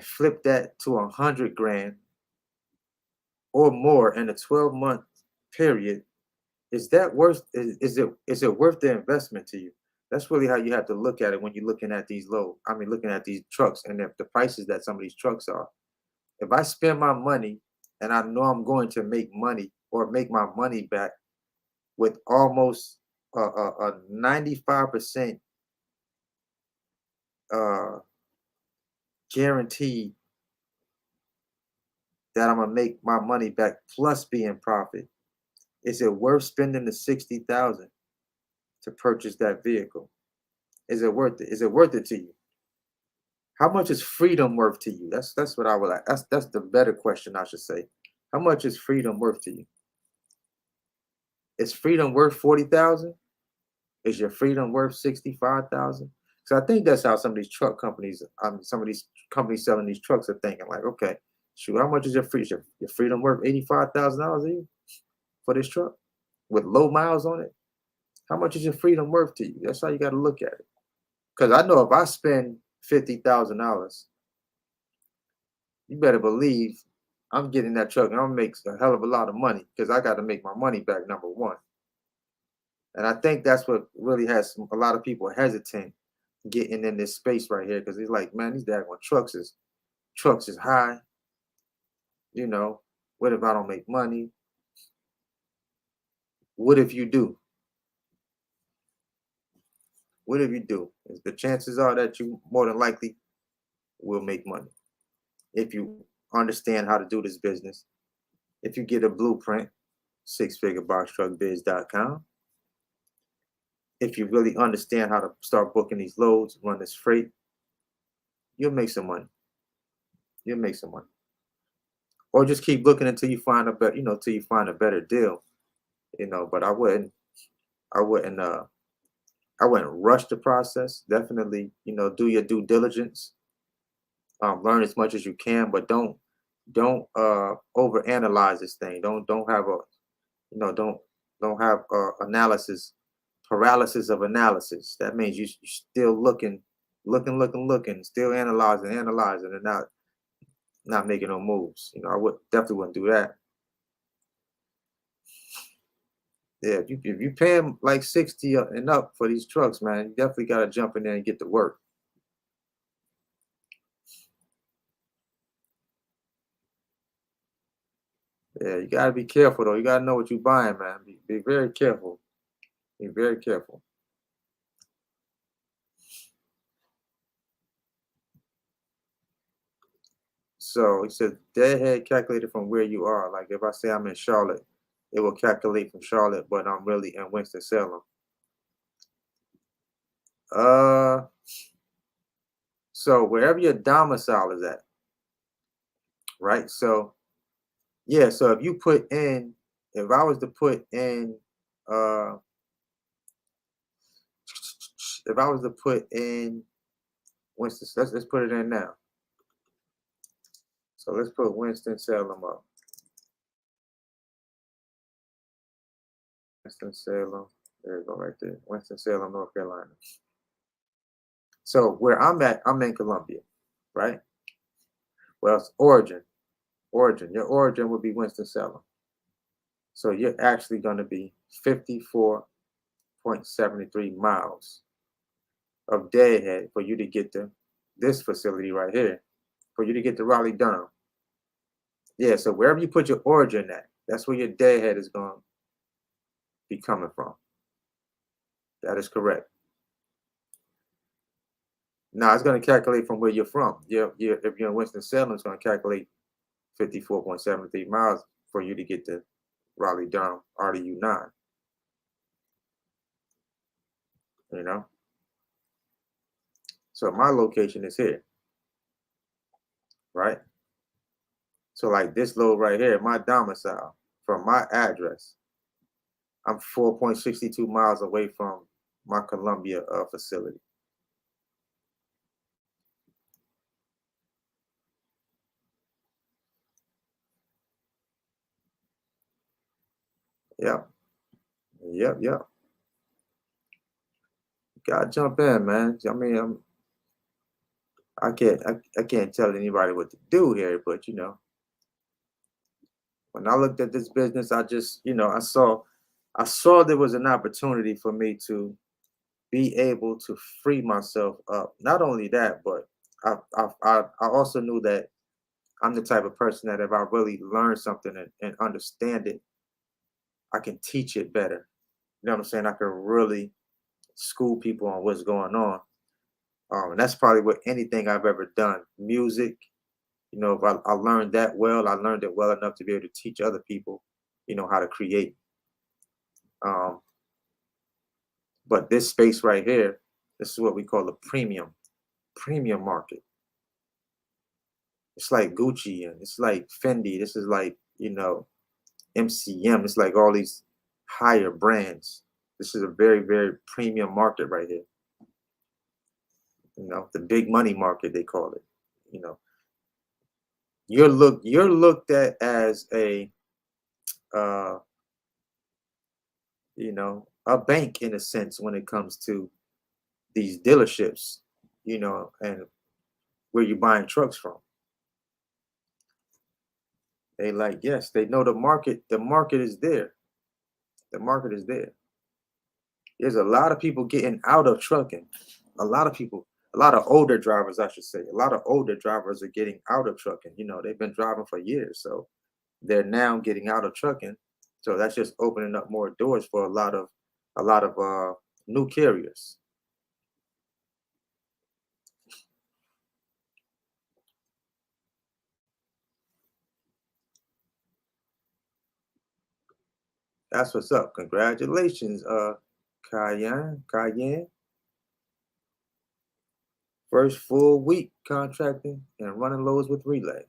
flip that to 100 grand or more in a 12-month period, is that worth is it worth the investment to you? That's really how you have to look at it when you're looking at these looking at these trucks and the prices that some of these trucks are. If I spend my money and I know I'm going to make money or make my money back with almost a 95% guarantee that I'm gonna make my money back plus be in profit, is it worth spending the 60,000 to purchase that vehicle? Is it worth it? Is it worth it to you? How much is freedom worth to you? That's what I would like. That's the better question, I should say. How much is freedom worth to you? Is freedom worth 40,000? Is your freedom worth 65,000? So I think that's how some of these truck companies, some of these companies selling these trucks are thinking. Like, okay, shoot, how much is your freedom? Your freedom worth $85,000 a year for this truck with low miles on it? How much is your freedom worth to you? That's how you got to look at it. Because I know if I spend $50,000, you better believe I'm getting that truck and I'm gonna make a hell of a lot of money because I got to make my money back, number one. And I think that's what really has a lot of people hesitant getting in this space right here because he's like, man, these daggone trucks is high. You know, what if I don't make money? What if you do? What if you do? The chances are that you more than likely will make money if you understand how to do this business. If you get a blueprint, sixfigureboxtruckbiz.com. If you really understand how to start booking these loads, run this freight, you'll make some money. You'll make some money. Or just keep looking until you find a better, till you find a better deal. But I wouldn't rush the process. Definitely, do your due diligence. Learn as much as you can, but don't overanalyze this thing. Don't have don't have paralysis of analysis. That means you're still looking, still analyzing, and not making no moves. I definitely wouldn't do that. Yeah, if you pay them like 60 and up for these trucks, man, you definitely got to jump in there and get to work. Yeah, you got to be careful though. You got to know what you're buying, man. Be very careful. Be very careful. So he said, deadhead calculated from where you are. Like if I say I'm in Charlotte, it will calculate from Charlotte, but I'm really in Winston-Salem. So wherever your domicile is at, right? So yeah, so if I was to put in, Winston, let's put it in now. So let's put Winston-Salem up. Winston-Salem, there you go right there. Winston-Salem, North Carolina. So where I'm at, I'm in Colombia, right? Well, it's origin. Your origin would be Winston-Salem. So you're actually going to be 54.73 miles of deadhead for you to get to this facility right here, for you to get to Raleigh, Durham. Yeah, so wherever you put your origin at, that's where your deadhead is going to be coming from. That is correct. Now it's going to calculate from where you're from. If you're in Winston-Salem, it's going to calculate 54.73 miles for you to get to Raleigh, Durham, RDU 9. You know? So my location is here, right? So like this load right here, my domicile from my address, I'm 4.62 miles away from my Columbia facility. Yep. Gotta jump in, man. I mean, I can't tell anybody what to do here, but when I looked at this business, I just, I saw there was an opportunity for me to be able to free myself up. Not only that, but I also knew that I'm the type of person that if I really learn something and understand it, I can teach it better. You know what I'm saying? I can really school people on what's going on. And that's probably what anything I've ever done. Music, if I learned that well, I learned it well enough to be able to teach other people, how to create. But this space right here, this is what we call a premium market. It's like Gucci and it's like Fendi. This is like, MCM. It's like all these higher brands. This is a very, very premium market right here. The big money market, they call it. You're looked at as a a bank in a sense when it comes to these dealerships, and where you're buying trucks from. They like, yes, they know the market is there. The market is there. There's a lot of people getting out of trucking. A lot of older drivers, I should say. A lot of older drivers are getting out of trucking. They've been driving for years, so they're now getting out of trucking. So that's just opening up more doors for a lot of new carriers. That's what's up. Congratulations, Cayenne. First full week contracting and running loads with Relay.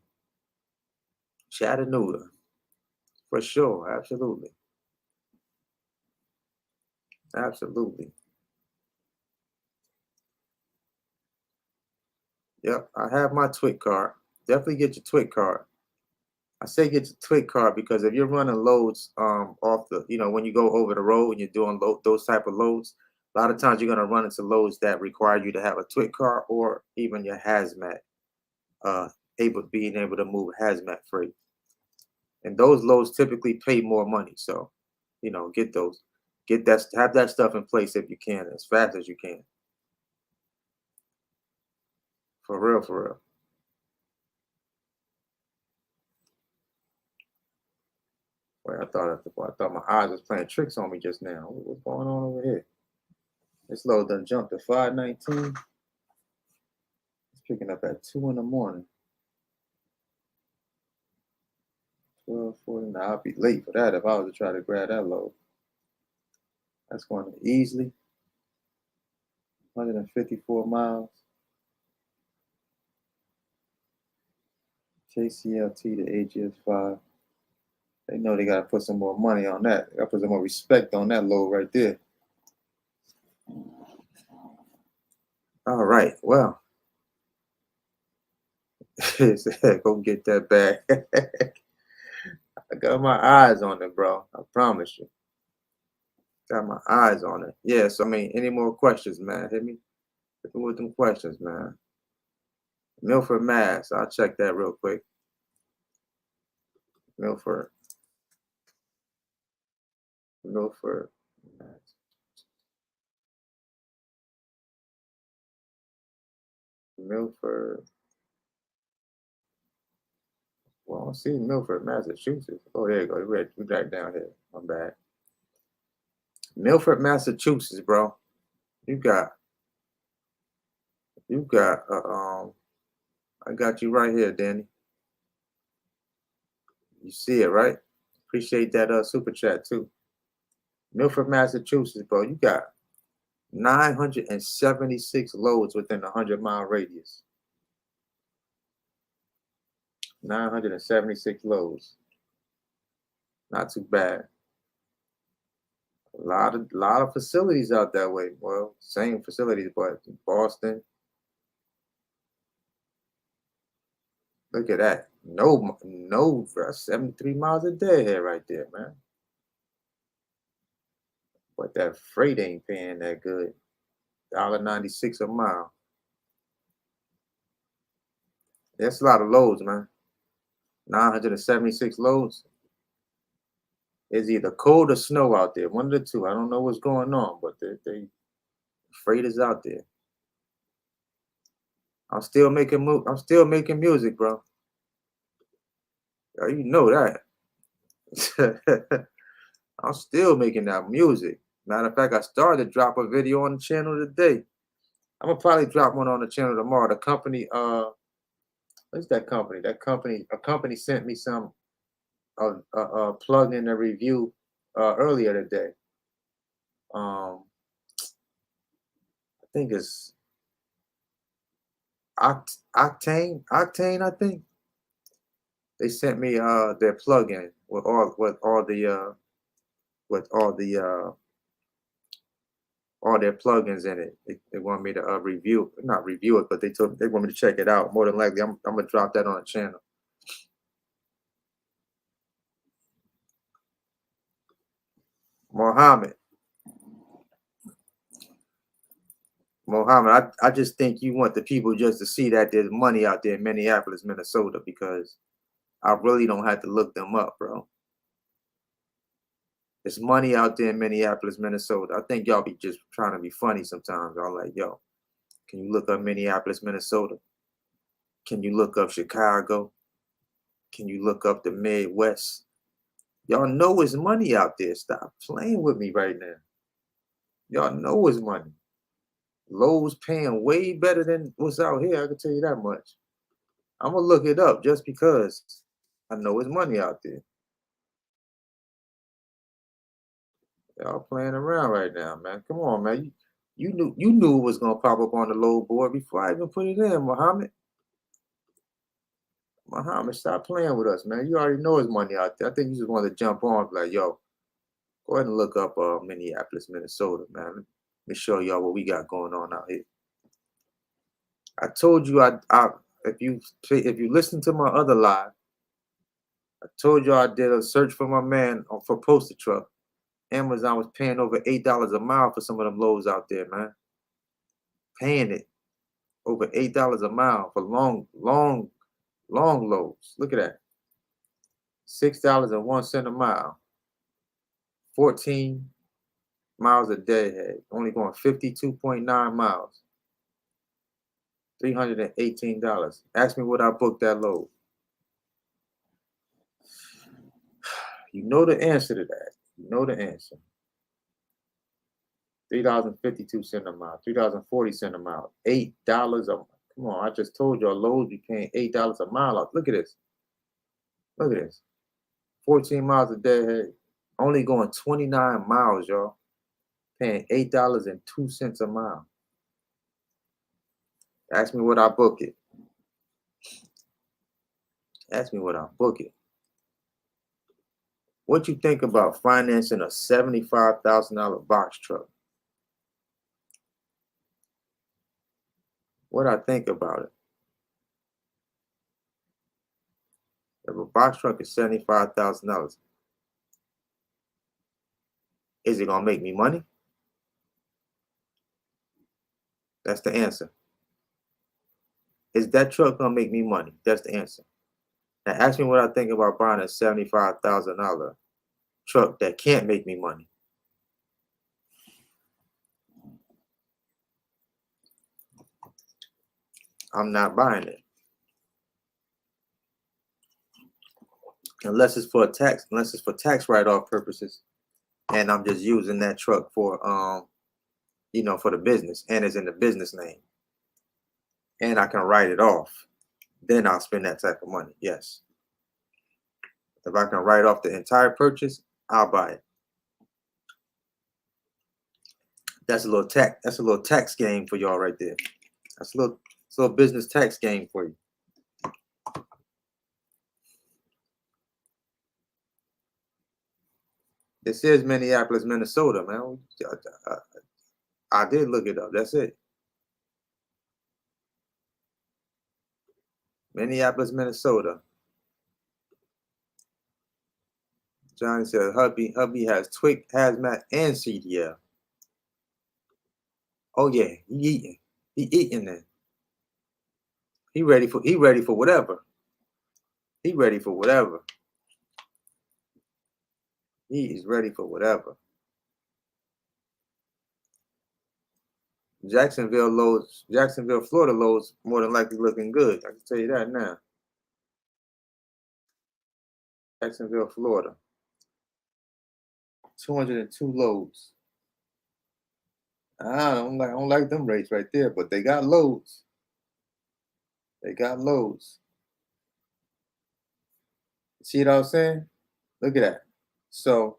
Chattanooga. For sure. Absolutely. Absolutely. Yep. I have my TWIC card. Definitely get your TWIC card. I say get your TWIC card because if you're running loads off the, when you go over the road and you're doing those type of loads, a lot of times you're going to run into loads that require you to have a TWIC card or even your hazmat, being able to move hazmat freight. And those loads typically pay more money. So, get those. Have that stuff in place if you can, as fast as you can. For real, for real. Wait, I thought my eyes was playing tricks on me just now. What's going on over here? This load done jumped to 519. It's picking up at 2 in the morning. 12:40. Now I'll be late for that if I was to try to grab that load. That's going to easily 154 miles. JCLT to AGS5. They know they got to put some more money on that. They got to put some more respect on that load right there. All right. Well, go get that bag. I got my eyes on it, bro. I promise you. Got my eyes on it. Yes. I mean, any more questions, man? Hit me. With them questions, man. Milford, Mass. I'll check that real quick. Milford. Milford, Mass. Milford. Well, I don't see Milford, Massachusetts. Oh, there you go. We're back down here. I'm bad. Milford, Massachusetts, bro. You got I got you right here, Danny. You see it, right? Appreciate that super chat too. Milford, Massachusetts, bro. You got 976 loads within a 100-mile radius. 976 loads. Not too bad. A lot of facilities out that way. Well, same facilities, but in Boston. Look at that. No, 73 miles a day here right there, man. But that freight ain't paying that good. $1.96 a mile. That's a lot of loads, man. 976 loads. It's either cold or snow out there. One of the two. I don't know what's going on, but they freight is out there. I'm still making music, bro. You know that. I'm still making that music. Matter of fact, I started to drop a video on the channel today. I'm gonna probably drop one on the channel tomorrow. The company, what's that company? A company sent me some plug in a review earlier today. I think it's Octane. I think they sent me their plug-in with all their plugins in it. They want me to not review it, but they want me to check it out. More than likely, I'm gonna drop that on the channel. Mohammed, I just think you want the people just to see that there's money out there in Minneapolis, Minnesota, because I really don't have to look them up, bro. There's money out there in Minneapolis, Minnesota. I think y'all be just trying to be funny sometimes. I'm like, yo, can you look up Minneapolis, Minnesota? Can you look up Chicago? Can you look up the Midwest? Y'all know it's money out there. Stop playing with me right now. Y'all know it's money. Lowe's paying way better than what's out here. I can tell you that much. I'm gonna look it up just because I know it's money out there. Y'all playing around right now, man. Come on, man. You knew it was gonna pop up on the load board before I even put it in, Muhammad. Muhammad, stop playing with us, man. You already know it's money out there. I think you just want to jump on, like, yo, go ahead and look up Minneapolis, Minnesota, man. Let me show y'all what we got going on out here. I told you, if you listen to my other live, I told you I did a search for my man for Poster Truck. Amazon was paying over $8 a mile for some of them loads out there, man. Paying it over $8 a mile for long loads. Look at that. $6.01 a mile. 14 miles a day. Only going 52.9 miles. $318. Ask me what I booked that load. You know the answer to that. You know the answer. $3.52 a mile, $3.40 a mile, $8 a mile. Come on, I just told y'all loads be paying $8 a mile out. Look at this. Look at this. 14 miles a day, only going 29 miles, y'all. Paying $8.02 a mile. Ask me what I book it. Ask me what I book it. What you think about financing a $75,000 box truck? What I think about it? If a box truck is $75,000, is it gonna make me money? That's the answer. Is that truck gonna make me money? That's the answer. Now ask me what I think about buying a $75,000 truck that can't make me money. I'm not buying it. Unless it's for tax write-off purposes. And I'm just using that truck for for the business, and it's in the business name. And I can write it off. Then I'll spend that type of money. Yes. If I can write off the entire purchase, I'll buy it. That's a little tax game for y'all right there. That's a little business tax game for you. This is Minneapolis, Minnesota, man. I did look it up. That's it. Minneapolis, Minnesota. Johnny said hubby has Twig, Hazmat, and CDL. Oh yeah, he eating that. He ready for whatever. He ready for whatever. He is ready for whatever. Jacksonville, Florida loads more than likely looking good. I can tell you that now. Jacksonville, Florida. 202 loads. I don't like them rates right there, but they got loads. They got loads. See what I'm saying? Look at that. So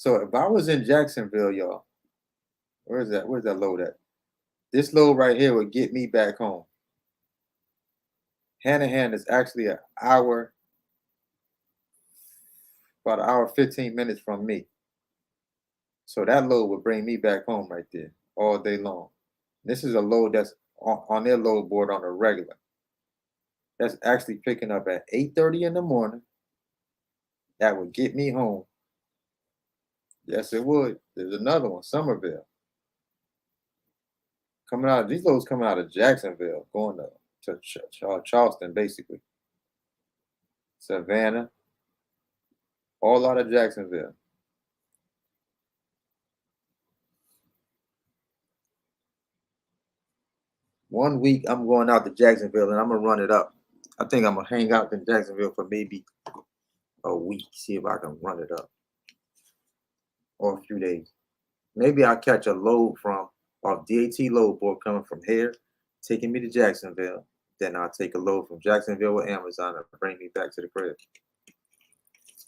if I was in Jacksonville, y'all, where's that load at? This load right here would get me back home. Hanahan is actually about an hour 15 minutes from me. So that load would bring me back home right there all day long. This is a load that's on their load board on a regular. That's actually picking up at 8:30 in the morning. That would get me home. Yes, it would. There's another one, Somerville. These loads coming out of Jacksonville, going to Charleston, basically. Savannah, all out of Jacksonville. One week I'm going out to Jacksonville and I'm gonna run it up. I think I'm gonna hang out in Jacksonville for maybe a week, see if I can run it up. Or a few days. Maybe I'll catch a load off DAT load board coming from here, taking me to Jacksonville. Then I'll take a load from Jacksonville with Amazon and bring me back to the crib.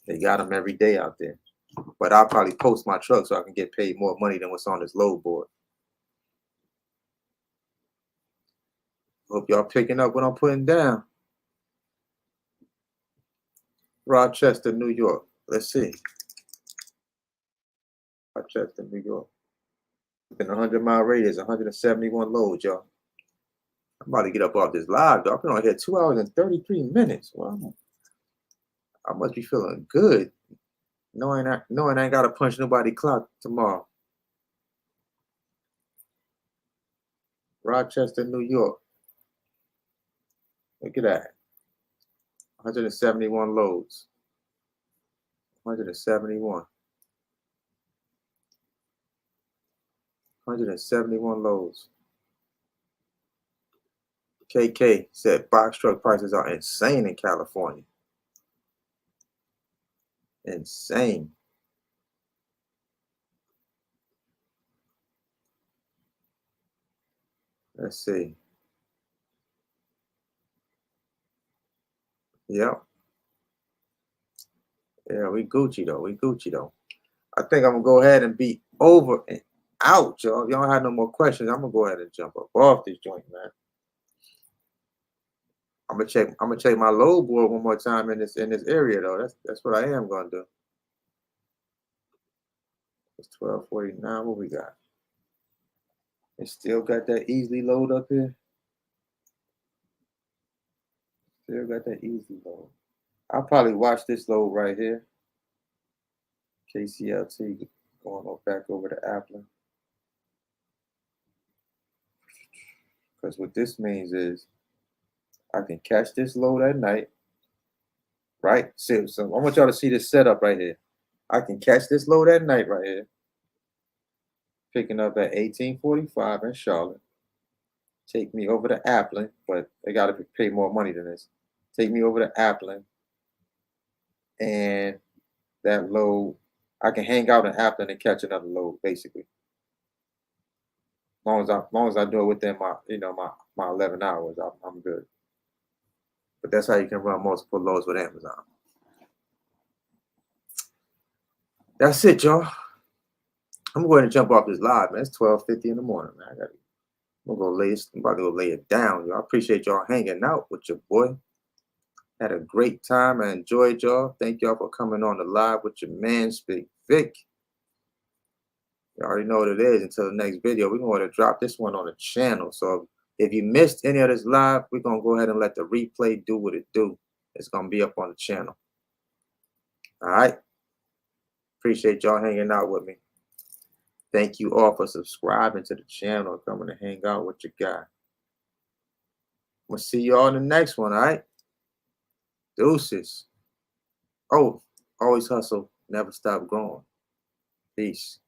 They got them every day out there. But I'll probably post my truck so I can get paid more money than what's on this load board. Hope y'all picking up what I'm putting down. Rochester, New York. Let's see. Rochester, New York. Within a 100-mile radius, 171 loads, y'all. I'm about to get up off this live, though. I've been on here 2 hours and 33 minutes. Wow. I must be feeling good. Knowing I ain't got to punch nobody clock tomorrow. Rochester, New York. Look at that. 171 loads. 171. 171 loads. KK said box truck prices are insane in California. Insane. Let's see. Yep. Yeah, we Gucci though. I think I'm gonna go ahead and be over and out, y'all. If y'all have no more questions, I'm gonna go ahead and jump up off this joint, man. I'm gonna check my load board one more time in this area though. That's what I am gonna do. It's 12:49. What we got? It still got that easily load up here. Still got that easy load. I'll probably watch this load right here. KCLT going back over to Appler. Because what this means is I can catch this load at night, right? So I want y'all to see this setup right here. I can catch this load at night right here, picking up at 1845 in Charlotte. Take me over to Appling, but they got to pay more money than this. Take me over to Appling, and that load, I can hang out in Appling and catch another load, basically. As long as I do it within my, my 11 hours, I'm good. But that's how you can run multiple loads with Amazon. That's it, y'all. I'm going to jump off this live, man. It's 12:50 in the morning, man. I'm about to go lay it down, y'all. I appreciate y'all hanging out with your boy. Had a great time. I enjoyed y'all. Thank y'all for coming on the live with your man, Bigg Vic. You already know what it is. Until the next video, we're going to drop this one on the channel. So if you missed any of this live, we're going to go ahead and let the replay do what it do. It's going to be up on the channel. All right. Appreciate y'all hanging out with me. Thank you all for subscribing to the channel, coming to hang out with your guy. We'll see y'all in the next one, all right? Deuces. Oh, always hustle, never stop growing. Peace.